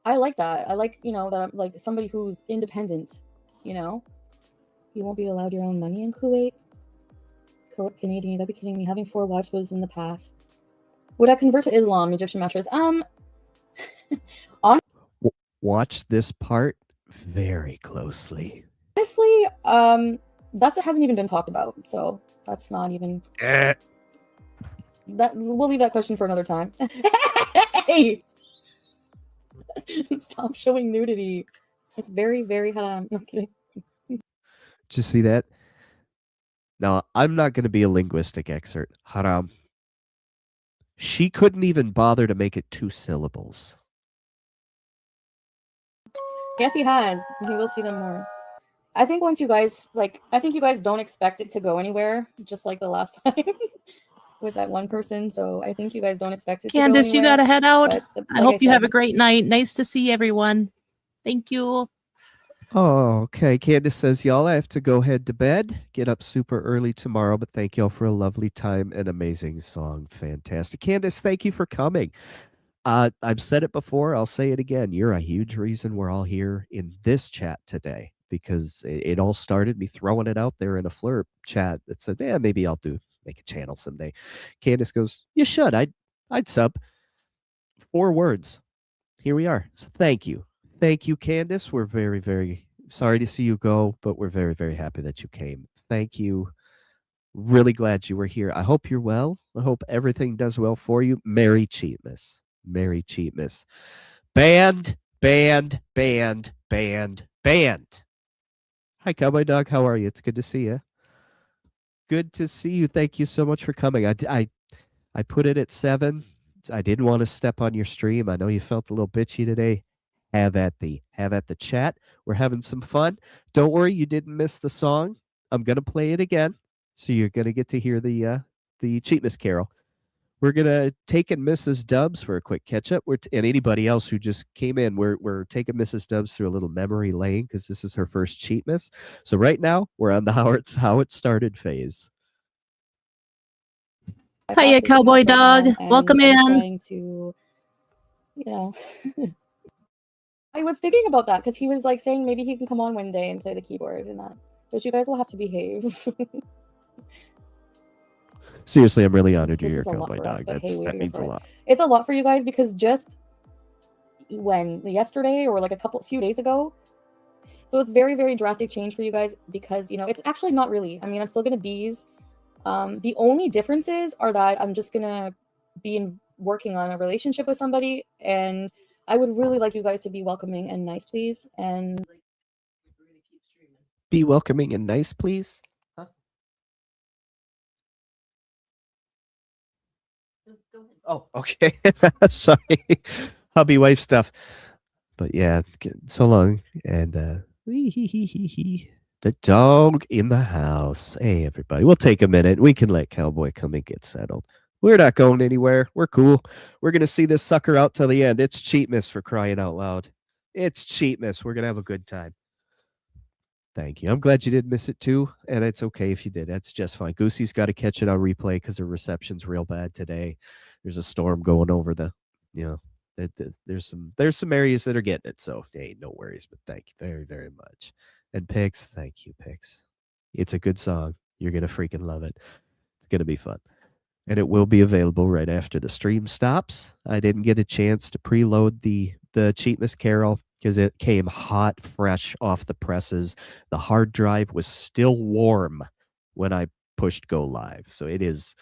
I like that. I like, that I'm like somebody who's independent, You won't be allowed your own money in Kuwait. Canadian, you gotta be kidding me. Having 4 wives was in the past. Would I convert to Islam, Egyptian mattress? Watch this part very closely. Honestly, that hasn't even been talked about, so that's not even. That we'll leave that question for another time. Hey, stop showing nudity. It's very, very haram. I'm kidding. Did you see that? Now, I'm not going to be a linguistic expert. Haram. She couldn't even bother to make it 2 syllables. Yes, he has. He will see them more. I think once you guys don't expect it to go anywhere, just like the last time with that one person. So I think you guys don't expect it Candace, to go anywhere. You got to head out. I hope you said, have a great night. Nice to see everyone. Thank you. Oh, okay. Candace says, y'all, I have to go head to bed. Get up super early tomorrow, but thank y'all for a lovely time and amazing song. Fantastic. Candace, thank you for coming. I've said it before. I'll say it again. You're a huge reason we're all here in this chat today, because it all started me throwing it out there in a Fleur chat that said, yeah, maybe I'll make a channel someday. Candace goes, you should. I'd sub. 4 words. Here we are. So thank you. Thank you, Candace. We're very, very sorry to see you go, but we're very, very happy that you came. Thank you. Really glad you were here. I hope you're well. I hope everything does well for you. Merry Cheatmas. Merry Cheatmas. Band. Hi, Cowboy Dog. How are you? It's good to see you. Good to see you. Thank you so much for coming. I put it at 7. I didn't want to step on your stream. I know you felt a little bitchy today. Have at the chat. We're having some fun. Don't worry, you didn't miss the song. I'm gonna play it again, so you're gonna get to hear the Cheatmas Carol. We're gonna take in Mrs. Dubs for a quick catch up. And anybody else who just came in, we're taking Mrs. Dubs through a little memory lane because this is her first Cheatmas. So right now we're on the how it started phase. Hiya, Cowboy Dog. Welcome in. Trying to, I was thinking about that because he was like saying maybe he can come on one day and play the keyboard and that. But you guys will have to behave. Seriously, I'm really honored you're here, This is a lot Cowboy for Dog. us, but hey, we're That here means for a it. lot. It's a lot for you guys because just yesterday or like few days ago, So it's very, very drastic change for you guys because, you know, it's actually not really. I mean, I'm still going to bees. The only differences are that I'm just going to be working on a relationship with somebody, and I would really like you guys to be welcoming and nice, please. And Be welcoming and nice, please. Huh? Oh, okay. Sorry. Hubby wife stuff. But yeah, so long. And the dog in the house. Hey, everybody. We'll take a minute. We can let Cowboy come and get settled. We're not going anywhere. We're cool. We're going to see this sucker out till the end. It's Cheatmas, for crying out loud. It's Cheatmas. We're going to have a good time. Thank you. I'm glad you did miss it too. And it's okay if you did. That's just fine. Goosey's got to catch it on replay because her reception's real bad today. There's a storm going over the, you know, there's some areas that are getting it. So hey, no worries. But thank you very, very much. And Pix, thank you, Pix. It's a good song. You're going to freaking love it. It's going to be fun. And it will be available right after the stream stops. I didn't get a chance to preload the Cheatmas Carol because it came hot, fresh off the presses. The hard drive was still warm when I pushed go live. So it is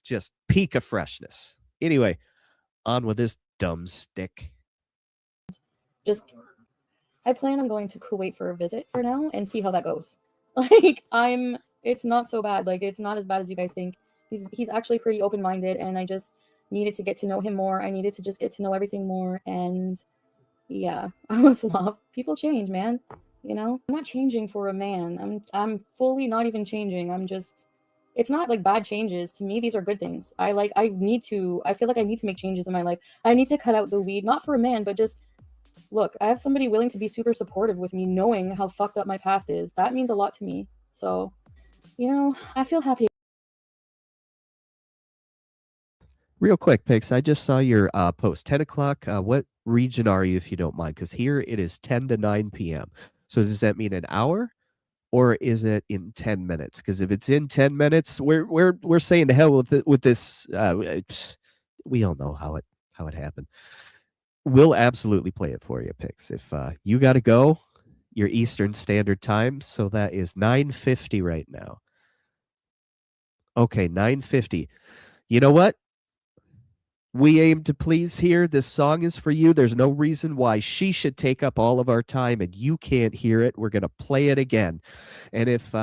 just peak of freshness. Anyway, on with this dumb stick. I plan on going to Kuwait for a visit for now and see how that goes. Like, it's not so bad. Like, it's not as bad as you guys think. He's actually pretty open-minded, and I just needed to get to know him more. I needed to just get to know everything more, and yeah, I was loved. People change, man. You know, I'm not changing for a man. I'm fully not even changing. I'm just, it's not like bad changes. To me, these are good things. I feel like I need to make changes in my life. I need to cut out the weed, not for a man, but just, look, I have somebody willing to be super supportive with me, knowing how fucked up my past is. That means a lot to me. So, you know, I feel happy. Real quick, Pix, I just saw your post. 10 o'clock. What region are you, if you don't mind? Because here it is 10 to 9 p.m. So does that mean an hour, or is it in 10 minutes? Because if it's in 10 minutes, we're saying to hell with this. We all know how it happened. We'll absolutely play it for you, Pix. If you got to go, your Eastern Standard Time, so that is 9:50 right now. Okay, 9:50. You know what? We aim to please here. This song is for you. There's no reason why she should take up all of our time and you can't hear it. We're going to play it again. And if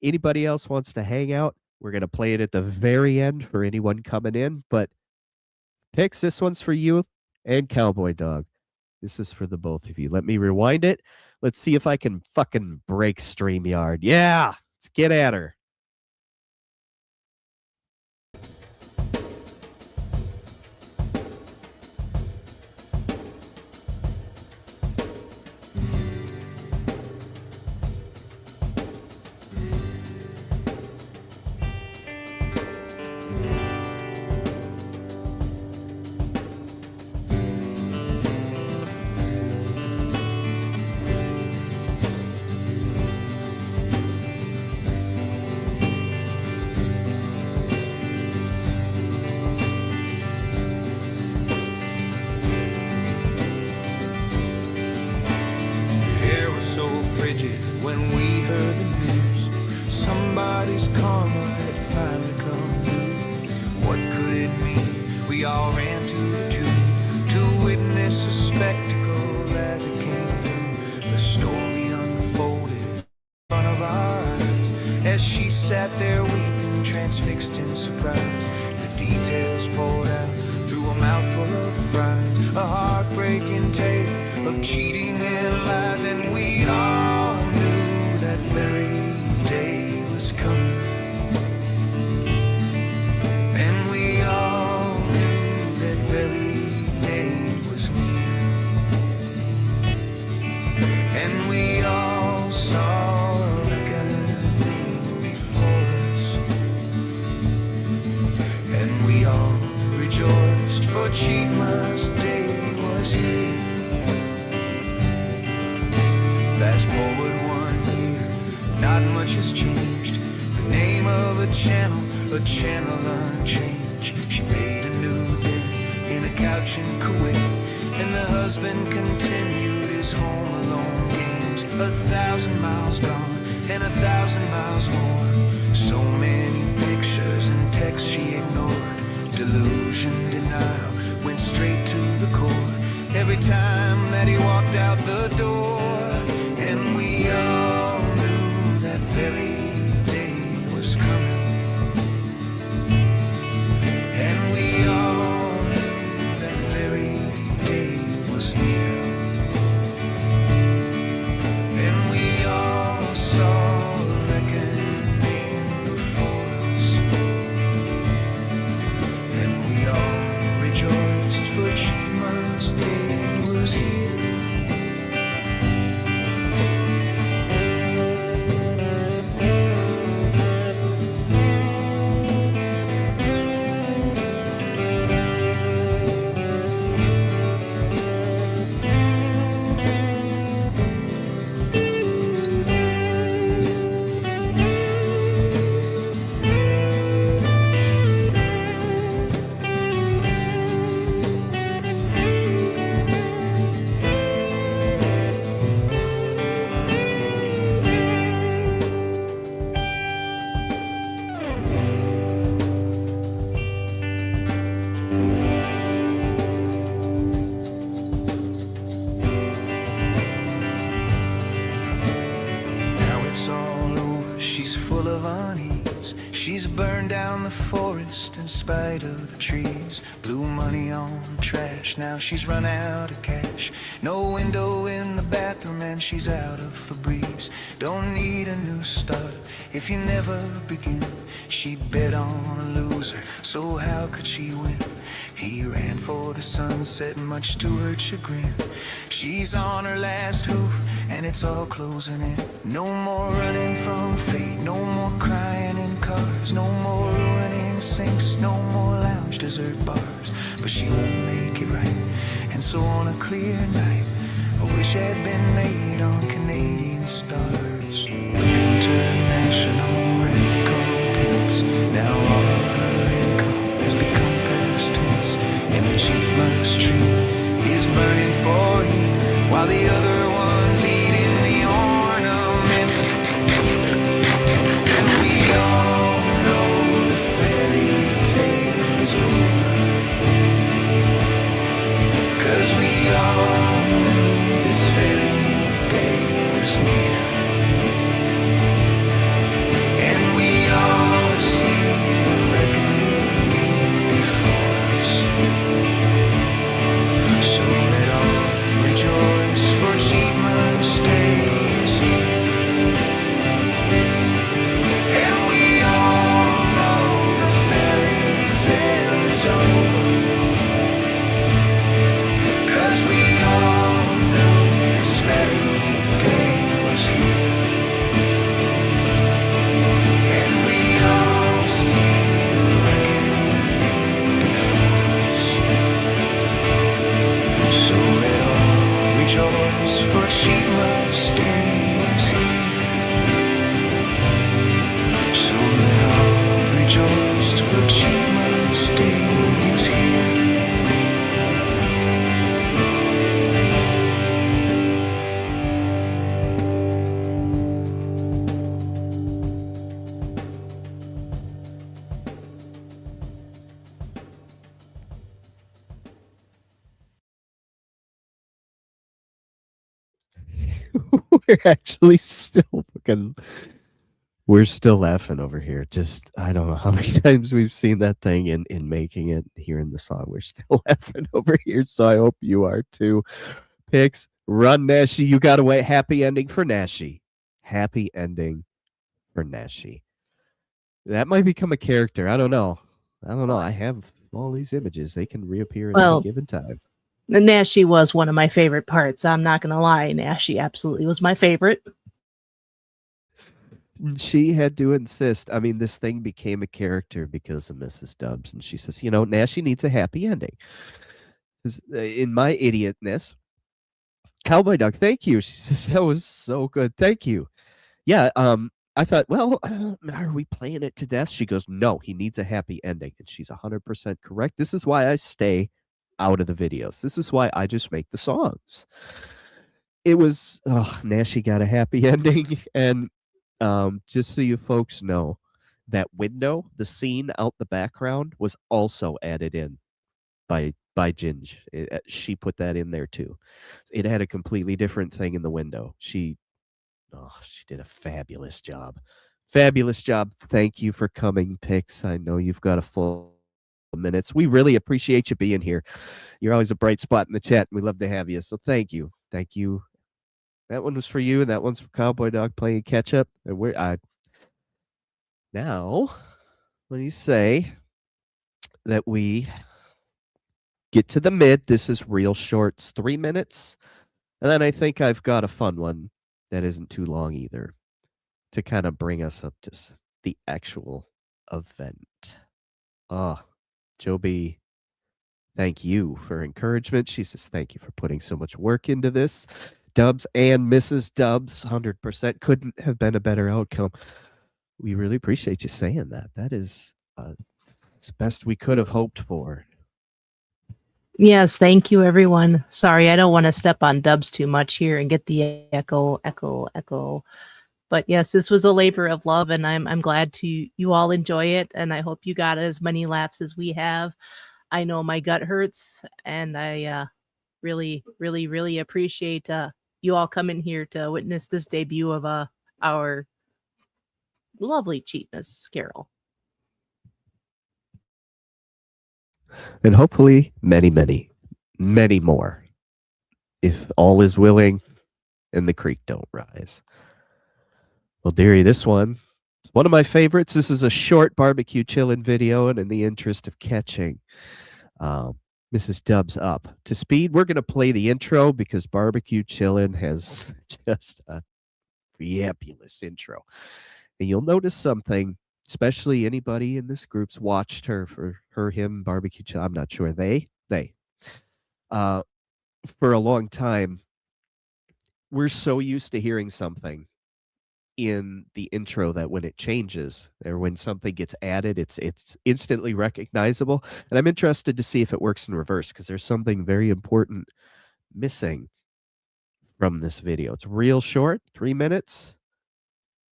anybody else wants to hang out, we're going to play it at the very end for anyone coming in. But Pix, this one's for you and Cowboy Dog. This is for the both of you. Let me rewind it. Let's see if I can fucking break StreamYard. Yeah, let's get at her. Air was so frigid when we heard the news. Somebody's karma had finally come due. What could it mean? We all ran to the tomb to witness a spectacle as it came through. The story unfolded in front of our eyes as she sat there weeping, transfixed in surprise. The details poured out through a mouthful of fries, a heartbreaking tale of cheating and lies, and we all knew that very day was coming. And we all knew that very day was near. And we all saw a reckoning before us. And we all rejoiced, for Cheatmas Day was here. Fast forward 1 year, not much has changed. The name of a channel unchanged. She made a new den in a couch in Kuwait, and the husband continued his home alone games. 1,000 miles gone and 1,000 miles more. So many pictures and texts she ignored. Delusion, denial, went straight to the core. Every time that he walked out the door, and we all knew that very day was coming. And we all knew that very day was near. And we all saw a reckoning before us. And we all rejoiced, for Cheatmas Day was here. Now it's all over, she's full of unease. She's burned down the forest in spite of the trees. Blew money on trash, now she's run out of cash. No window in the bathroom and she's out of Febreze. Don't need a new start if you never begin. She bet on a loser, so how could she win? He ran for the sunset, much to her chagrin. She's on her last hoof, and it's all closing in. No more running from fate, no more crying in cars, no more ruining sinks, no more lounge dessert bars. But she won't make it right, and so on a clear night, I wish had been made on Canadian stars. International red carpets, now all of her income has become past tense. And the Cheatmas tree is burning for heat, while the other one's eating the ornaments. And we all know the fairy tale is over, 'cause we all knew this very day was near. And we all see a reckoning before us. So let all rejoice, for Cheatmas Day is here. And we all know the fairy tale is over, 'cause we all knew this very day was here. And we all see a reckoning before us. So let all rejoice, for Cheatmas Day is here. So let all rejoice, for Cheatmas Day is here. We're actually still fucking. We're still laughing over here. Just I don't know how many times we've seen that thing in making it, hearing the song. We're still laughing over here, so I hope you are too. Pix, run Nashi. You got away. Happy ending for Nashi. Happy ending for Nashi. That might become a character. I don't know. I have all these images. They can reappear at Well, any given time. The Nashi was one of my favorite parts. I'm not going to lie. Nashi absolutely was my favorite. She had to insist. I mean, this thing became a character because of Mrs. Dubs. And she says, Nashi needs a happy ending. 'Cause, in my idiotness, Cowboy Dog, thank you. She says, that was so good. Thank you. Yeah, I thought, well, are we playing it to death? She goes, no, he needs a happy ending. And she's 100% correct. This is why I stay out of the videos. This is why I just make the songs. It was Nashi got a happy ending, and just so you folks know, that window, the scene out the background, was also added in by Ginge. She put that in there too. It had a completely different thing in the window. She did a fabulous job. Fabulous job. Thank you for coming, Pix. I know you've got a full minutes. We really appreciate you being here. You're always a bright spot in the chat, and we love to have you. So thank you. Thank you. That one was for you, and that one's for Cowboy Dog playing catch up. And now, let me say that we get to the mid. This is real short. It's 3 minutes. And then I think I've got a fun one that isn't too long either to kind of bring us up to the actual event. Joby, thank you for encouragement. She says, thank you for putting so much work into this. Dubs and Mrs. Dubs, 100% couldn't have been a better outcome. We really appreciate you saying that. That is it's the best we could have hoped for. Yes, thank you, everyone. Sorry, I don't want to step on Dubs too much here and get the echo. But yes, this was a labor of love, and I'm glad you all enjoy it, and I hope you got as many laughs as we have. I know my gut hurts, and I really appreciate you all coming here to witness this debut of our lovely Cheatmas Carol. And hopefully many more, if all is willing and the creek don't rise. Well, dearie, this one is one of my favorites. This is a short barbecue chillin' video, and in the interest of catching Mrs. Dubs up to speed, we're going to play the intro because barbecue chillin' has just a fabulous intro. And you'll notice something, especially anybody in this group's watched her for him barbecue chillin'. I'm not sure they for a long time. We're so used to hearing something in the intro that when it changes or when something gets added, it's instantly recognizable. And I'm interested to see if it works in reverse, because there's something very important missing from this video. It's real short, 3 minutes.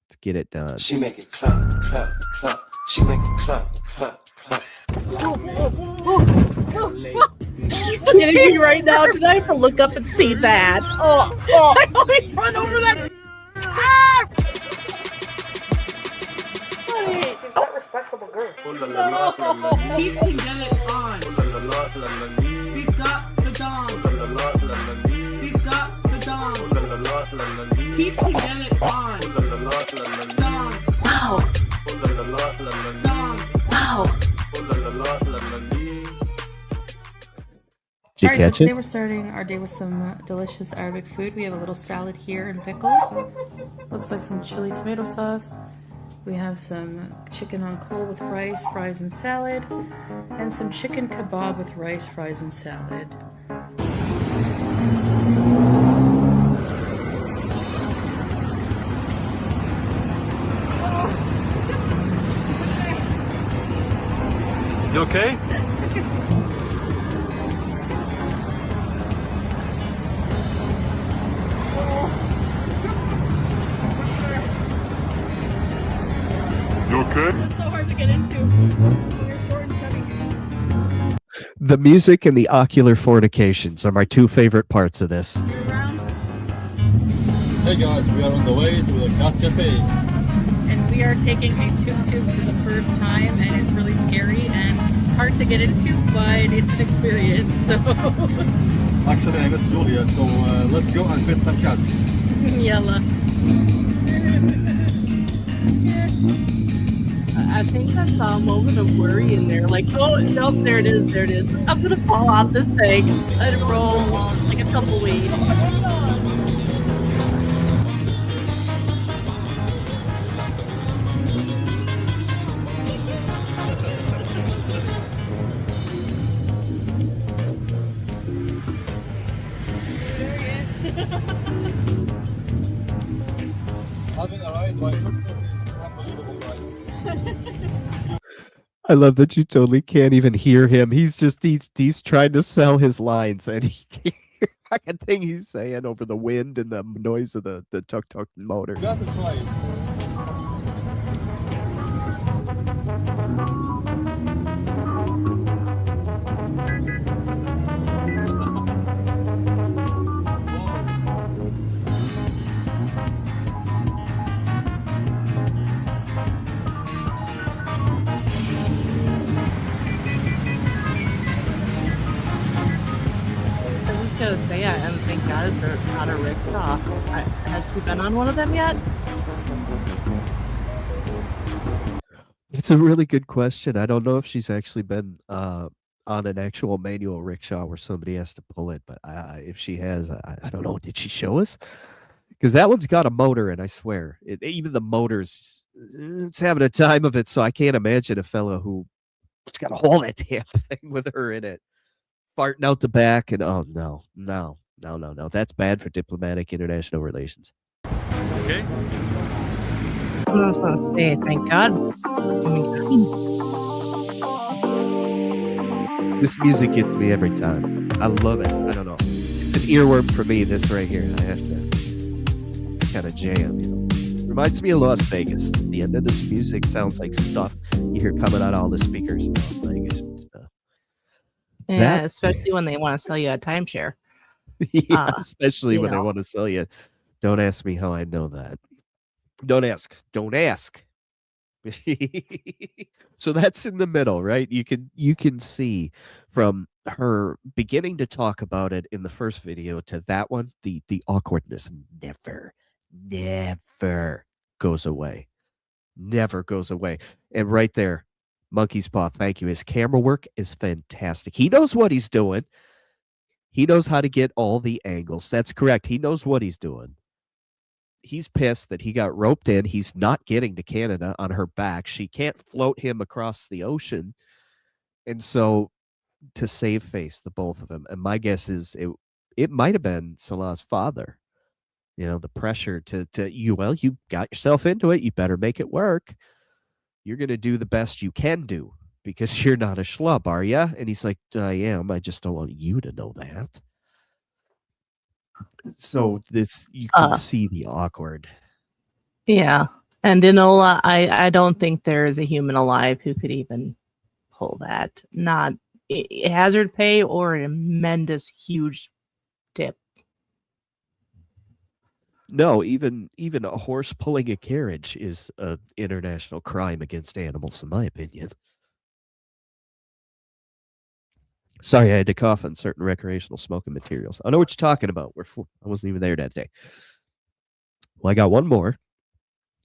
Let's get it done. She make it clap, clap, clap. She make it clap, clap, clap. Kidding me right now? Did I have to look up and see that? I always run over that. She's that respectable girl. He's can get it on. He's got the dong. He's got the dong. He can get it on. Dong. Wow. Dong. Wow. Did you Alright, catch so today it? we're starting our day with some delicious Arabic food. We have a little salad here and pickles. Looks like some chili tomato sauce. We have some chicken on coal with rice, fries, and salad. And some chicken kebab with rice, fries, and salad. You okay? You okay? It's so hard to get into when you're short and chubby. The music and the ocular fornications are my two favorite parts of this. Hey guys, we are on the way to the Cat Cafe. And we are taking a tuk-tuk for the first time, and it's really scary and hard to get into, but it's an experience, so... Actually, I miss Julia, so let's go and pet some cats. Yalla. I think I saw a moment of worry in there. Like, oh, no, there it is. I'm going to fall off this thing. Let it roll like a tumbleweed. Having a ride by tuk-tuk is unbelievable, guys. I love that you totally can't even hear him. He's trying to sell his lines, and he can't hear a fucking thing he's saying over the wind and the noise of the tuk-tuk motor. got to try it. I was just gonna say, and thank God is there not a rickshaw. Has she been on one of them yet? It's a really good question. I don't know if she's actually been on an actual manual rickshaw where somebody has to pull it, but if she has, I don't know. Did she show us? Because that one's got a motor, and I swear, even the motor's it's having a time of it. So I can't imagine a fellow who's got to hold that damn thing with her in it, farting out the back, and oh no, that's bad for diplomatic international relations. Okay. I was gonna say, thank God. This music gets me every time. I love it. I don't know. It's an earworm for me. This right here. I have to kind of jam. Reminds me of Las Vegas. The end of this music sounds like stuff you hear coming out of all the speakers in Las Vegas and stuff. Yeah, especially when they want to sell you a timeshare. Yeah, especially when they know. want to sell you. Don't ask me how I know that. Don't ask. Don't ask. So that's in the middle, right? You can see from her beginning to talk about it in the first video to that one, the awkwardness never goes away. Never goes away. And right there, Monkey's Paw, thank you. His camera work is fantastic. He knows what he's doing. He knows how to get all the angles. That's correct. He knows what he's doing. He's pissed that he got roped in. He's not getting to Canada on her back. She can't float him across the ocean. And so to save face, the both of them. And my guess is it might have been Salah's father. The pressure to you got yourself into it. You better make it work. You're going to do the best you can do because you're not a schlub, are you? And he's like, I am. I just don't want you to know that. So you can see the awkward. Yeah. And Enola, I don't think there is a human alive who could even pull that. Not hazard pay or a tremendous huge tip. No, even a horse pulling a carriage is an international crime against animals, in my opinion. Sorry, I had to cough on certain recreational smoking materials. I know what you're talking about. I wasn't even there that day. Well, I got one more.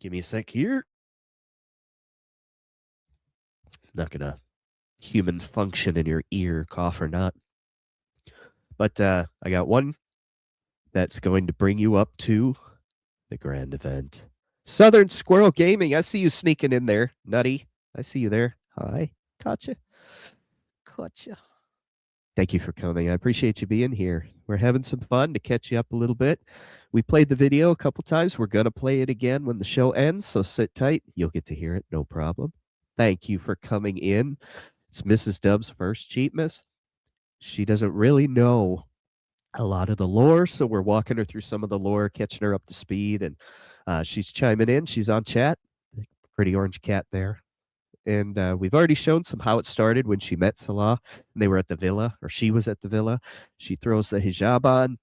Give me a sec here. Not gonna human function in your ear, cough or not. But I got one that's going to bring you up to the grand event. Southern Squirrel Gaming. I see you sneaking in there, Nutty. I see you there. Hi. Caught you. Thank you for coming. I appreciate you being here. We're having some fun to catch you up a little bit. We played the video a couple times. We're going to play it again when the show ends, so sit tight. You'll get to hear it, no problem. Thank you for coming in. It's Mrs. Dub's first Cheatmas. She doesn't really know a lot of the lore, so we're walking her through some of the lore, catching her up to speed, and she's chiming in. She's on chat. Pretty orange cat there. And we've already shown some how it started when she met Salah, and they were at the villa, or she was at the villa. She throws the hijab on,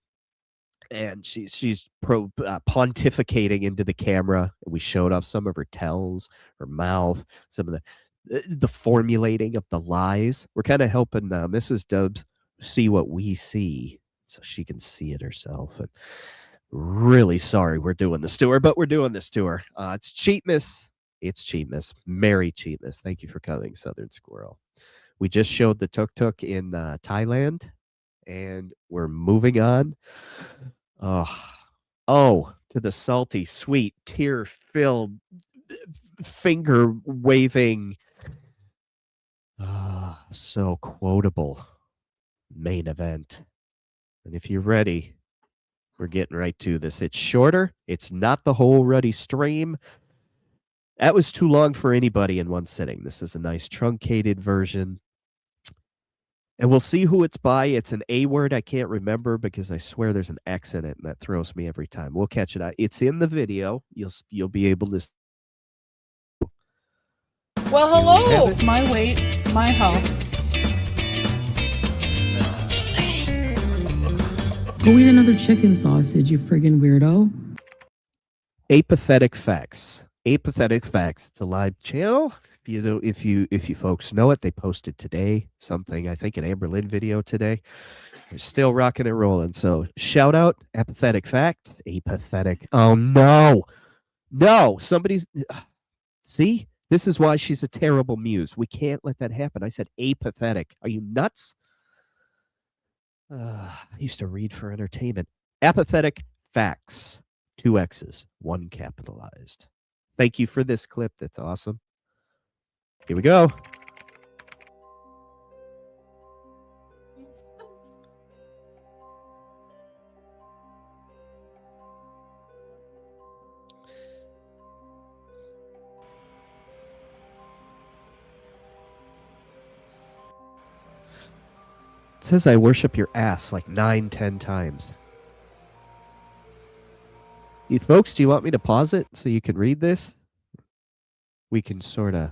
and she's pontificating into the camera. We showed off some of her tells, her mouth, some of the formulating of the lies. We're kind of helping Mrs. Dubs see what we see so she can see it herself. And really sorry we're doing this to her, but we're doing this to her. It's Cheatmas. It's Cheatmas. Merry Cheatmas. Thank you for coming, Southern Squirrel. We just showed the tuk-tuk in Thailand, and we're moving on. Oh, to the salty, sweet, tear-filled, finger-waving, so quotable main event. And if you're ready, we're getting right to this. It's shorter. It's not the whole ruddy stream. That was too long for anybody in one sitting. This is a nice truncated version. And we'll see who it's by. It's an A word I can't remember because I swear there's an X in it, and that throws me every time. We'll catch it out. It's in the video. You'll be able to. Well, hello. My weight, my health. Go eat another chicken sausage, you friggin' weirdo. Apathetic Facts. Apathetic Facts. It's a live channel. If you folks know it, they posted today something, I think, an Amberlynn video today. They're still rocking and rolling. So shout out Apathetic Facts. Apathetic. Oh no. No. Somebody's see? This is why she's a terrible muse. We can't let that happen. I said apathetic. Are you nuts? I used to read for entertainment. Apathetic Facts. 2 X's, 1 capitalized. Thank you for this clip. That's awesome. Here we go. It says I worship your ass like 9-10 times. You folks, do you want me to pause it so you can read this? We can sort of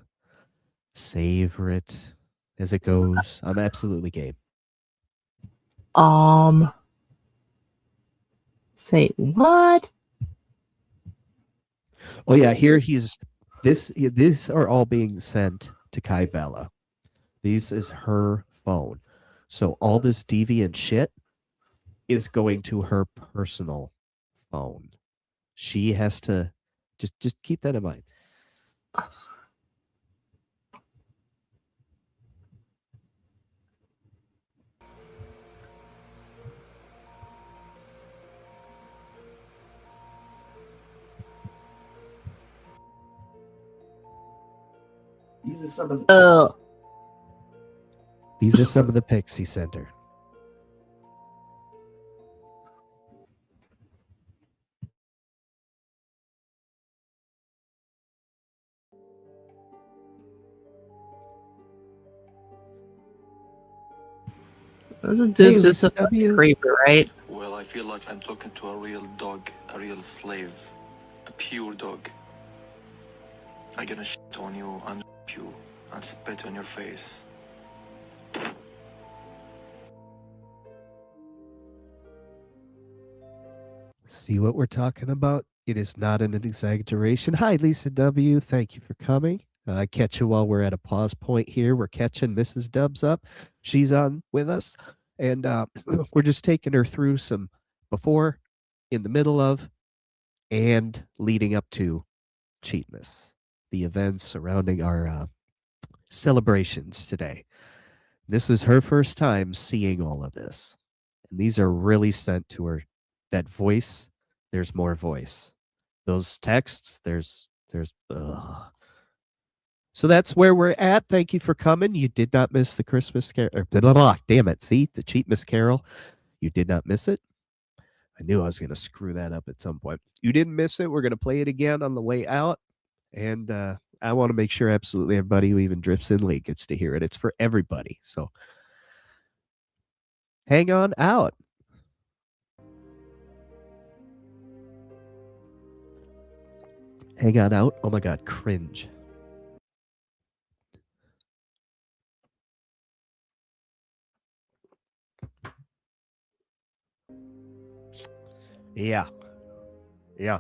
savor it as it goes. I'm absolutely game. Say what? Oh yeah, here he's these are all being sent to Kai Bella. This is her phone. So all this deviant shit is going to her personal phone. She has to just keep that in mind. These are some of the pics he sent her. This dude's just a creeper, right? Well, I feel like I'm talking to a real dog, a real slave, a pure dog. I'm gonna shit on you and you and spit on your face. See what we're talking about? It is not an exaggeration. Hi, Lisa W. Thank you for coming. I catch you while we're at a pause point here. We're catching Mrs. Dubs up. She's on with us. And we're just taking her through some before, in the middle of, and leading up to Cheatmas, the events surrounding our celebrations today. This is her first time seeing all of this. And these are really sent to her. That voice, there's more voice. Those texts, there's ugh. So that's where we're at. Thank you for coming. You did not miss the Christmas Carol. Damn it. See, the Cheatmas Carol. You did not miss it. I knew I was going to screw that up at some point. You didn't miss it. We're going to play it again on the way out. And I want to make sure absolutely everybody who even drifts in late gets to hear it. It's for everybody. So hang on out. Hang on out. Oh my God, cringe. Yeah. Yeah.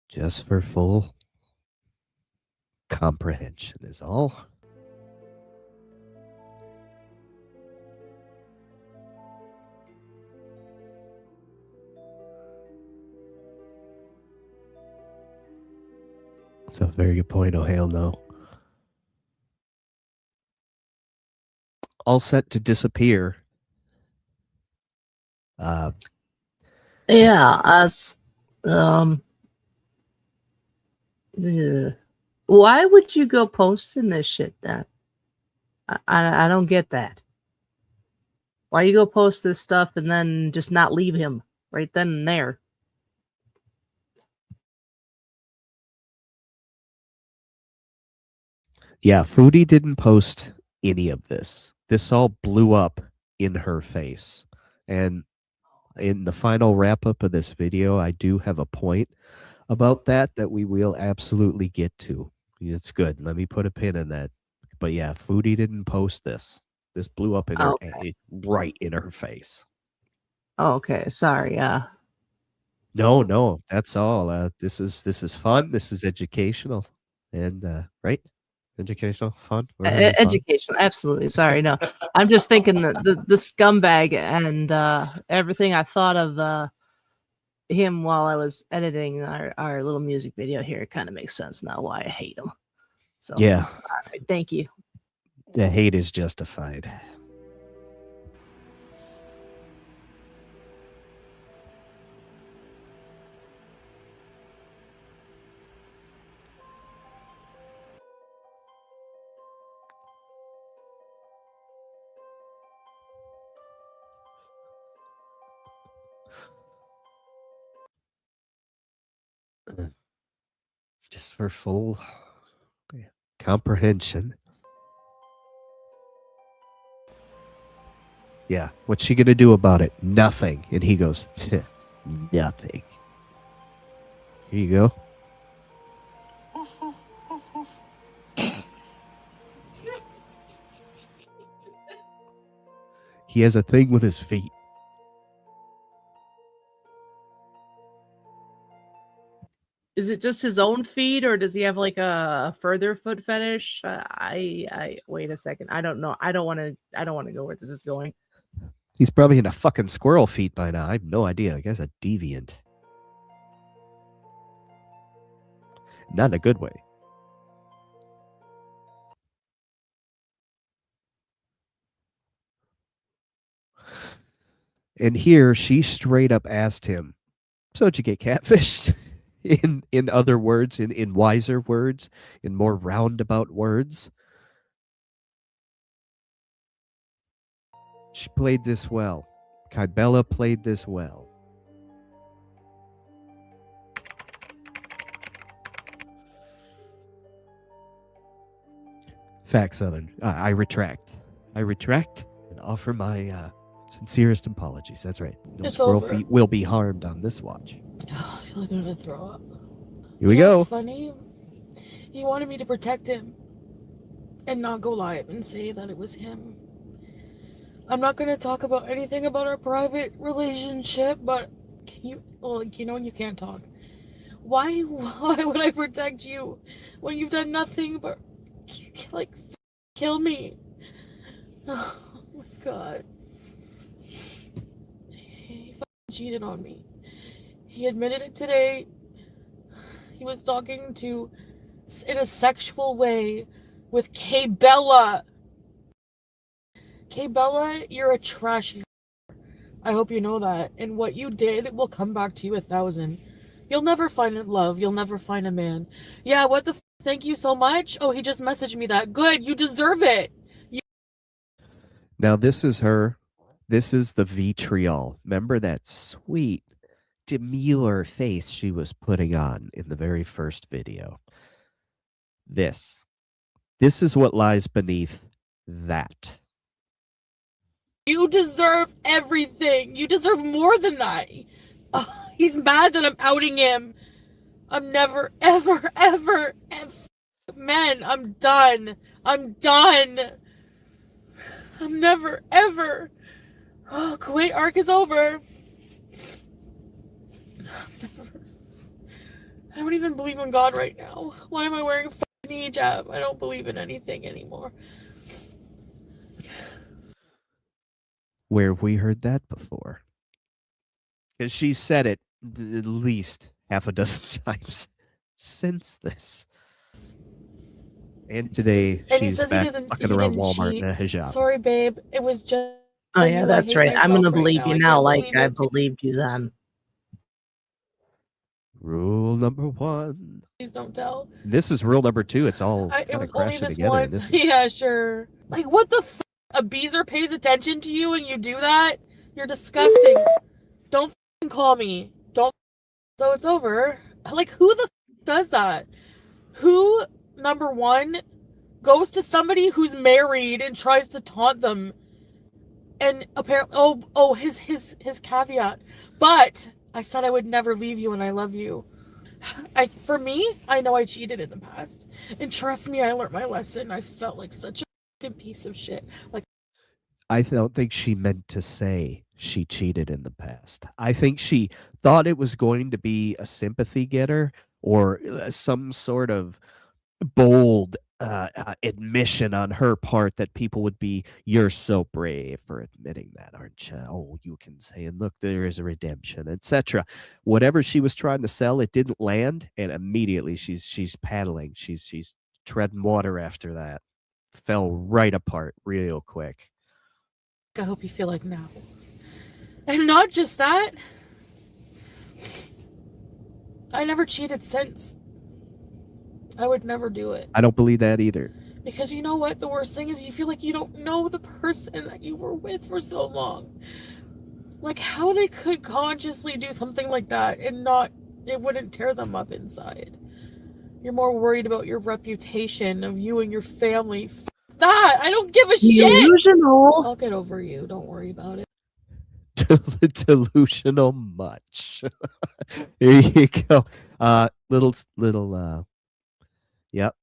Just for full comprehension is all. That's a very good point. Oh, hell no. All set to disappear. Yeah, us. Ugh. Why would you go posting this shit then? I don't get that. Why you go post this stuff and then just not leave him right then and there? Yeah, Foodie didn't post any of this. This all blew up in her face. And in the final wrap up of this video, I do have a point about that we will absolutely get to. It's good. Let me put a pin in that. But yeah, Foodie didn't post this. This blew up in her right in her face. Oh, okay, sorry. No, that's all. This is fun. This is educational, and right, educational, fun. We're having fun. Education, absolutely. Sorry, no. I'm just thinking that the scumbag and everything I thought of him while I was editing our little music video here. It kind of makes sense now why I hate him. So Yeah, all right, thank you. the hate is justified. Just for full comprehension. Yeah, what's she gonna do about it? Nothing. And he goes, nothing. Here you go. He has a thing with his feet. Is it just his own feet, or does he have like a further foot fetish? I wait a second. I don't know. I don't want to go where this is going. He's probably into fucking squirrel feet by now. I have no idea. The guy's a deviant. Not in a good way. And here she straight up asked him, so did you get catfished? In other words, in wiser words, in more roundabout words. She played this well. Kybella played this well. Fact, Southern. I retract. I retract and offer my sincerest apologies. That's right. No It's squirrel over. feet will be harmed on this watch. I feel like I'm gonna throw up. Here we You know go. what's funny? He wanted me to protect him and not go live and say that it was him. I'm not gonna talk about anything about our private relationship, but can you? Well, you know you can't talk. Why would I protect you when you've done nothing but like kill me? Oh my god. He fucking cheated on me. He admitted it today. He was talking to in a sexual way with Kybella. Kybella, you're a trashy. I hope you know that. And what you did will come back to you 1,000. You'll never find love. You'll never find a man. Yeah, what the thank you so much? Oh, he just messaged me that. Good, you deserve it. Now this is her. This is the vitriol. Remember that sweet, demure face she was putting on in the very first video. This is what lies beneath that. You deserve everything. You deserve more than that. He's mad that I'm outing him. I'm never, ever, ever, man, I'm done. I'm done. I'm never, ever. Oh, Kuwait arc is over. I don't even believe in God right now. Why am I wearing a fucking hijab? I don't believe in anything anymore. Where have we heard that before? Because she said it at least half a dozen times since this. And today And he she's says back fucking around Walmart in a hijab. Sorry, babe. It was just. Oh yeah, that's right. I'm gonna believe you now, like I believed you then. Rule number 1. Please don't tell. This is rule number 2. It's all It kind was of only crashing this together in once. this one. Yeah, sure. Like, what the f? A beezer pays attention to you and you do that? You're disgusting. Don't f***ing call me. Don't. So it's over. Like, who the f does that? Who, number one, goes to somebody who's married and tries to taunt them? And apparently, his caveat. But I said I would never leave you and I love you. For me, I know I cheated in the past. And trust me, I learned my lesson. I felt like such a fucking piece of shit. Like, I don't think she meant to say she cheated in the past. I think she thought it was going to be a sympathy getter or some sort of bold admission on her part that people would be, you're so brave for admitting that, aren't you? Oh, you can say, and look, there is a redemption, etc. Whatever she was trying to sell, it didn't land, and immediately she's paddling. She's treading water after that. Fell right apart real quick. I hope you feel like now. And not just that, I never cheated since. I would never do it. I don't believe that either. Because you know what? The worst thing is you feel like you don't know the person that you were with for so long. Like, how they could consciously do something like that and not, it wouldn't tear them up inside. You're more worried about your reputation of you and your family. F that! I don't give a shit! Delusional. I'll get over you. Don't worry about it. Delusional much. There you go. Yep.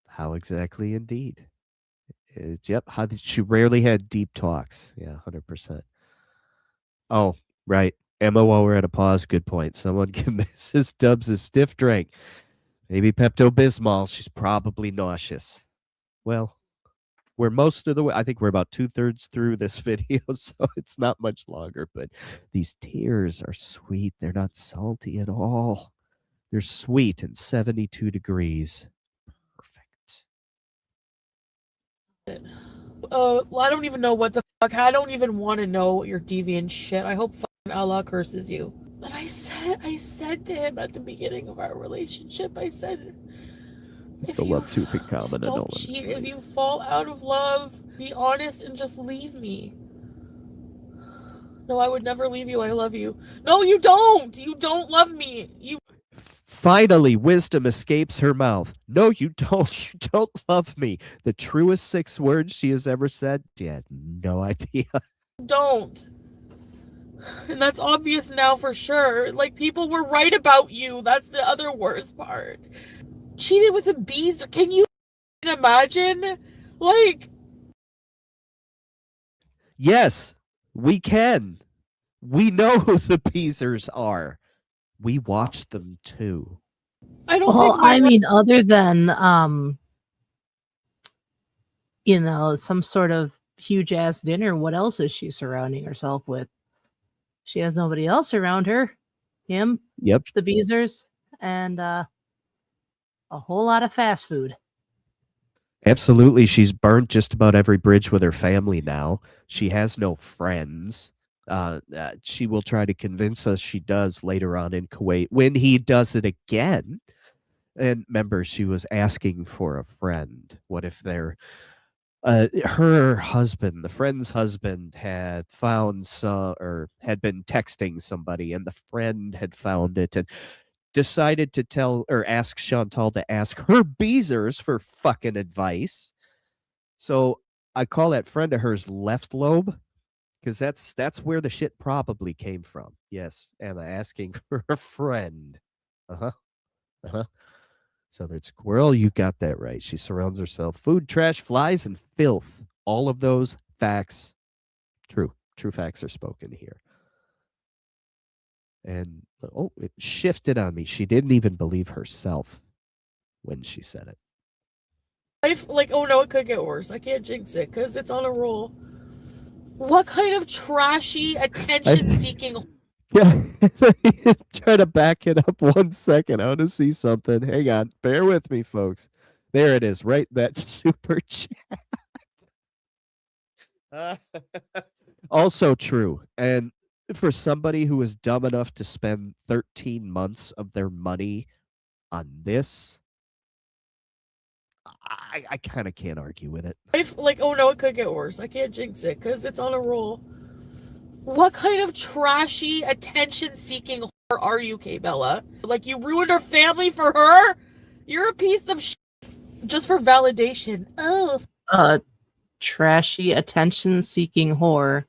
How exactly indeed. Yep. How did she rarely had deep talks? Yeah, 100%. Oh, right. Emma, while we're at a pause, good point. Someone give Mrs. Dubs a stiff drink. Maybe Pepto-Bismol. She's probably nauseous. Well, we're most of the way. I think we're about 2/3 through this video, so it's not much longer. But these tears are sweet. They're not salty at all. They're sweet and 72 degrees. Perfect. Well, I don't even know what the fuck. I don't even want to know your deviant shit. I hope fucking Allah curses you. But I said to him at the beginning of our relationship, I said, It's the love tooth in common. just don't cheat. If you fall out of love, be honest and just leave me. No, I would never leave you. I love you. No, you don't. You don't love me. You. Finally, wisdom escapes her mouth. No, you don't. You don't love me. The truest 6 words she has ever said. She had no idea. Don't. And that's obvious now for sure. Like, people were right about you. That's the other worst part. Cheated with a bees. Can you imagine? Like, Yes, we can. We know who the Beezers are. We watch them too. I don't Well, think I mean, other than some sort of huge ass dinner, what else is she surrounding herself with? She has nobody else around her. Him, Yep. the Beezers, and a whole lot of fast food. Absolutely. She's burnt just about every bridge with her family now. She has no friends. She will try to convince us she does later on in Kuwait when he does it again. And remember, she was asking for a friend. What if they're her husband, the friend's husband, had found or had been texting somebody, and the friend had found it and decided to tell or ask Chantal to ask her Beezers for fucking advice. So I call that friend of hers left lobe, because that's where the shit probably came from. Yes, Emma asking for a friend. Southern squirrel, you got that right. She surrounds herself. Food, trash, flies, and filth. All of those facts, true. True facts are spoken here. And it shifted on me. She didn't even believe herself when she said it. oh no, it could get worse. I can't jinx it because it's on a roll. What kind of trashy, attention-seeking... Yeah, try to back it up 1 second. I want to see something. Hang on. Bear with me, folks. There it is, right? That super chat. Also true. And for somebody who was dumb enough to spend 13 months of their money on this, I kind of can't argue with it. Like, oh no, it could get worse. I can't jinx it because it's on a roll. What kind of trashy, attention-seeking whore are you, Kay Bella? Like, you ruined her family for her? You're a piece of shit. Just for validation. Oh. Trashy, attention-seeking whore.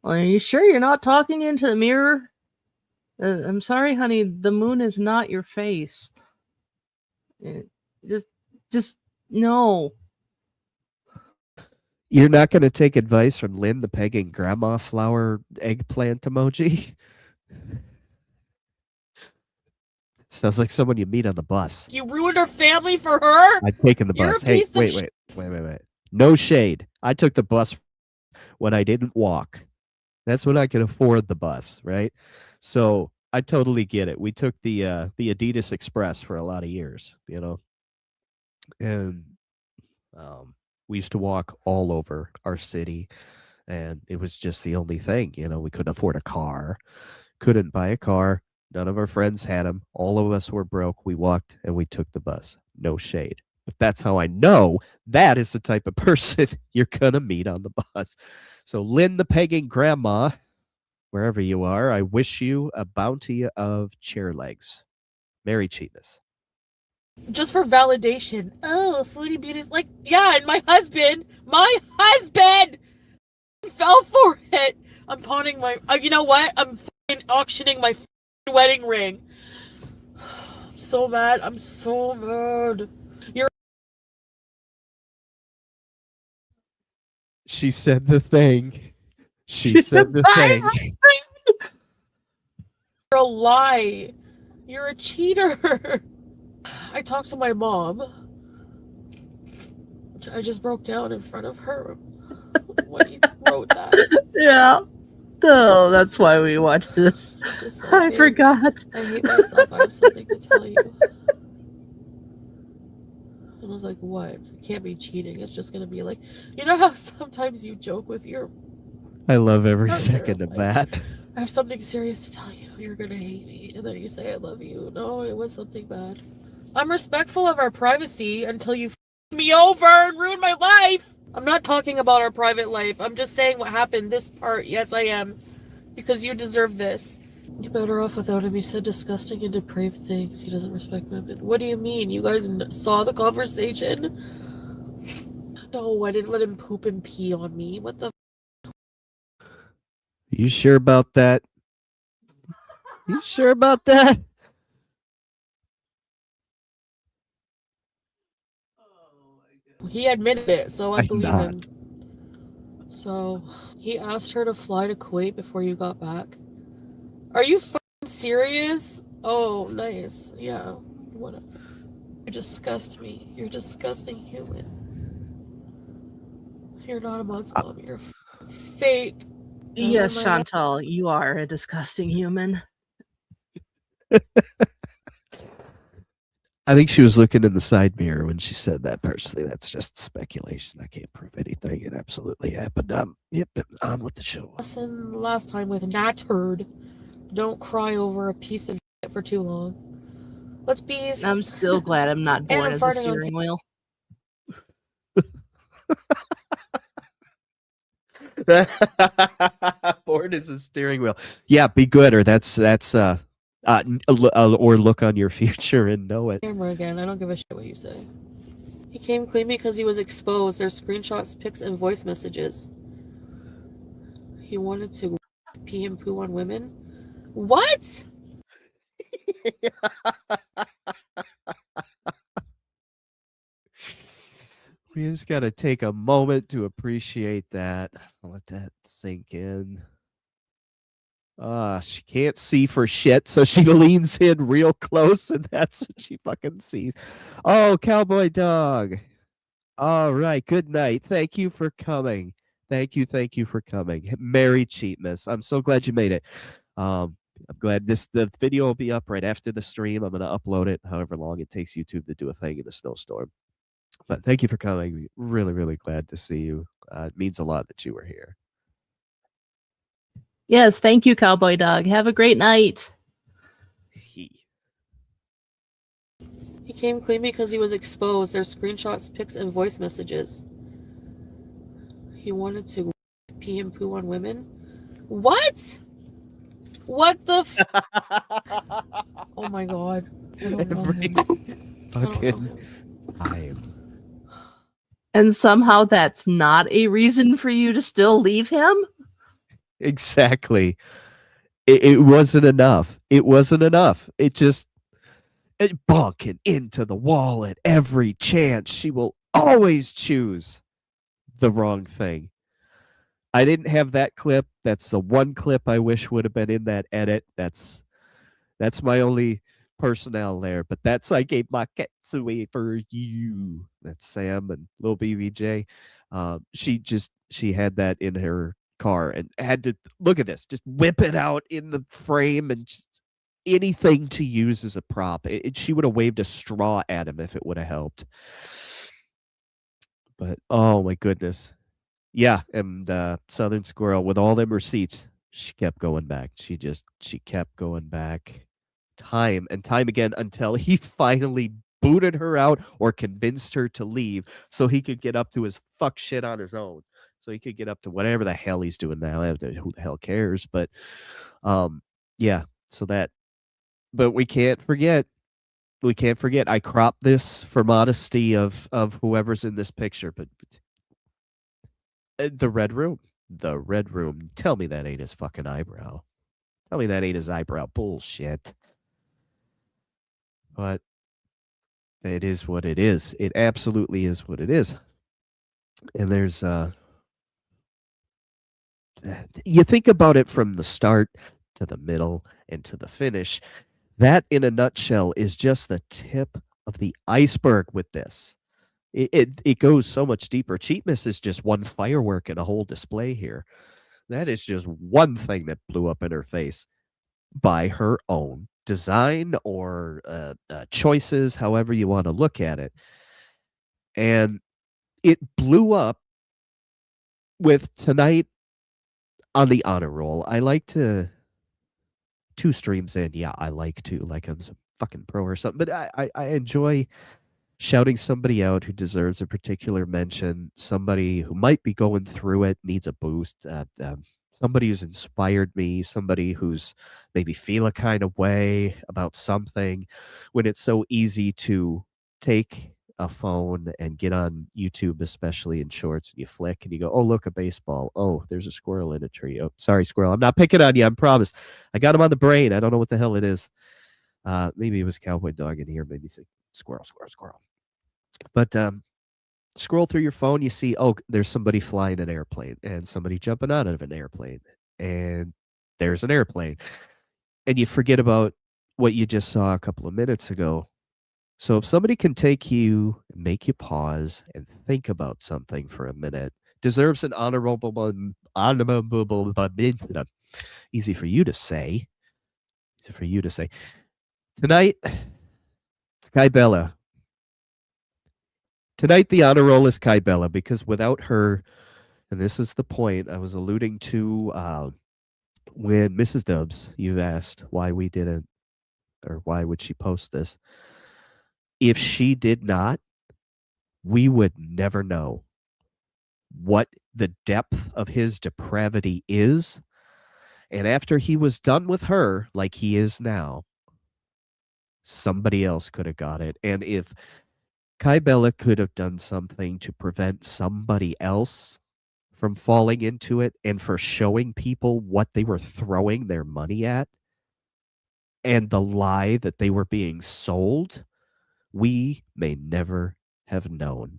Well, are you sure you're not talking into the mirror? I'm sorry, honey. The moon is not your face. Just no. You're not going to take advice from Lynn, the pegging grandma flower eggplant emoji? Sounds like someone you meet on the bus. You ruined her family for her? I'd taken the You're bus. a Hey, piece of wait. No shade. I took the bus when I didn't walk. That's when I could afford the bus, right? So I totally get it. We took the Adidas Express for a lot of years, you know, and we used to walk all over our city, and it was just the only thing, you know. We couldn't afford a car, couldn't buy a car. None of our friends had them. All of us were broke. We walked and we took the bus. No shade. But that's how I know that is the type of person you're going to meet on the bus. So, Lynn, the pegging grandma, wherever you are, I wish you a bounty of chair legs. Merry Cheatmas. Just for validation. Oh, Foodie Beauty's like, yeah, and my husband fell for it. I'm pawning my, you know what? I'm auctioning my wedding ring. I'm so mad. I'm so mad. She said the thing. She said the thing. You're a lie. You're a cheater. I talked to my mom. I just broke down in front of her when he wrote that. Yeah. Oh, that's why we watched this. Like, I forgot. I hate myself. I have something to tell you. And I was like, what? It can't be cheating. It's just going to be like, you know how sometimes you joke with your I love every partner, second of that. I have something serious to tell you. You're going to hate me. And then you say, I love you. No, it was something bad. I'm respectful of our privacy until you me over and ruin my life. I'm not talking about our private life. I'm just saying what happened. This part, yes, I am. Because you deserve this. You're better off without him. He said disgusting and depraved things. He doesn't respect women. What do you mean? You guys saw the conversation? No, I didn't let him poop and pee on me. What the? You sure about that? You sure about that? He admitted it, so I I'm believe not. him. So, he asked her to fly to Kuwait before you got back. Are you fucking serious? Oh, nice. Yeah. What? You disgust me. You're a disgusting human. You're not a Muslim. You're fake. Yes, Chantal, you are a disgusting human. I think she was looking in the side mirror when she said that. Personally, that's just speculation. I can't prove anything. It absolutely happened. Yep, on with the show. Lesson last time with Natturd. Don't cry over a piece of shit for too long. Let's be. I'm still glad I'm not born as a steering wheel. Born as a steering wheel. Yeah, be good, or that's or look on your future and know it. Camera again. I don't give a shit what you say. He came clean because he was exposed. There's screenshots, pics, and voice messages. He wanted to pee and poo on women. What? We just got to take a moment to appreciate that. Let that sink in. She can't see for shit, so she leans in real close, and that's what she fucking sees. Oh, cowboy dog. All right, good night. Thank you for coming. Thank you for coming. Merry Cheatmas. I'm so glad you made it. I'm glad the video will be up right after the stream. I'm going to upload it however long it takes YouTube to do a thing in a snowstorm. But thank you for coming. Really, really glad to see you. It means a lot that you were here. Yes, thank you, Cowboy Dog. Have a great night. He came clean because he was exposed. There's screenshots, pics, and voice messages. He wanted to pee and poo on women. What? What the Oh my god. I don't know Every him. I don't know fucking him. time. And somehow that's not a reason for you to still leave him? Exactly. It wasn't enough. It wasn't enough. It bonking into the wall at every chance. She will always choose the wrong thing. I didn't have that clip. That's the one clip I wish would have been in that edit. That's my only personnel there. But that's I gave my cats away for you. That's Sam and Lil BBJ. She had that in her car and had to look at this, just whip it out in the frame and just anything to use as a prop. She would have waved a straw at him if it would have helped. But oh my goodness. Yeah, and Southern Squirrel with all them receipts, she kept going back. She kept going back time and time again until he finally booted her out or convinced her to leave so he could get up to his fuck shit on his own. So he could get up to whatever the hell he's doing now. Who the hell cares? But yeah, so that but we can't forget I cropped this for modesty of whoever's in this picture, but the red room. The red room. Tell me that ain't his fucking eyebrow. Tell me that ain't his eyebrow. Bullshit. But it is what it is. It absolutely is what it is. And there's you think about it from the start to the middle and to the finish. That in a nutshell is just the tip of the iceberg with this. It goes so much deeper. Cheatmas is just one firework in a whole display here. That is just one thing that blew up in her face by her own design or choices, however you want to look at it. And it blew up with tonight on the honor roll. I like to 2 streams in. Yeah, I like to, like I'm some fucking pro or something, but I enjoy shouting somebody out who deserves a particular mention, somebody who might be going through it, needs a boost, somebody who's inspired me, somebody who's maybe feel a kind of way about something, when it's so easy to take a phone and get on YouTube, especially in shorts, and you flick and you go, oh, look, a baseball. Oh, there's a squirrel in a tree. Oh, sorry, squirrel. I'm not picking on you. I promise. I got him on the brain. I don't know what the hell it is. Maybe it was Cowboy Dog in here. Maybe squirrel. But scroll through your phone, you see, oh, there's somebody flying an airplane and somebody jumping out of an airplane, and there's an airplane. And you forget about what you just saw a couple of minutes ago. So if somebody can take you, make you pause and think about something for a minute, deserves an honorable, easy for you to say. Easy for you to say. Tonight, Sky Bella. Tonight, the honor roll is Kai Bella, because without her, and this is the point I was alluding to when Mrs. Dubs, you've asked why we didn't, or why would she post this. If she did not, we would never know what the depth of his depravity is. And after he was done with her, like he is now, somebody else could have got it. And if Kai Bella could have done something to prevent somebody else from falling into it and for showing people what they were throwing their money at and the lie that they were being sold, we may never have known.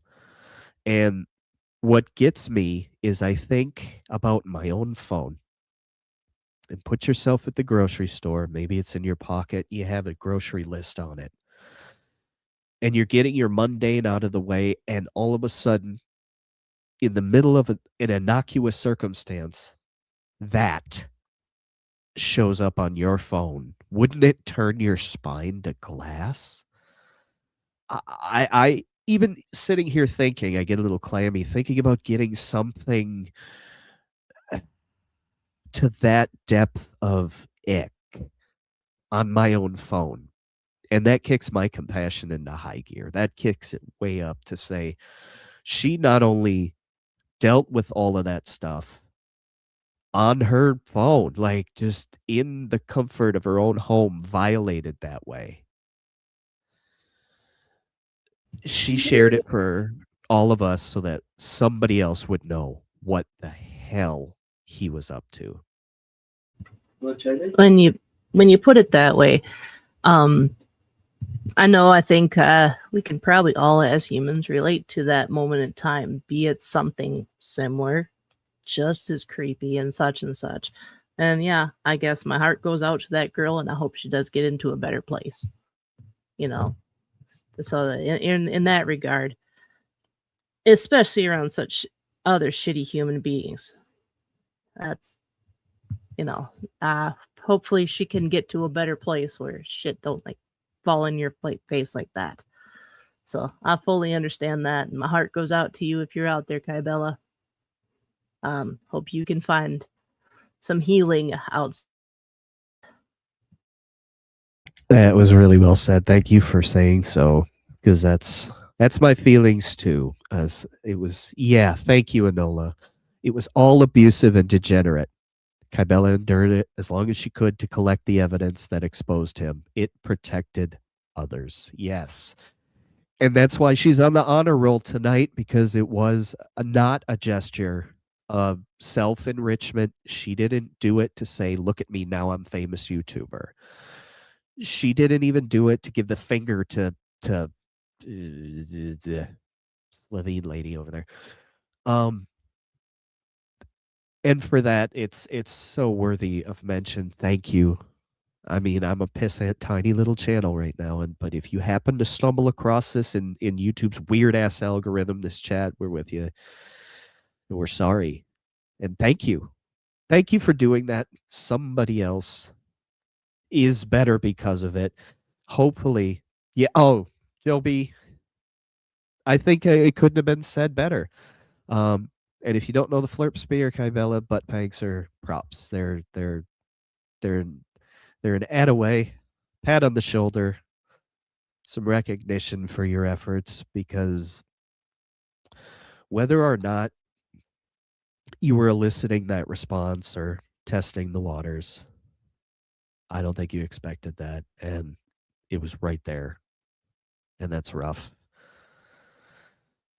And what gets me is I think about my own phone. And put yourself at the grocery store. Maybe it's in your pocket. You have a grocery list on it. And you're getting your mundane out of the way, and all of a sudden, in the middle of an innocuous circumstance, that shows up on your phone. Wouldn't it turn your spine to glass? I even sitting here thinking, I get a little clammy, thinking about getting something to that depth of ick on my own phone. And that kicks my compassion into high gear. That kicks it way up to say she not only dealt with all of that stuff on her phone, like just in the comfort of her own home, violated that way. She shared it for all of us so that somebody else would know what the hell he was up to. When you put it that way, I think we can probably all as humans relate to that moment in time, be it something similar, just as creepy and such. And yeah, I guess my heart goes out to that girl, and I hope she does get into a better place. So in that regard, especially around such other shitty human beings, that's hopefully she can get to a better place where shit don't like fall in your face like that. So I fully understand that, and my heart goes out to you if you're out there, Kybella. Hope you can find some healing out. That was really well said. Thank you for saying so, because that's my feelings too. As it was, yeah. Thank you, Enola. It was all abusive and degenerate. Kybella endured it as long as she could to collect the evidence that exposed him. It protected others. Yes. And that's why she's on the honor roll tonight, because it was not a gesture of self-enrichment. She didn't do it to say, look at me, now I'm famous YouTuber. She didn't even do it to give the finger to Slovene lady over there. And for that, it's so worthy of mention. Thank you. I mean, I'm a pissant tiny little channel right now, but if you happen to stumble across this in YouTube's weird ass algorithm, this chat, we're with you. And we're sorry. And thank you. Thank you for doing that. Somebody else is better because of it. Hopefully. Yeah. Oh, Joby, I think it couldn't have been said better. And if you don't know the Flirp Spear, Kybella, butt panks are props. They're an add-away, pat on the shoulder, some recognition for your efforts, because whether or not you were eliciting that response or testing the waters, I don't think you expected that, and it was right there, and that's rough.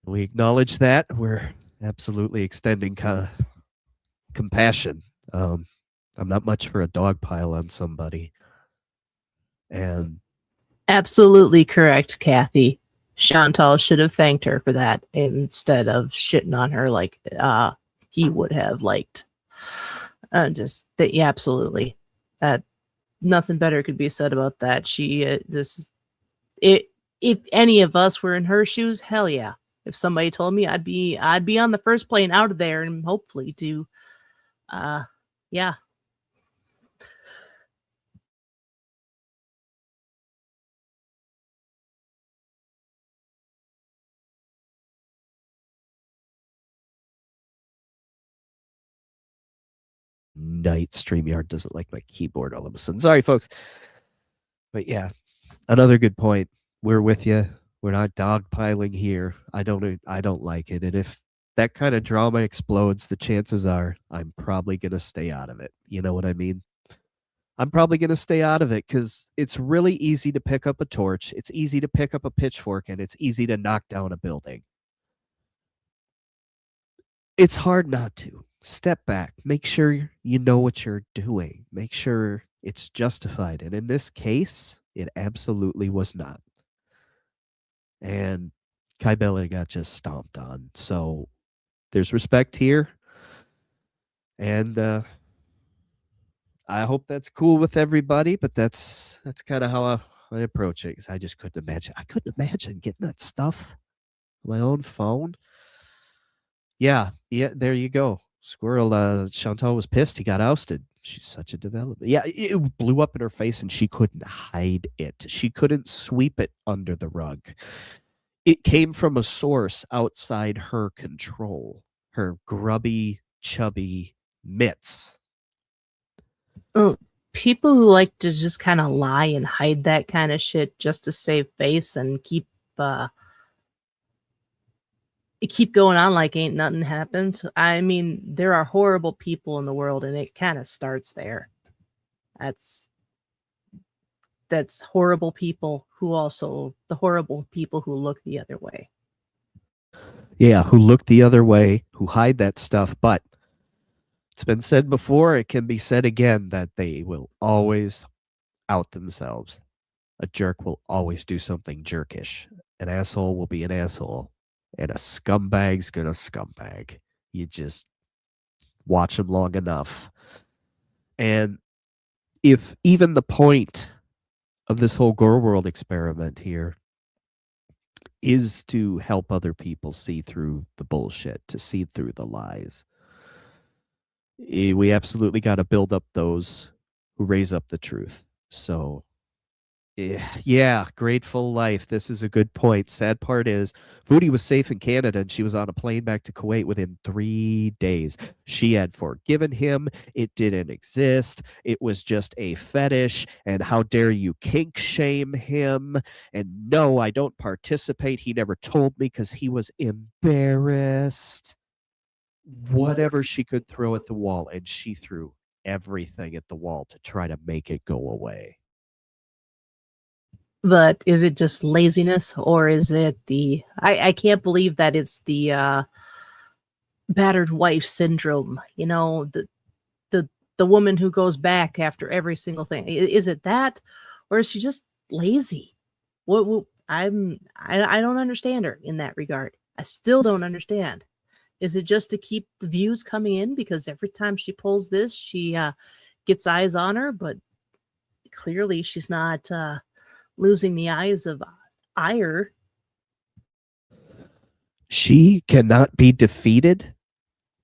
We acknowledge that. We're absolutely extending compassion. I'm not much for a dog pile on somebody. And Absolutely correct, Kathy. Chantal should have thanked her for that instead of shitting on her like he would have liked. Yeah, absolutely. Nothing better could be said about that. If any of us were in her shoes, hell yeah. If somebody told me, I'd be on the first plane out of there, and hopefully to yeah. Night StreamYard doesn't like my keyboard all of a sudden. Sorry, folks. But yeah, another good point. We're with you. We're not dogpiling here. I don't like it. And if that kind of drama explodes, the chances are I'm probably going to stay out of it. You know what I mean? I'm probably going to stay out of it because it's really easy to pick up a torch. It's easy to pick up a pitchfork, and it's easy to knock down a building. It's hard not to. Step back. Make sure you know what you're doing. Make sure it's justified. And in this case, it absolutely was not. And Kybella got just stomped on. So there's respect here. And I hope that's cool with everybody, but that's kind of how I approach it, because I just couldn't imagine. I couldn't imagine getting that stuff on my own phone. Yeah, there you go. Squirrel, Chantal was pissed. He got ousted. She's such a development. Yeah, it blew up in her face, and she couldn't hide it. She couldn't sweep it under the rug. It came from a source outside her control. Her grubby, chubby mitts People who like to just kind of lie and hide that kind of shit just to save face and keep going on like ain't nothing happens. I mean, there are horrible people in the world, and it kind of starts there. That's horrible people the horrible people who look the other way. Yeah, who look the other way, who hide that stuff. But it's been said before, it can be said again, that they will always out themselves. A jerk will always do something jerkish. An asshole will be an asshole. And a scumbag's gonna scumbag. You just watch them long enough. And if even the point of this whole Gore World experiment here is to help other people see through the bullshit, to see through the lies, we absolutely got to build up those who raise up the truth. So yeah, grateful life. This is a good point. Sad part is Foodie was safe in Canada, and she was on a plane back to Kuwait within 3 days. She had forgiven him. It didn't exist. It was just a fetish. And how dare you kink shame him? And no, I don't participate. He never told me because he was embarrassed. Whatever she could throw at the wall, and she threw everything at the wall to try to make it go away. But is it just laziness, or is it I can't believe that it's the battered wife syndrome, the woman who goes back after every single thing. Is it that, or is she just lazy? I don't understand her in that regard. I still don't understand. Is it just to keep the views coming in, because every time she pulls this, she gets eyes on her, but clearly she's not losing the eyes of ire. She cannot be defeated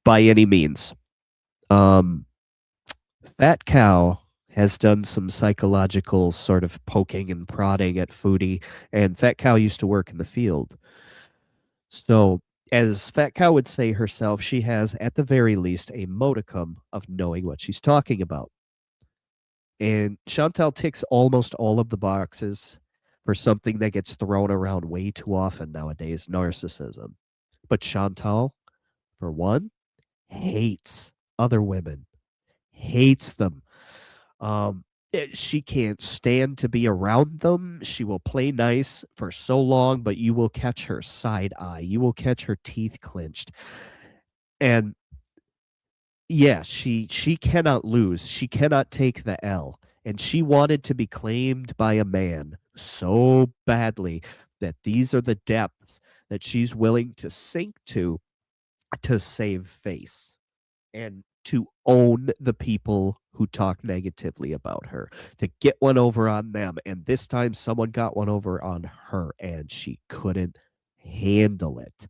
by any means. Fat Cow has done some psychological sort of poking and prodding at Foodie, and Fat Cow used to work in the field. So, as Fat Cow would say herself, she has, at the very least, a modicum of knowing what she's talking about. And Chantal ticks almost all of the boxes for something that gets thrown around way too often nowadays, narcissism. But Chantal, for one, hates other women, hates them. She can't stand to be around them. She will play nice for so long, but you will catch her side eye. You will catch her teeth clenched. And yeah, she cannot lose. She cannot take the L. And she wanted to be claimed by a man so badly that these are the depths that she's willing to sink to save face and to own the people who talk negatively about her, to get one over on them. And this time someone got one over on her, and she couldn't handle it.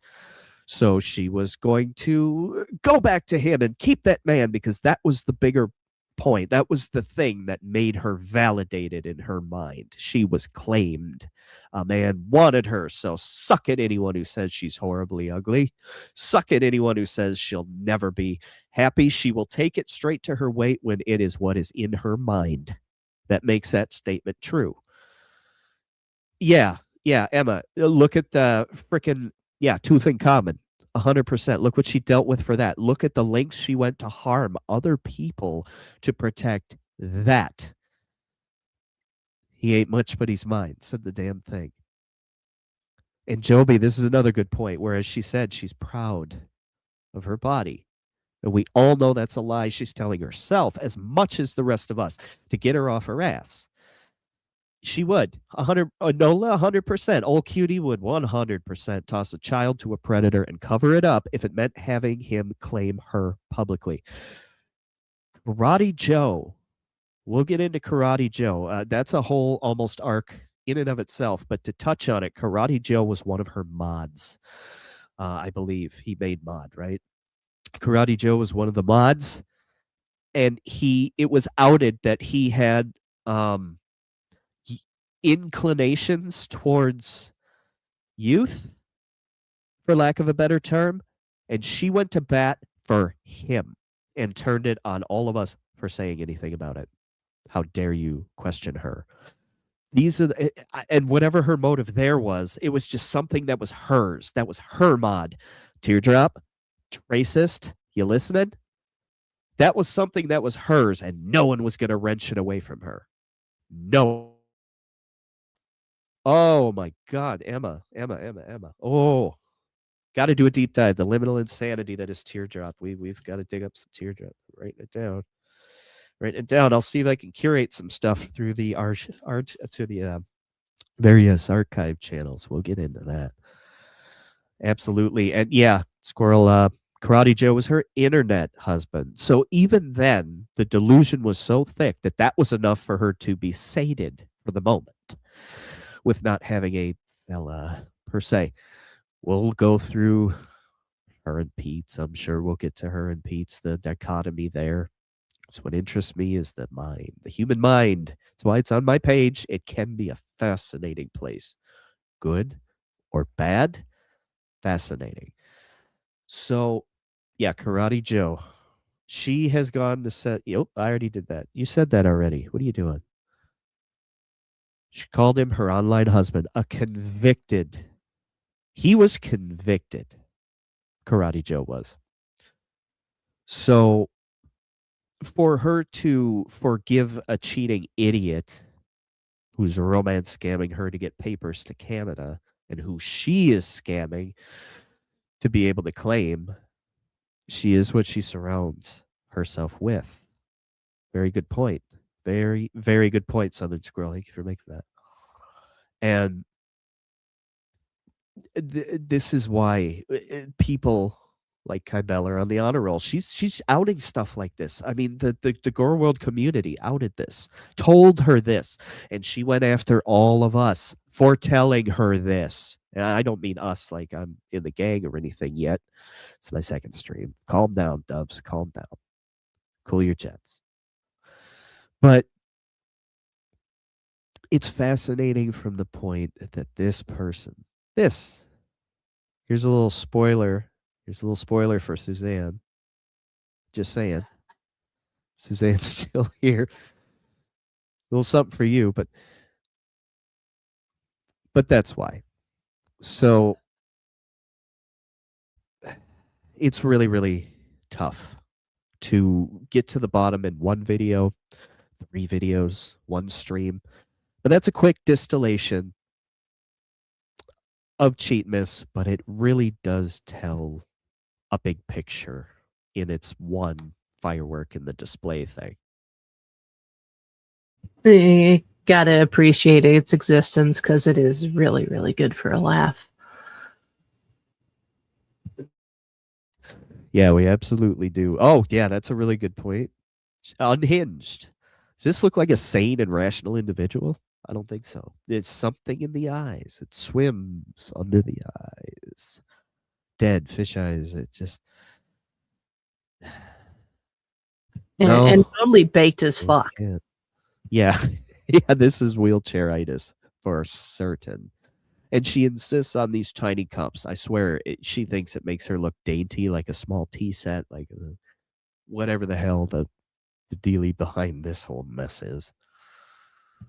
So she was going to go back to him and keep that man, because that was the bigger point. That was the thing that made her validated in her mind. She was claimed. A man wanted her. So suck at anyone who says she's horribly ugly. Suck at anyone who says she'll never be happy. She will take it straight to her weight when it is what is in her mind that makes that statement true. Yeah, Emma, look at the freaking tooth in common. 100%. Look what she dealt with for that. Look at the lengths she went to harm other people to protect that. He ain't much, but he's mine, said the damn thing. And Joby, this is another good point, whereas she said she's proud of her body. And we all know that's a lie she's telling herself as much as the rest of us to get her off her ass. She would. 100%. Old Cutie would 100% toss a child to a predator and cover it up if it meant having him claim her publicly. Karate Joe. We'll get into Karate Joe. That's a whole almost arc in and of itself. But to touch on it, Karate Joe was one of her mods. I believe he made mod, right? Karate Joe was one of the mods. And it was outed that he had inclinations towards youth, for lack of a better term, and she went to bat for him and turned it on all of us for saying anything about it. How dare you question her? These are and whatever her motive there was, it was just something that was hers. That was her mod. Teardrop, racist, you listening? That was something that was hers, and no one was going to wrench it away from her. No. Oh my God, Emma. Oh, got to do a deep dive. The liminal insanity that is Teardrop. We've got to dig up some Teardrop. Write it down. I'll see if I can curate some stuff through the various archive channels. We'll get into that. Absolutely. And yeah, Squirrel, Karate Joe was her internet husband. So even then, the delusion was so thick that that was enough for her to be sated for the moment with not having a fella per se. We'll go through her and Pete's. I'm sure we'll get to her and Pete's, the dichotomy there. So what interests me is the mind, the human mind. That's why it's on my page. It can be a fascinating place. Good or bad, fascinating. So, yeah, Karate Joe. She has gone to set. Yep, I already did that. You said that already. What are you doing? She called him her online husband, a convicted. He was convicted. Karate Joe was. So, for her to forgive a cheating idiot who's romance scamming her to get papers to Canada and who she is scamming to be able to claim, she is what she surrounds herself with. Very good point. Very, very good point, Southern Squirrel. Thank you for making that. And this is why people like Kybell are on the honor roll. She's outing stuff like this. I mean, the Gore World community outed this, told her this, and she went after all of us for telling her this. And I don't mean us like I'm in the gang or anything yet. It's my second stream. Calm down, Dubs. Calm down. Cool your jets. But it's fascinating from the point that this person, here's a little spoiler. Here's a little spoiler for Suzanne. Just saying. Suzanne's still here. A little something for you, but that's why. So it's really, really tough to get to the bottom in one video, 3 videos, 1 stream. But that's a quick distillation of Cheatmas, but it really does tell a big picture in its one firework in the display thing. You gotta appreciate its existence because it is really, really good for a laugh. Yeah, we absolutely do. Oh, yeah, that's a really good point. Unhinged. Does this look like a sane and rational individual? I don't think so. It's something in the eyes. It swims under the eyes. Dead fish eyes. It just. And totally baked as fuck. Yeah. Yeah, this is wheelchairitis for certain. And she insists on these tiny cups. I swear, she thinks it makes her look dainty, like a small tea set, like whatever the hell the dealie behind this whole mess is.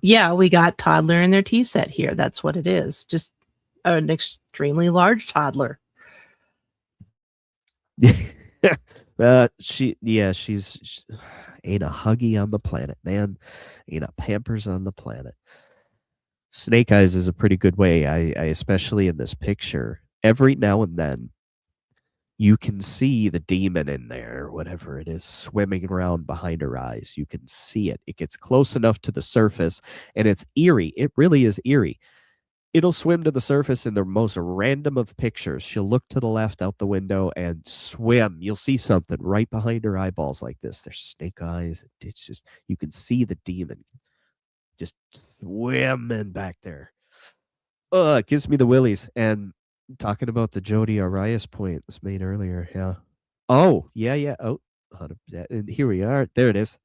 Yeah, we got toddler in their tea set here. That's what it is. Just an extremely large toddler. She's ain't a huggy on the planet, man. Ain't a Pampers on the planet. Snake Eyes is a pretty good way. I especially in this picture, every now and then you can see the demon in there, whatever it is, swimming around behind her eyes. You can see it. It gets close enough to the surface, and it's eerie. It really is eerie. It'll swim to the surface in the most random of pictures. She'll look to the left out the window and swim. You'll see something right behind her eyeballs like this. There's snake eyes. It's just, you can see the demon just swimming back there. It gives me the willies. And talking about the Jody Arias point was made earlier. Yeah. Oh, yeah. Oh, and here we are. There it is.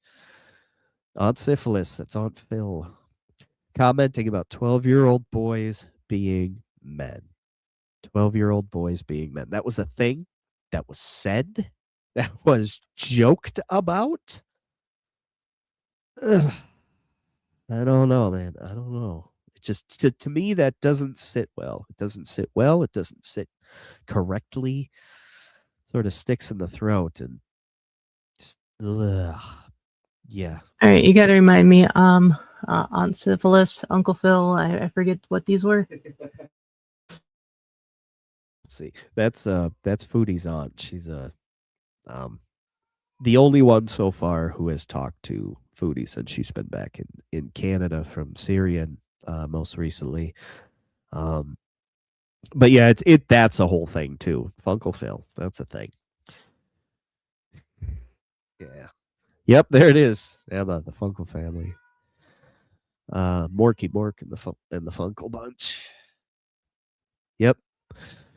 Aunt Syphilis. That's Aunt Phil. Commenting about 12-year-old boys being men. 12-year-old boys being men. That was a thing that was said, that was joked about. Ugh, I don't know, man. I don't know. It just to me that doesn't sit well. It doesn't sit well. It doesn't sit correctly. Sort of sticks in the throat and just yeah. All right, you got to remind me. On syphilis, Uncle Phil. I forget what these were. Let's see. That's Foodie's aunt. She's the only one so far who has talked to Foodie since she's been back in Canada from Syria most recently. But yeah, that's a whole thing too. Funkle Phil, that's a thing. Yeah. Yep, there it is. Emma, the Funkle family. Morky Mork and the Funkle bunch. Yep.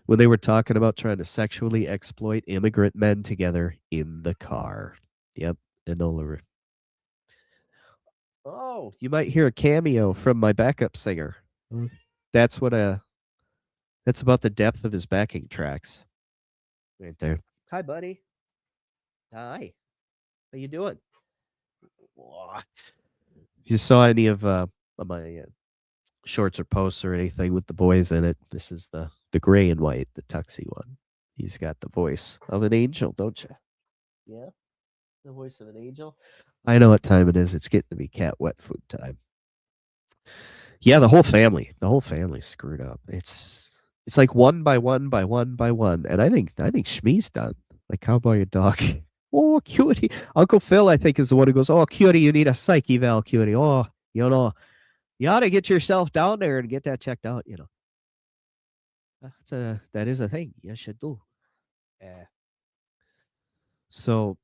When they were talking about trying to sexually exploit immigrant men together in the car. Yep. Enola. Oh, you might hear a cameo from my backup singer. That's that's about the depth of his backing tracks. Right there. Hi, buddy. Hi. How you doing? If you saw any of my shorts or posts or anything with the boys in it, this is the gray and white, the tuxie one. He's got the voice of an angel, don't you? Yeah, the voice of an angel. I know what time it is. It's getting to be cat wet food time. Yeah, the whole family's screwed up. It's like one by one by one by one, and I think Shmee's done. Like, how about your dog? Oh, cutie. Uncle Phil, I think, is the one who goes, oh, cutie, you need a psych eval, cutie. Oh, you know, you ought to get yourself down there and get that checked out, you know. That is a thing. You should do. Yeah. So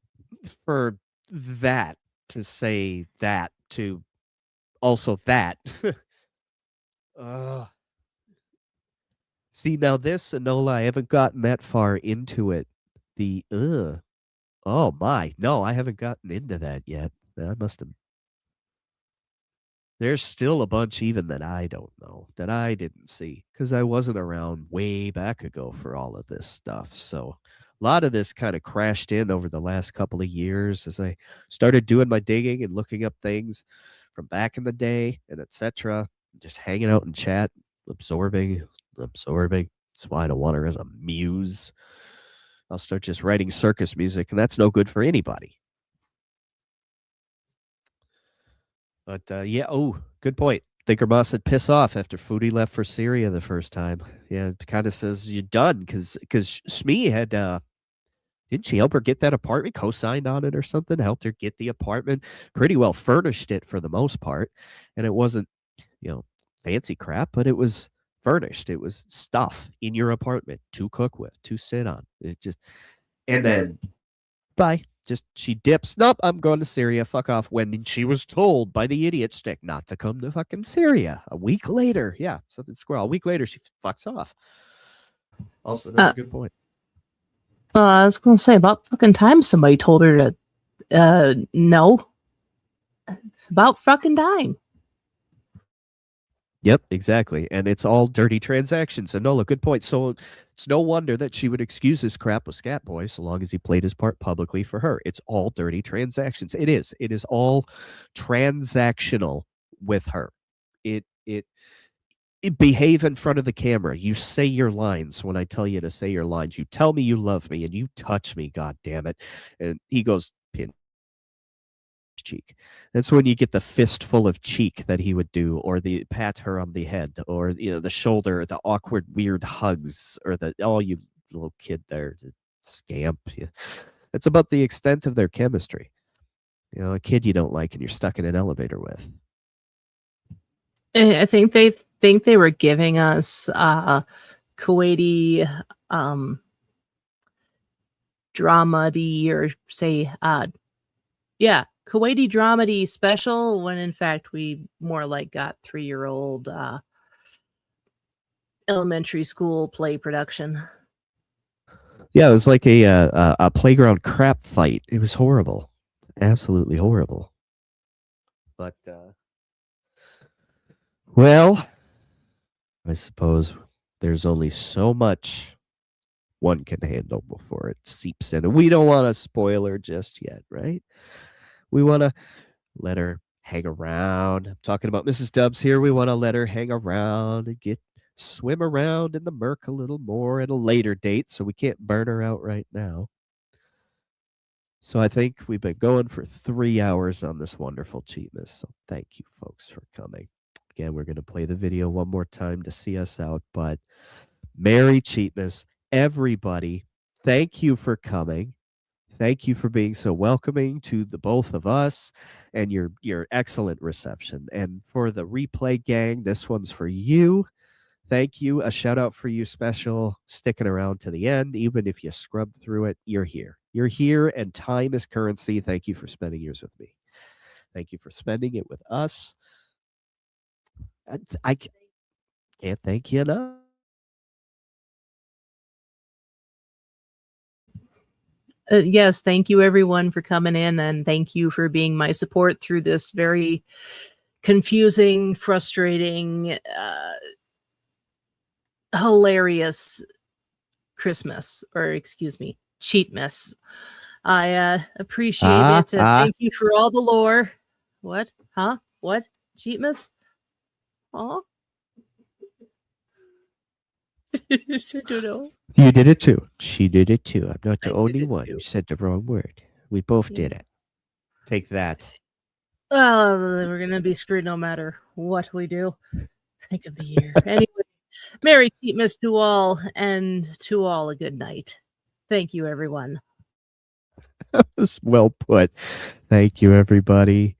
for that to say that to also that. See, now this, Enola, I haven't gotten that far into it. Oh my, no, I haven't gotten into that yet. I must have. There's still a bunch even that I don't know, that I didn't see, because I wasn't around way back ago for all of this stuff. So a lot of this kind of crashed in over the last couple of years as I started doing my digging and looking up things from back in the day and etc. Just hanging out in chat, absorbing. That's why I don't want her as a muse. I'll start just writing circus music, and that's no good for anybody. But yeah, good point. Thinker Boss said piss off after Foodie left for Syria the first time. Yeah, it kind of says you're done because Shmee had didn't she help her get that apartment, co-signed on it or something, helped her get the apartment, pretty well furnished it for the most part, and it wasn't, fancy crap, but it was furnished. It was stuff in your apartment to cook with, to sit on. It just, and then bye. Just she dips. Nope, I'm going to Syria. Fuck off. When she was told by the idiot stick not to come to fucking Syria a week later. Yeah, something squirrel. A week later, she fucks off. Also, that's a good point. I was going to say, about fucking time somebody told her to, no. It's about fucking time. Yep, exactly. And it's all dirty transactions. Enola, good point. So it's no wonder that she would excuse his crap with Scatboy so long as he played his part publicly for her. It's all dirty transactions. It is. It is all transactional with her. It behave in front of the camera. You say your lines when I tell you to say your lines. You tell me you love me and you touch me, god damn it. And he goes, pin cheek. That's when you get the fistful of cheek that he would do, or the pat her on the head, or the shoulder, the awkward weird hugs, or you little kid there, scamp. Yeah. That's about the extent of their chemistry. A kid you don't like and you're stuck in an elevator with. I think they were giving us Kuwaiti dramedy, or say Kuwaiti dramedy special, when in fact we more like got 3-year-old elementary school play production. Yeah, it was like a playground crap fight. It was horrible, absolutely horrible. But well, I suppose there's only so much one can handle before it seeps in, and we don't want a spoiler just yet, right? We want to. let her hang around. I'm talking about Mrs. Dubs here. We want to let her hang around and swim around in the murk a little more at a later date, so we can't burn her out right now. So I think we've been going for 3 hours on this wonderful Cheatmas. So thank you, folks, for coming. Again, we're going to play the video one more time to see us out, but Merry Cheatmas, everybody. Thank you for coming. Thank you for being so welcoming to the both of us and your excellent reception. And for the replay gang, this one's for you. Thank you. A shout out for you special, sticking around to the end. Even if you scrubbed through it, you're here. You're here, and time is currency. Thank you for spending yours with me. Thank you for spending it with us. I can't thank you enough. Yes, thank you everyone for coming in, and thank you for being my support through this very confusing, frustrating, hilarious Christmas, or excuse me, Cheatmas. I appreciate it. Thank you for all the lore. What? Huh? What? Cheatmas? Aw. I don't know. You did it too. She did it too. I'm not the I only did it one too. who said the wrong word. We both Yeah. did it. Take that. We're gonna be screwed no matter what we do. Think of the year. Anyway, Merry Cheatmas to all, and to all a good night. Thank you, everyone. That's well put. Thank you, everybody.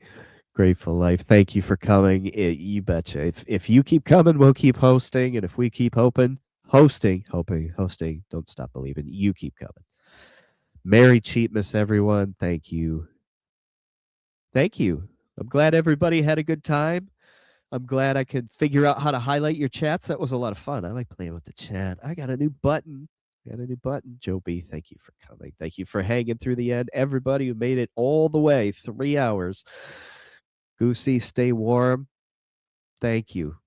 Grateful Life. Thank you for coming. You betcha. If you keep coming, we'll keep hosting. And if we keep hoping, don't stop believing. You keep coming. Merry Cheatmas, everyone. Thank you. Thank you. I'm glad everybody had a good time. I'm glad I could figure out how to highlight your chats. That was a lot of fun. I like playing with the chat. I got a new button. Joe B, thank you for coming. Thank you for hanging through the end. Everybody who made it all the way, 3 hours. Goosey, stay warm. Thank you.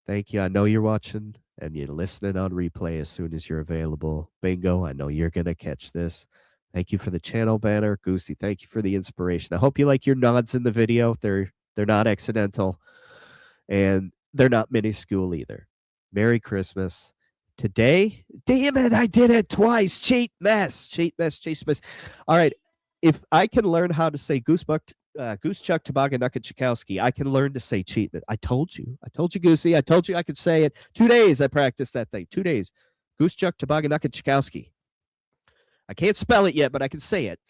Thank you. I know you're watching and you're listening on replay as soon as you're available. Bingo, I know you're going to catch this. Thank you for the channel banner. Goosey, thank you for the inspiration. I hope you like your nods in the video. They're not accidental, and they're not minuscule either. Merry Christmas. Today, damn it, I did it twice. Cheatmas. All right, if I can learn how to say Goose Chuck Toboggan Nugget Chakowski, I can learn to say Cheatmas. I told you, Goosey. I told you I could say it. 2 days I practiced that thing. 2 days. Goose Chuck Toboggan Nugget Chakowski. I can't spell it yet, but I can say it.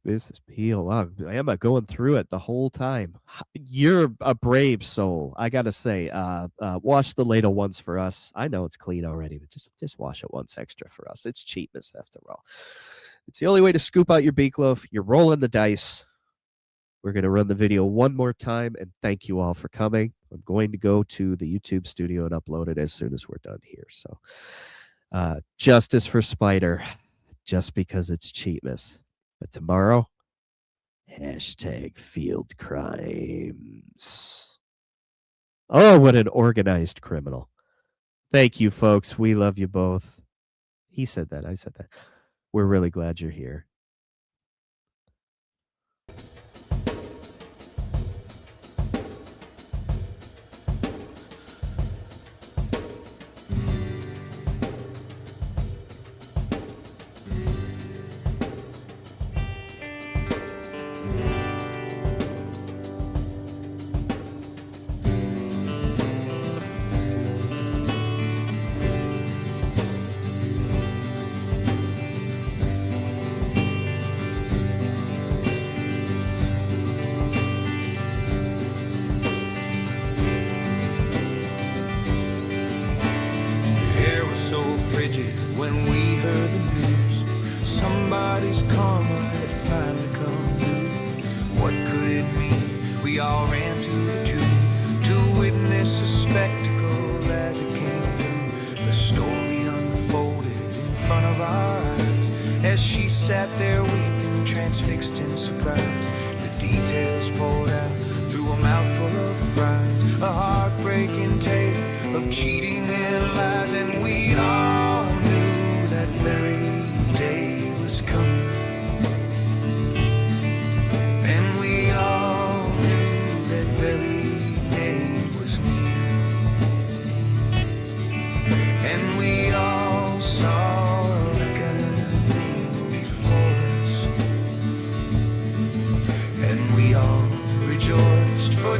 Mrs. Peel. Wow, Emma going through it the whole time. You're a brave soul, I gotta say. Wash the ladle once for us. I know it's clean already, but just wash it once extra for us. It's Cheatmas after all. It's the only way to scoop out your beak loaf. You're rolling the dice. We're going to run the video one more time, and thank you all for coming. I'm going to go to the YouTube studio and upload it as soon as we're done here. So, justice for Spider, just because it's Cheatmas. But tomorrow, #field crimes. Oh, what an organized criminal. Thank you, folks. We love you both. He said that. I said that. We're really glad you're here. The air was so frigid when we heard the news. Somebody's karma had finally come due. What could it mean? We all ran to the tomb to witness a spectacle as it came through. The story unfolded in front of our eyes as she sat there weeping, transfixed in surprise. The details poured out through a mouthful of fries. A heartbreaking tale of cheating and lies, and we all knew that very day was coming. And we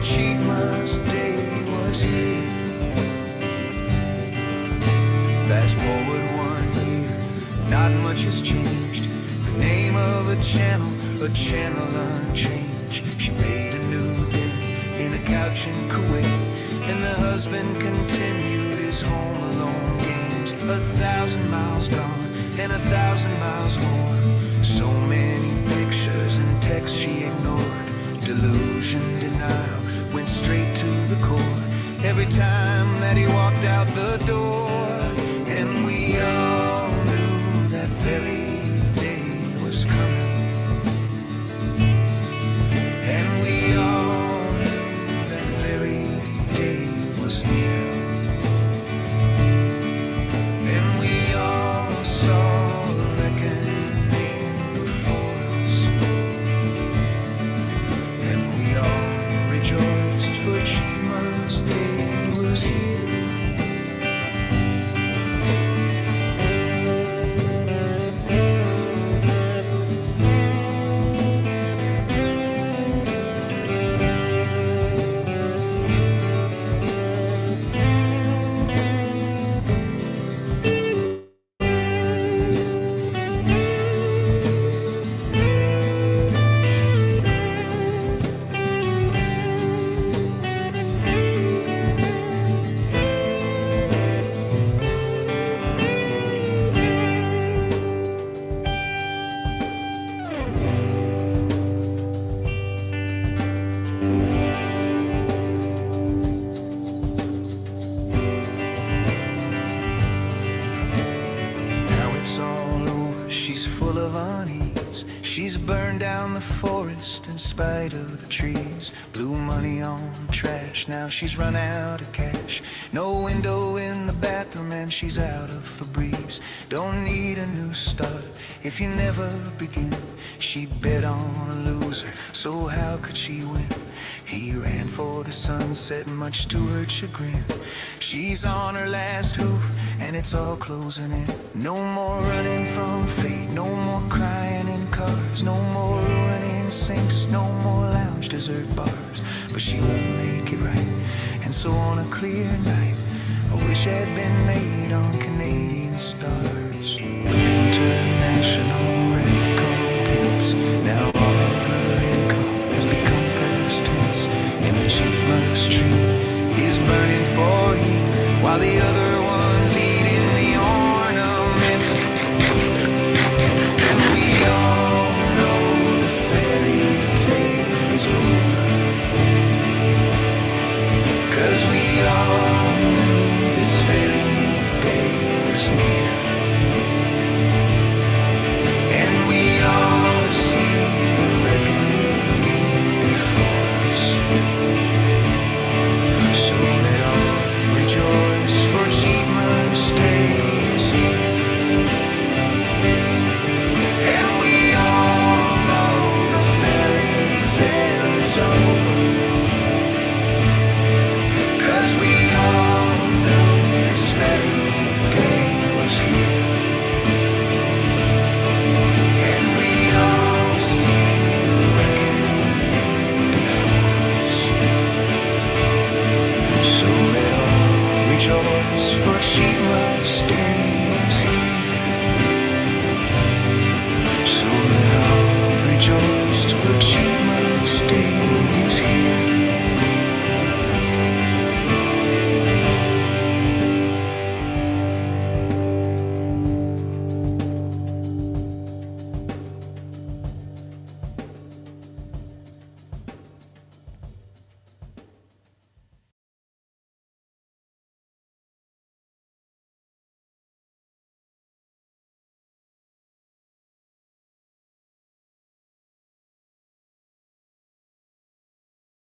but Cheatmas Day was here. Fast forward 1 year, not much has changed. The name of a channel unchanged. She made a new den in a couch in Kuwait, and the husband continued his home alone games. 1,000 miles gone and 1,000 miles more. So many pictures and texts she ignored. Delusion, denial, went straight to the core. Every time that he walked out the door, and we all knew that very day was coming. And we all knew that very day was near. And we all saw the reckoning before us. And we all rejoiced, for Cheatmas Day was here. She's full of unease. She's burned down the forest in spite of the trees. Blew money on trash, now she's run out of cash. No window in the bathroom and she's out of Febreze. Don't need a new start if you never begin. She bet on a loser, so how could she win? He ran for the sunset, much to her chagrin. She's on her last hoof, and it's all closing in. No more running from fate, no more crying in cars, no more ruining sinks, no more lounge dessert bars. But she won't make it right, and so on a clear night, a wish had been made on Canadian stars.